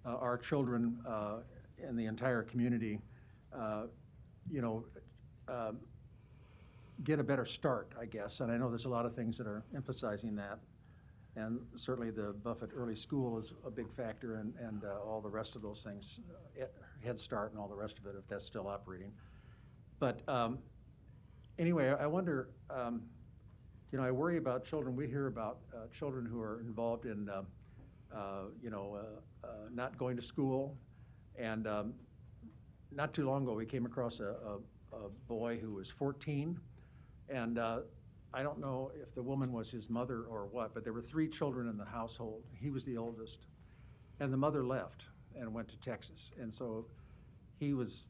our children and the entire community, get a better start, I guess. And I know there's a lot of things that are emphasizing that. And certainly the Buffett Early School is a big factor, and all the rest of those things, Head Start and all the rest of it, if that's still operating. But anyway, I wonder, I worry about children. We hear about children who are involved in, not going to school. And not too long ago, we came across a boy who was 14, And I don't know if the woman was his mother or what, but there were 3 children in the household. He was the oldest. And the mother left and went to Texas. And so he was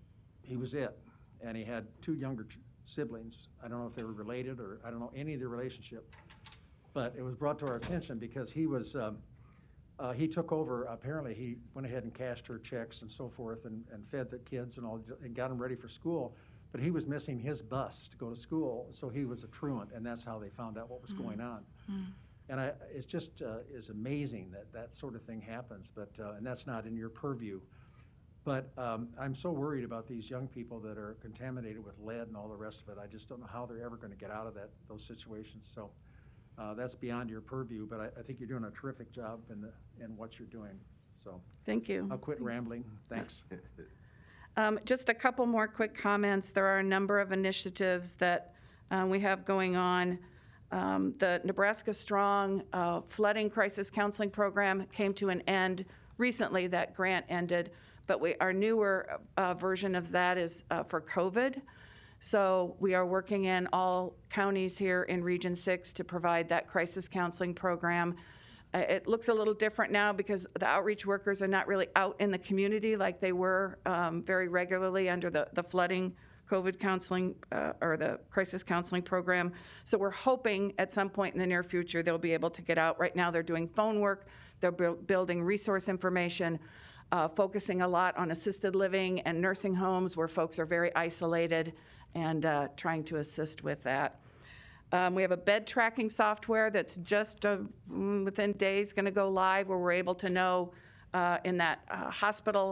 it. And he had 2 younger siblings. I don't know if they were related or I don't know any of their relationship. But it was brought to our attention because he was, he took over, apparently he went ahead and cashed her checks and so forth and fed the kids and all, and got them ready for school. But he was missing his bus to go to school, so he was a truant, and that's how they found out what was going on. And it's just is amazing that that sort of thing happens, but and that's not in your purview. But I'm so worried about these young people that are contaminated with lead and all the rest of it. I just don't know how they're ever going to get out of those situations. So that's beyond your purview, but I think you're doing a terrific job in what you're doing. So thank you. I'll quit rambling. Thanks. Just a couple more quick comments. There are a number of initiatives that we have going on. The Nebraska Strong flooding crisis counseling program came to an end recently. That grant ended, but our newer version of that is for COVID. So we are working in all counties here in Region 6 to provide that crisis counseling program. It looks a little different now because the outreach workers are not really out in the community like they were very regularly under the flooding COVID counseling or the crisis counseling program. So we're hoping at some point in the near future they'll be able to get out. Right now they're doing phone work, they're building resource information, focusing a lot on assisted living and nursing homes where folks are very isolated and trying to assist with that. We have a bed tracking software that's just within days going to go live where we're able to know in that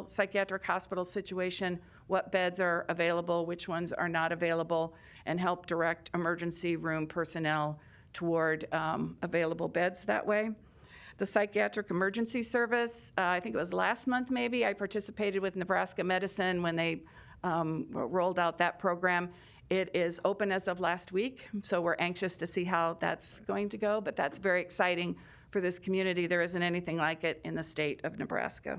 psychiatric hospital situation, what beds are available, which ones are not available, and help direct emergency room personnel toward available beds that way. The Psychiatric Emergency Service, I think it was last month maybe, I participated with Nebraska Medicine when they rolled out that program. It is open as of last week, so we're anxious to see how that's going to go, but that's very exciting for this community. There isn't anything like it in the state of Nebraska.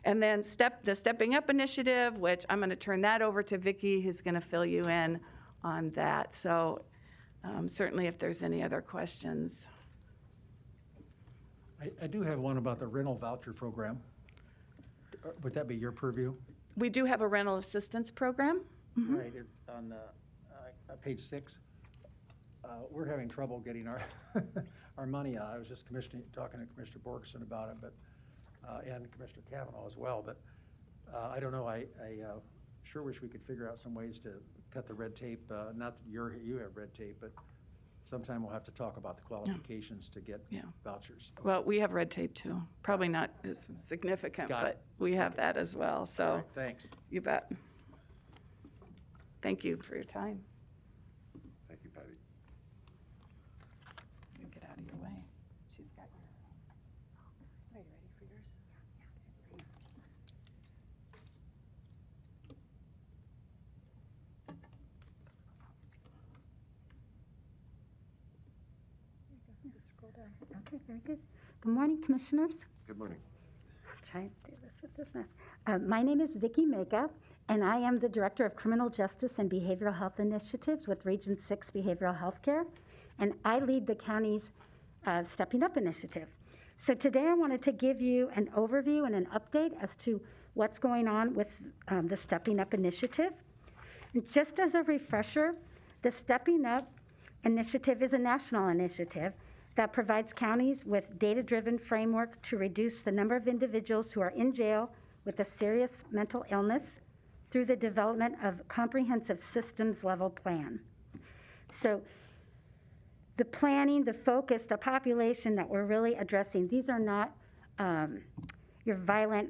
And then the Stepping Up Initiative, which I'm going to turn that over to Vicki, who's going to fill you in on that. So certainly if there's any other questions. I do have one about the rental voucher program. Would that be your purview? We do have a rental assistance program. Mm-hmm. Right, it's on page 6. We're having trouble getting our our money out. I was just talking to Commissioner Borgeson about it, but and Commissioner Cavanaugh as well. But I don't know. I sure wish we could figure out some ways to cut the red tape. Not that you have red tape, but sometime we'll have to talk about the qualifications to get vouchers. Well, we have red tape too. Probably not as significant, but we have that as well. So right, thanks. You bet. Thank you for your time. Thank you, Patty. You get out of your way. She's got your. Are you ready for yours? Scroll down. Okay, very good. Good morning, Commissioners. Good morning. I'll try and do this with this mess. My name is Vicki Mega, and I am the Director of Criminal Justice and Behavioral Health Initiatives with Region 6 Behavioral Health Care, and I lead the county's Stepping Up initiative. So today I wanted to give you an overview and an update as to what's going on with the Stepping Up initiative. And just as a refresher, the Stepping Up initiative is a national initiative that provides counties with data-driven framework to reduce the number of individuals who are in jail with a serious mental illness through the development of a comprehensive systems-level plan. So the planning, the focus, the population that we're really addressing, these are not your violent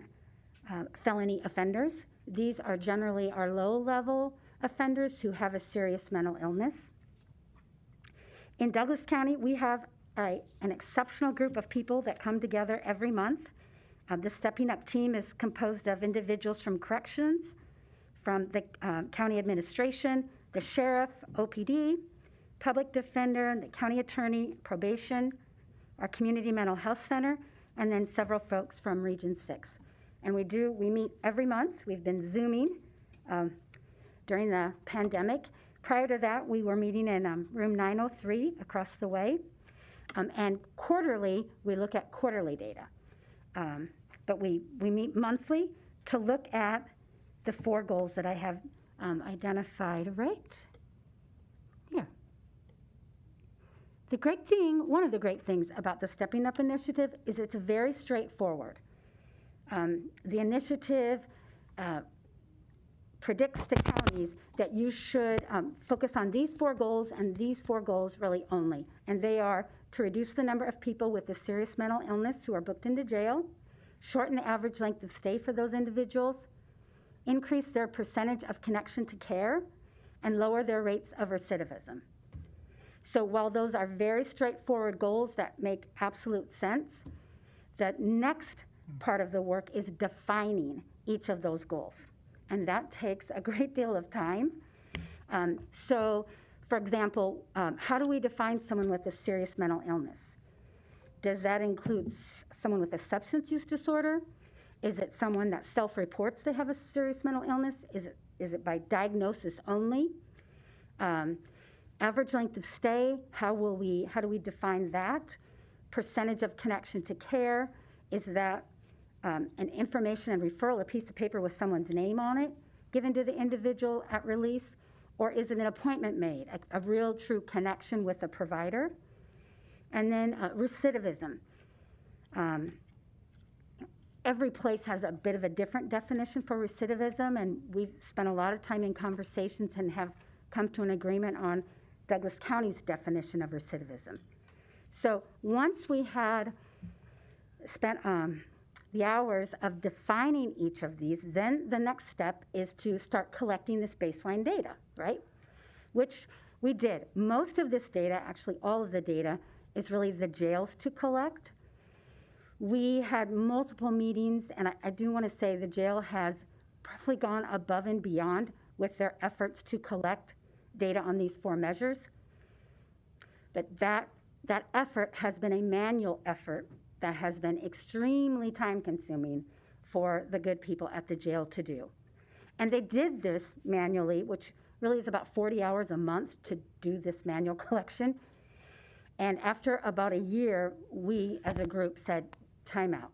felony offenders. These are generally our low-level offenders who have a serious mental illness. In Douglas County, we have an exceptional group of people that come together every month. The Stepping Up team is composed of individuals from corrections, from the county administration, the sheriff, OPD, public defender, the county attorney, probation, our community mental health center, and then several folks from Region 6. And we meet every month. We've been Zooming during the pandemic. Prior to that, we were meeting in room 903 across the way. And quarterly, we look at quarterly data. But we meet monthly to look at the 4 goals that I have identified right here. The great thing, one of the great things about the Stepping Up initiative is it's very straightforward. The initiative predicts to counties that you should focus on these 4 goals and these 4 goals really only. And they are to reduce the number of people with a serious mental illness who are booked into jail, shorten the average length of stay for those individuals, increase their percentage of connection to care, and lower their rates of recidivism. So while those are very straightforward goals that make absolute sense, the next part of the work is defining each of those goals. And that takes a great deal of time. So, for example, how do we define someone with a serious mental illness? Does that include someone with a substance use disorder? Is it someone that self-reports they have a serious mental illness? Is it by diagnosis only? Average length of stay, how do we define that? Percentage of connection to care, is that an information and referral, a piece of paper with someone's name on it, given to the individual at release? Or is it an appointment made, a real true connection with the provider? And then recidivism. Every place has a bit of a different definition for recidivism, and we've spent a lot of time in conversations and have come to an agreement on Douglas County's definition of recidivism. So once we had spent the hours of defining each of these, then the next step is to start collecting this baseline data, right? Which we did. Most of this data, actually all of the data, is really the jails to collect. We had multiple meetings, and I do want to say the jail has probably gone above and beyond with their efforts to collect data on these 4 measures. But that effort has been a manual effort that has been extremely time-consuming for the good people at the jail to do. And they did this manually, which really is about 40 hours a month to do this manual collection. And after about a year, we as a group said, time out.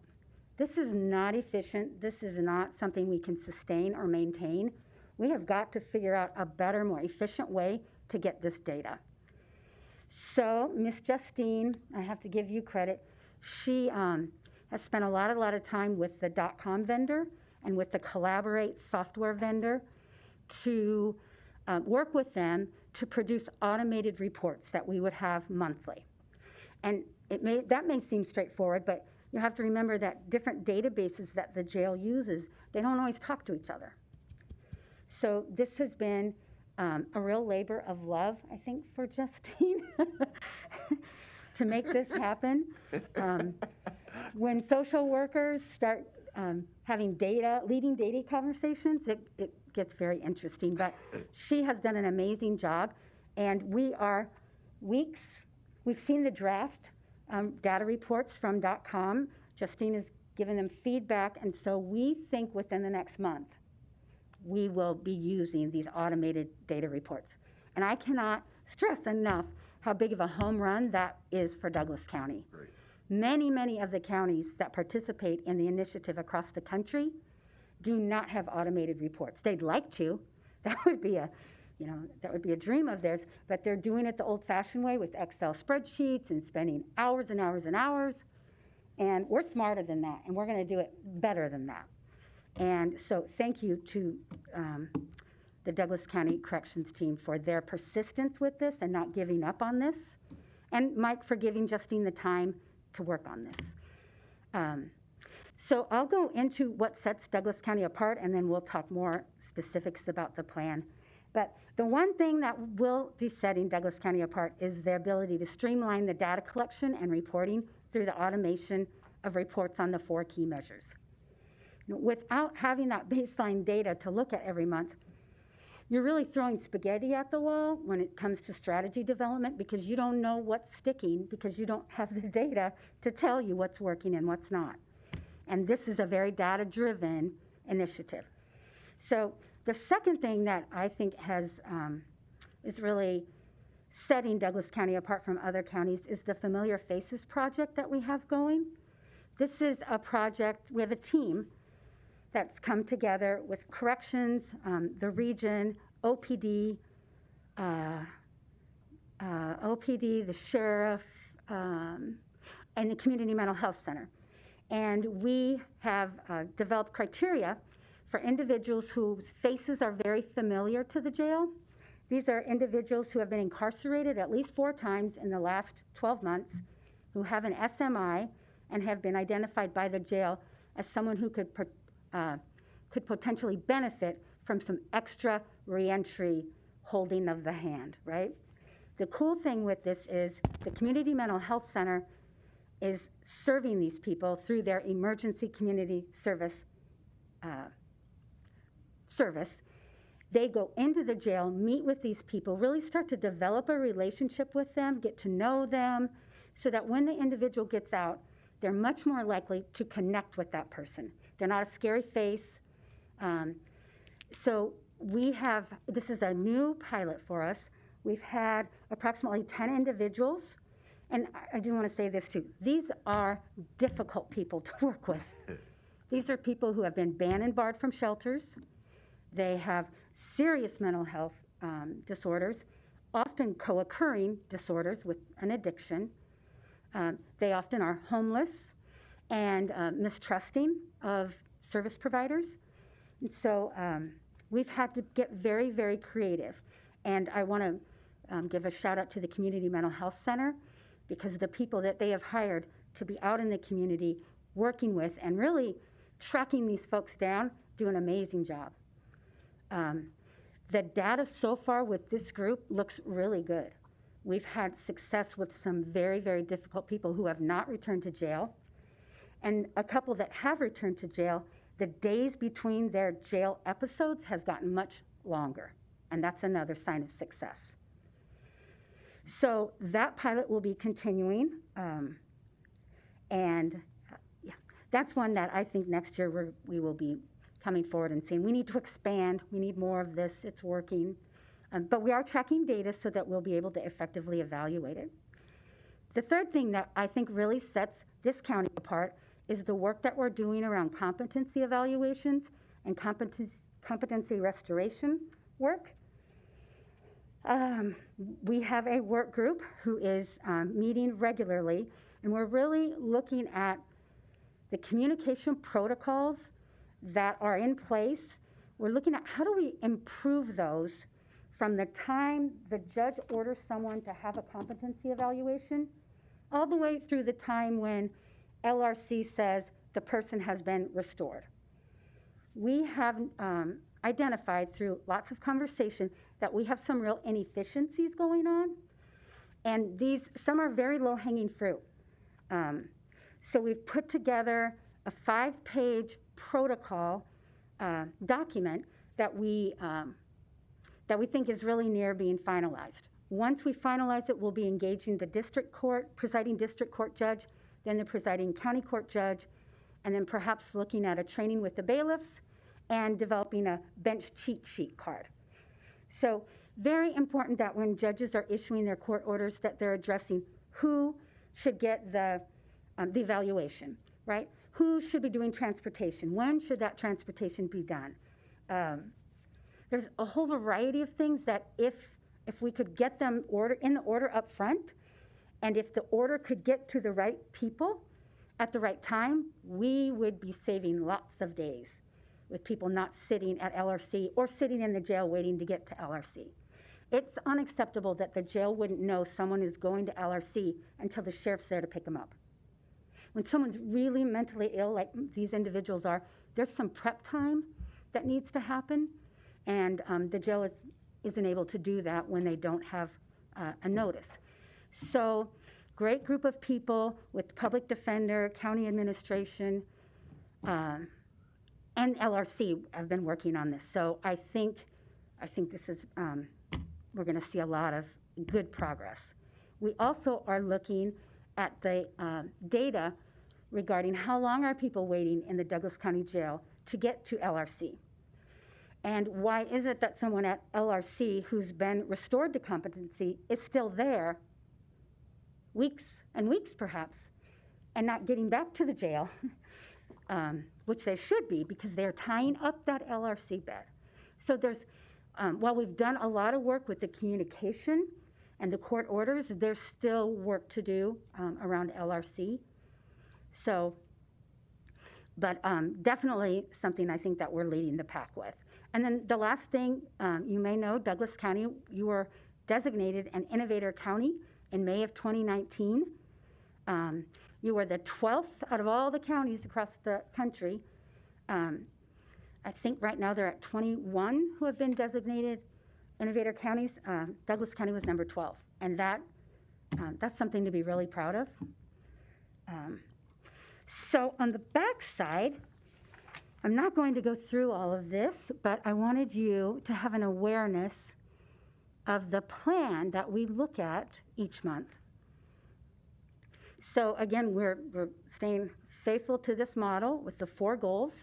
This is not efficient. This is not something we can sustain or maintain. We have got to figure out a better, more efficient way to get this data. So Miss Justine, I have to give you credit. She has spent a lot of time with the Dotcomm vendor and with the Collaborate software vendor to work with them to produce automated reports that we would have monthly. And that may seem straightforward, but you have to remember that different databases that the jail uses, they don't always talk to each other. So this has been a real labor of love, I think, for Justine to make this happen. When social workers start having leading data conversations, it gets very interesting. But she has done an amazing job, and we are weeks. We've seen the draft data reports from Dotcomm. Justine has given them feedback, and so we think within the next month, we will be using these automated data reports. And I cannot stress enough how big of a home run that is for Douglas County. Great. Many of the counties that participate in the initiative across the country do not have automated reports. They'd like to. That would be a dream of theirs, but they're doing it the old-fashioned way with Excel spreadsheets and spending hours and hours and hours. And we're smarter than that, and we're going to do it better than that. And so thank you to the Douglas County Corrections team for their persistence with this and not giving up on this, and Mike for giving Justine the time to work on this. So I'll go into what sets Douglas County apart, and then we'll talk more specifics about the plan. But the one thing that will be setting Douglas County apart is their ability to streamline the data collection and reporting through the automation of reports on the 4 key measures. Without having that baseline data to look at every month, you're really throwing spaghetti at the wall when it comes to strategy development, because you don't know what's sticking because you don't have the data to tell you what's working and what's not. And this is a very data-driven initiative. So the second thing that I think is really setting Douglas County apart from other counties is the Familiar Faces project that we have going. This is a project, we have a team that's come together with corrections, the region, OPD, the sheriff, and the Community Mental Health Center. And we have developed criteria for individuals whose faces are very familiar to the jail. These are individuals who have been incarcerated at least 4 times in the last 12 months, who have an SMI and have been identified by the jail as someone who could potentially benefit from some extra reentry holding of the hand, right? The cool thing with this is the Community Mental Health Center is serving these people through their emergency community service. They go into the jail, meet with these people, really start to develop a relationship with them, get to know them, so that when the individual gets out, they're much more likely to connect with that person. They're not a scary face. So this is a new pilot for us. We've had approximately 10 individuals, and I do want to say this too. These are difficult people to work with. These are people who have been banned and barred from shelters. They have serious mental health disorders, often co-occurring disorders with an addiction. They often are homeless and mistrusting of service providers. And so we've had to get very, very creative. And I want to give a shout out to the Community Mental Health Center, because the people that they have hired to be out in the community working with and really tracking these folks down do an amazing job. The data so far with this group looks really good. We've had success with some very, very difficult people who have not returned to jail. And a couple that have returned to jail, the days between their jail episodes has gotten much longer. And that's another sign of success. So that pilot will be continuing. That's one that I think next year we will be coming forward and saying, we need to expand, we need more of this, it's working. But we are tracking data so that we'll be able to effectively evaluate it. The third thing that I think really sets this county apart is the work that we're doing around competency evaluations and competency restoration work. We have a work group who is meeting regularly, and we're really looking at the communication protocols that are in place. We're looking at how do we improve those from the time the judge orders someone to have a competency evaluation all the way through the time when LRC says the person has been restored. We have identified through lots of conversation that we have some real inefficiencies going on, and some are very low-hanging fruit. So we've put together a 5-page protocol document that we think is really near being finalized. Once we finalize it, we'll be engaging the presiding district court judge, then the presiding county court judge, and then perhaps looking at a training with the bailiffs and developing a bench cheat sheet card. So very important that when judges are issuing their court orders that they're addressing who should get the evaluation, right? Who should be doing transportation? When should that transportation be done? There's a whole variety of things that if we could get them in the order up front, and if the order could get to the right people at the right time, we would be saving lots of days with people not sitting at LRC or sitting in the jail waiting to get to LRC. It's unacceptable that the jail wouldn't know someone is going to LRC until the sheriff's there to pick them up. When someone's really mentally ill, like these individuals are, there's some prep time that needs to happen, and the jail isn't able to do that when they don't have a notice. So, great group of people with public defender, county administration, and LRC have been working on this. So I think this is, we're going to see a lot of good progress. We also are looking at the data regarding how long are people waiting in the Douglas County Jail to get to LRC. And why is it that someone at LRC who's been restored to competency is still there weeks and weeks perhaps and not getting back to the jail, which they should be because they're tying up that LRC bed. So there's, while we've done a lot of work with the communication and the court orders, there's still work to do around LRC. So, but definitely something I think that we're leading the pack with. And then the last thing, you may know, Douglas County, you were designated an innovator county in May of 2019. You were the 12th out of all the counties across the country. I think right now they're at 21 who have been designated innovator counties. Douglas County was number 12, and that's something to be really proud of. So on the back side, I'm not going to go through all of this, but I wanted you to have an awareness of the plan that we look at each month. So again, we're staying faithful to this model with the 4 goals.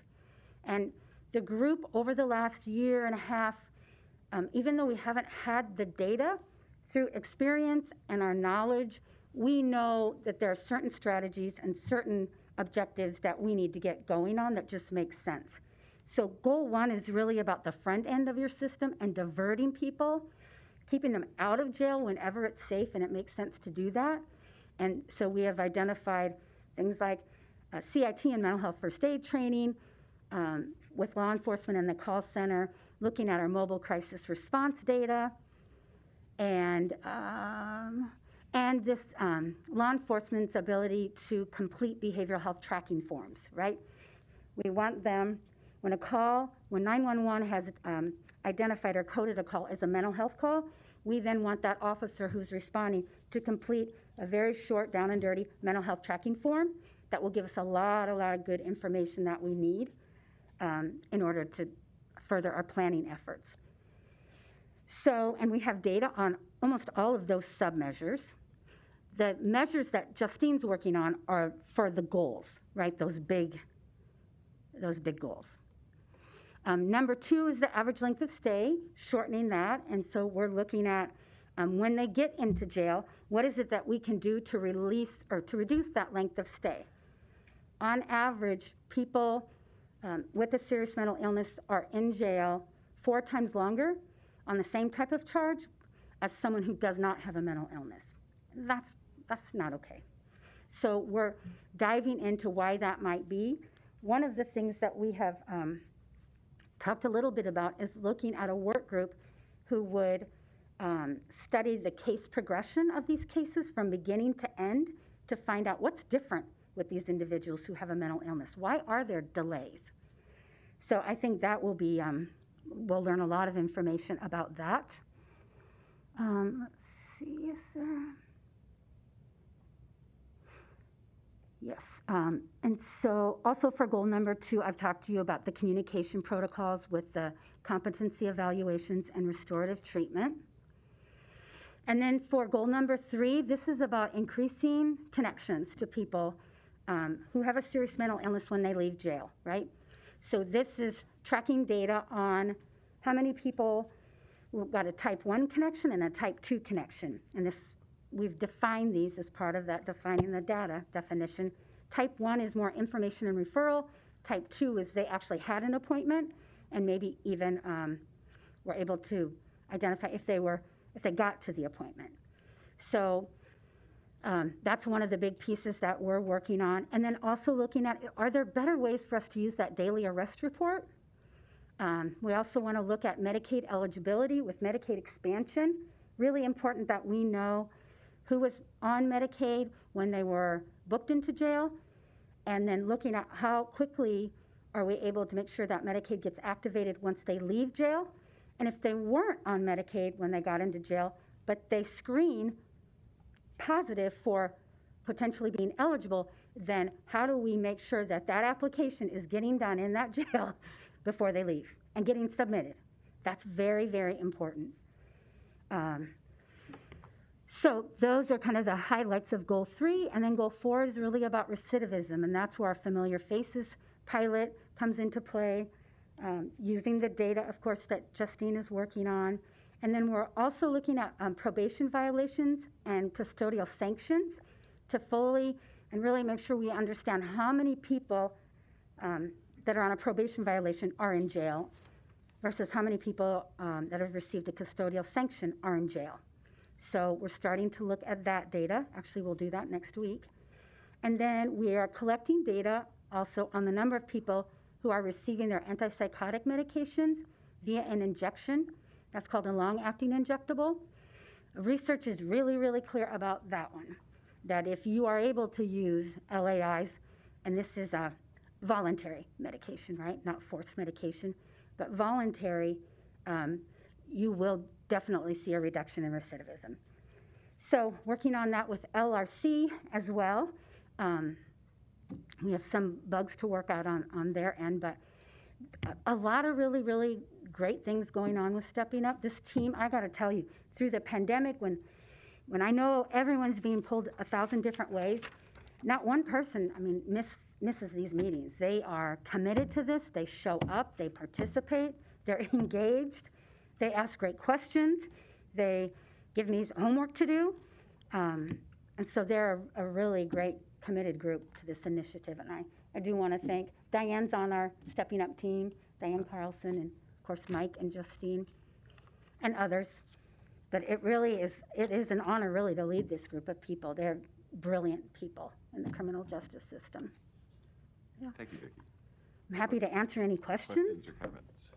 And the group over the last year and a half, even though we haven't had the data, through experience and our knowledge, we know that there are certain strategies and certain objectives that we need to get going on that just makes sense. So goal 1 is really about the front end of your system and diverting people, keeping them out of jail whenever it's safe and it makes sense to do that. And so we have identified things like CIT and mental health first aid training with law enforcement in the call center, looking at our mobile crisis response data, and this law enforcement's ability to complete behavioral health tracking forms, right? We want them, when 911 has identified or coded a call as a mental health call, we then want that officer who's responding to complete a very short, down and dirty mental health tracking form that will give us a lot of good information that we need in order to further our planning efforts. So, and we have data on almost all of those sub-measures. The measures that Justine's working on are for the goals, right? Those big goals. Number 2 is the average length of stay, shortening that. And so we're looking at when they get into jail, what is it that we can do to release or to reduce that length of stay? On average, people with a serious mental illness are in jail 4 times longer on the same type of charge as someone who does not have a mental illness. That's not okay. So we're diving into why that might be. One of the things that we have talked a little bit about is looking at a work group who would study the case progression of these cases from beginning to end to find out what's different with these individuals who have a mental illness. Why are there delays? So I think that will be, we'll learn a lot of information about that. Let's see, yes, sir. Yes, and so also for goal number 2, I've talked to you about the communication protocols with the competency evaluations and restorative treatment. And then for goal number 3, this is about increasing connections to people who have a serious mental illness when they leave jail, right? So this is tracking data on how many people got a type 1 connection and a type 2 connection. And this, we've defined these as part of that defining the data definition. Type 1 is more information and referral. Type 2 is they actually had an appointment and maybe even were able to identify if they got to the appointment. So that's one of the big pieces that we're working on. And then also looking at, are there better ways for us to use that daily arrest report? We also want to look at Medicaid eligibility with Medicaid expansion. Really important that we know who was on Medicaid when they were booked into jail, and then looking at how quickly are we able to make sure that Medicaid gets activated once they leave jail. And if they weren't on Medicaid when they got into jail, but they screen positive for potentially being eligible, then how do we make sure that that application is getting done in that jail before they leave and getting submitted? That's very, very important. So those are kind of the highlights of goal 3, and then goal 4 is really about recidivism, and that's where our familiar faces pilot comes into play. using the data, of course, that Justine is working on. And then we're also looking at probation violations and custodial sanctions to fully and really make sure we understand how many people that are on a probation violation are in jail versus how many people that have received a custodial sanction are in jail. So we're starting to look at that data. Actually, we'll do that next week. And then we are collecting data also on the number of people who are receiving their antipsychotic medications via an injection. That's called a long-acting injectable. Research is really, really clear about that one, that if you are able to use LAIs, and this is a voluntary medication, right? Not forced medication, but voluntary, you will definitely see a reduction in recidivism. So working on that with LRC as well. We have some bugs to work out on their end, but a lot of really, really great things going on with Stepping Up. This team, I got to tell you, through the pandemic, when I know everyone's being pulled 1,000 different ways, not one person, misses these meetings. They are committed to this. They show up. They participate. They're engaged. They ask great questions. They give me homework to do. And so they're a really great committed group to this initiative. And I do want to thank Diane's on our Stepping Up team, Diane Carlson, and of course Mike and Justine and others. But it is an honor really to lead this group of people. They're brilliant people in the criminal justice system. Yeah. Thank you, Vicki. I'm happy to answer any questions. Questions or comments?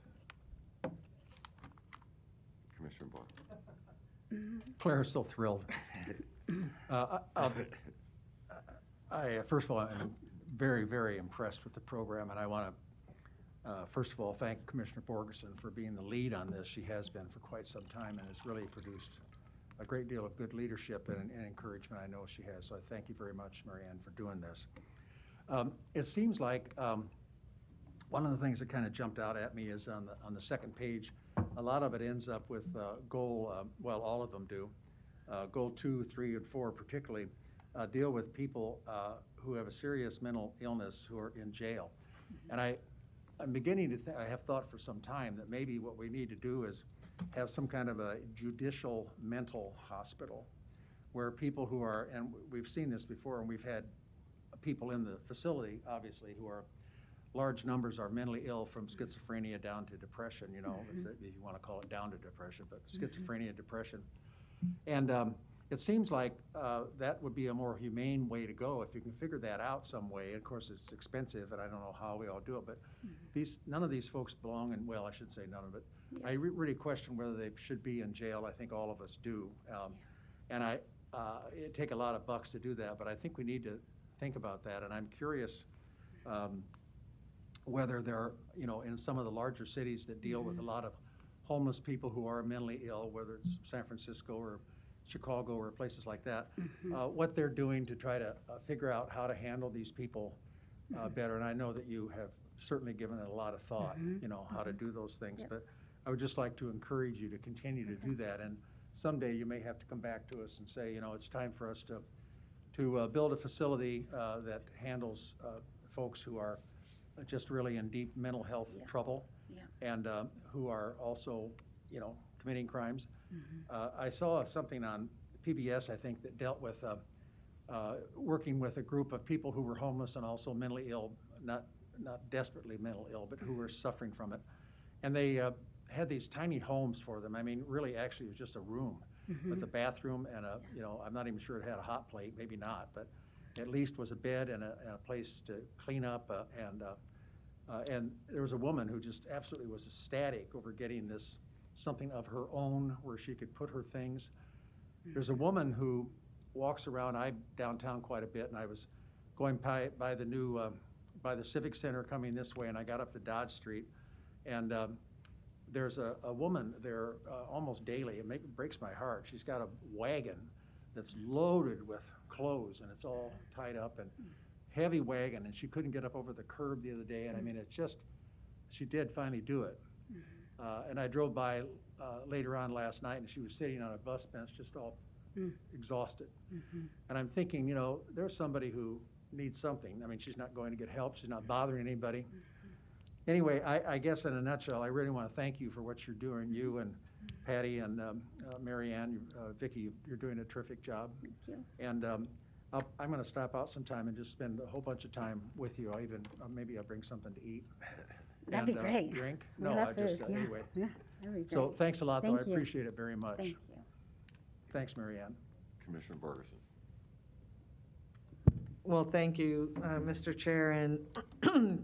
Commissioner Boyle. Claire's so thrilled. First of all, I'm very, very impressed with the program, and I want to, first of all, thank Commissioner Borgerson for being the lead on this. She has been for quite some time and has really produced a great deal of good leadership and encouragement. I know she has, so I thank you very much, Marianne, for doing this. It seems like one of the things that kind of jumped out at me is on the second page, a lot of it ends up with goal, well, all of them do, goal 2, 3, and 4 particularly, deal with people who have a serious mental illness who are in jail. And I'm beginning to think, I have thought for some time that maybe what we need to do is have some kind of a judicial mental hospital where people who are, and we've seen this before, and we've had people in the facility, obviously, who are, large numbers are mentally ill from schizophrenia down to depression, you know, if you want to call it down to depression, but schizophrenia, depression. And it seems like that would be a more humane way to go if you can figure that out some way. Of course, it's expensive, and I don't know how we all do it, but none of these folks belong in, well, I should say none of it. Yeah. I really question whether they should be in jail. I think all of us do. And it'd take a lot of bucks to do that, but I think we need to think about that. And I'm curious whether there are, you know, in some of the larger cities that deal with a lot of homeless people who are mentally ill, whether it's San Francisco or Chicago or places like that, what they're doing to try to figure out how to handle these people better. And I know that you have certainly given it a lot of thought, you know, how to do those things. Yep. But I would just like to encourage you to continue to do that. And someday you may have to come back to us and say, you know, it's time for us to build a facility that handles folks who are just really in deep mental health trouble and who are also, you know, committing crimes. I saw something on PBS, I think, that dealt with working with a group of people who were homeless and also mentally ill, not desperately mental ill, but who were suffering from it. And they had these tiny homes for them. I mean, really, actually, it was just a room with a bathroom and a, you know, I'm not even sure it had a hot plate, maybe not, but at least was a bed and a place to clean up. And there was a woman who just absolutely was ecstatic over getting this something of her own where she could put her things. There's a woman who walks around, I'm downtown quite a bit, and I was going by the new, by the Civic Center coming this way, and I got up to Dodge Street, and there's a woman there almost daily. It breaks my heart. She's got a wagon that's loaded with clothes, and it's all tied up, and heavy wagon, and she couldn't get up over the curb the other day, and I mean, it's just, she did finally do it. And I drove by later on last night, and she was sitting on a bus bench just all exhausted. And I'm thinking, you know, there's somebody who needs something. I mean, she's not going to get help. She's not bothering anybody. Anyway, I guess in a nutshell, I really want to thank you for what you're doing. You and Patty and Mary Ann, Vicki, you're doing a terrific job. Thank you. And I'm going to stop out sometime and just spend a whole bunch of time with you. Maybe I'll bring something to eat. That'd be great. Drink? We No, love I just, food, yeah. anyway. Yeah, that'd be So great. thanks a lot, though. I Thank you. appreciate it very much. Thank you. Thanks, Mary Ann. Commissioner Borgeson. Well, thank you, Mr. Chair, and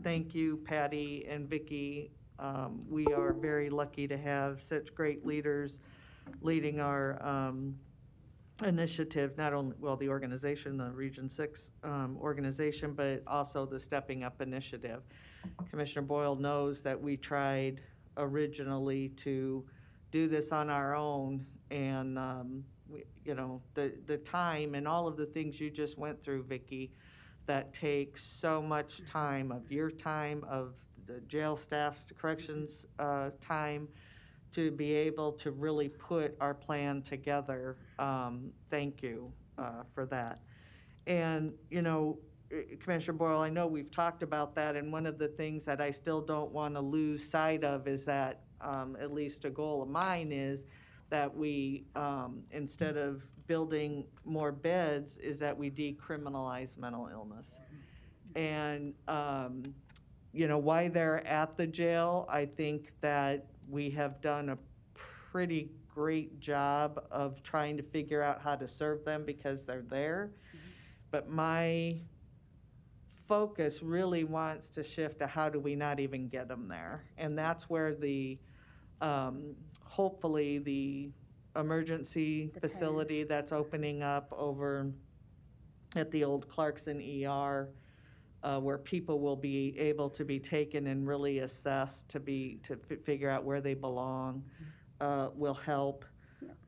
thank you, Patty and Vicki. We are very lucky to have such great leaders leading our initiative, not only, well, the organization, the Region 6 organization, but also the Stepping Up initiative. Commissioner Boyle knows that we tried originally to do this on our own, and the time and all of the things you just went through, Vicki, that takes so much time of your time, of the jail staff's, the corrections time, to be able to really put our plan together. Thank you for that. And, Commissioner Boyle, I know we've talked about that, and one of the things that I still don't want to lose sight of is that, at least a goal of mine is that we, instead of building more beds, is that we decriminalize mental illness. And, why they're at the jail, I think that we have done a pretty great job of trying to figure out how to serve them because they're there. But my focus really wants to shift to how do we not even get them there. And that's where the, hopefully the emergency facility that's opening up over at the old Clarkson ER, where people will be able to be taken and really assessed to figure out where they belong, will help.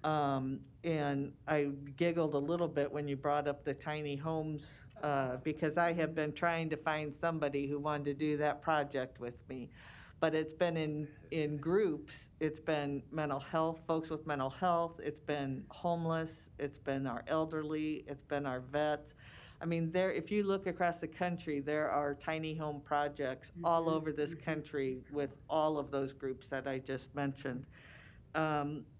And I giggled a little bit when you brought up the tiny homes, because I have been trying to find somebody who wanted to do that project with me. But it's been in groups. It's been mental health, folks with mental health. It's been homeless. It's been our elderly. It's been our vets. I mean, if you look across the country, there are tiny home projects all over this country with all of those groups that I just mentioned.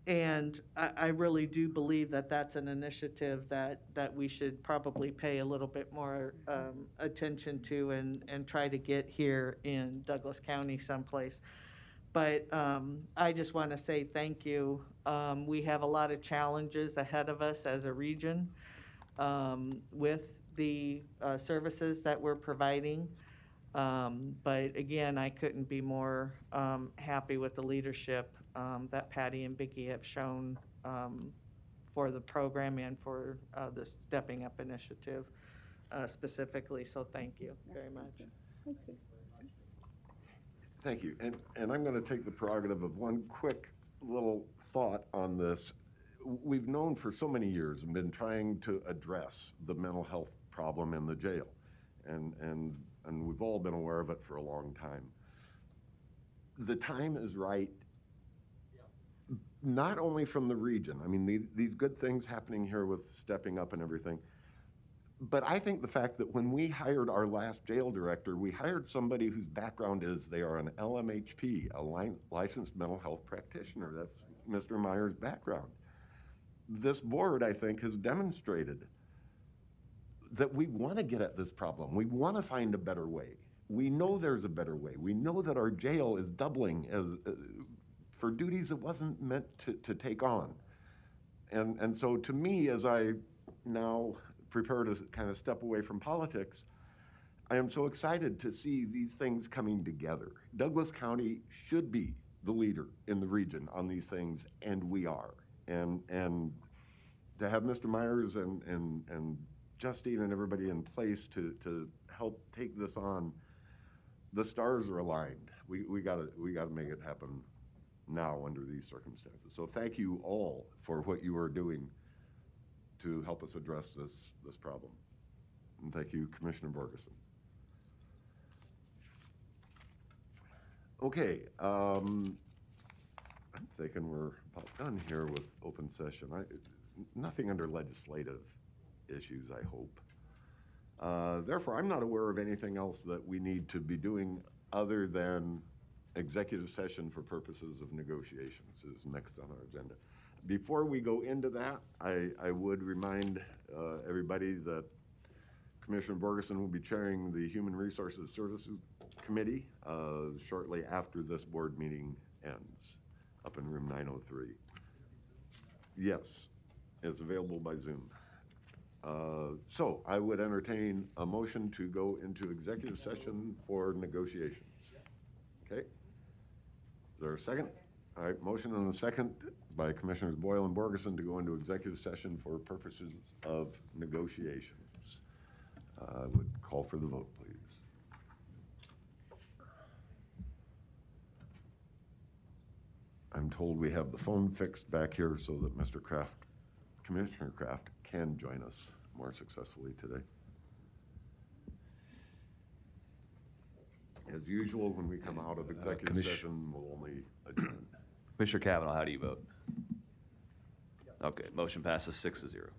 And I really do believe that that's an initiative that we should probably pay a little bit more attention to and try to get here in Douglas County someplace. But I just want to say thank you. We have a lot of challenges ahead of us as a region with the services that we're providing. But again, I couldn't be more happy with the leadership that Patty and Vicki have shown for the program and for the Stepping Up initiative specifically. So thank you very much. Thank you. Thank you. And I'm going to take the prerogative of one quick little thought on this. We've known for so many years and been trying to address the mental health problem in the jail. And we've all been aware of it for a long time. The time is right, not only from the region. I mean, these good things happening here with Stepping Up and everything. But I think the fact that when we hired our last jail director, we hired somebody whose background is they are an LMHP, a licensed mental health practitioner. That's Mr. Meyer's background. This board, I think, has demonstrated that we want to get at this problem. We want to find a better way. We know there's a better way. We know that our jail is doubling for duties it wasn't meant to take on. And so to me, as I now prepare to kind of step away from politics, I am so excited to see these things coming together. Douglas County should be the leader in the region on these things, and we are. And to have Mr. Myers and Justine and everybody in place to help take this on, the stars are aligned. We gotta make it happen now under these circumstances. So thank you all for what you are doing to help us address this problem. And thank you, Commissioner Borgeson. Okay, I'm thinking we're about done here with open session. Nothing under legislative issues, I hope. Therefore, I'm not aware of anything else that we need to be doing other than executive session for purposes of negotiations is next on our agenda. Before we go into that, I would remind everybody that Commissioner Borgeson will be chairing the Human Resources Services Committee shortly after this board meeting ends, up in room 903. Yes, it's available by Zoom. So I would entertain a motion to go into executive session for negotiations. Okay? Is there a second? All right, motion and a second by Commissioners Boyle and Borgeson to go into executive session for purposes of negotiations. I would call for the vote, please. I'm told we have the phone fixed back here so that Mr. Kraft, Commissioner Kraft, can join us more successfully today. As usual, when we come out of executive session, we'll only adjourn. Commissioner Kavanaugh, how do you vote? Okay, motion passes 6-0.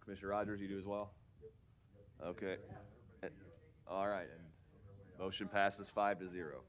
Commissioner Rogers, you do as well? Okay. All right, and motion passes 5-0.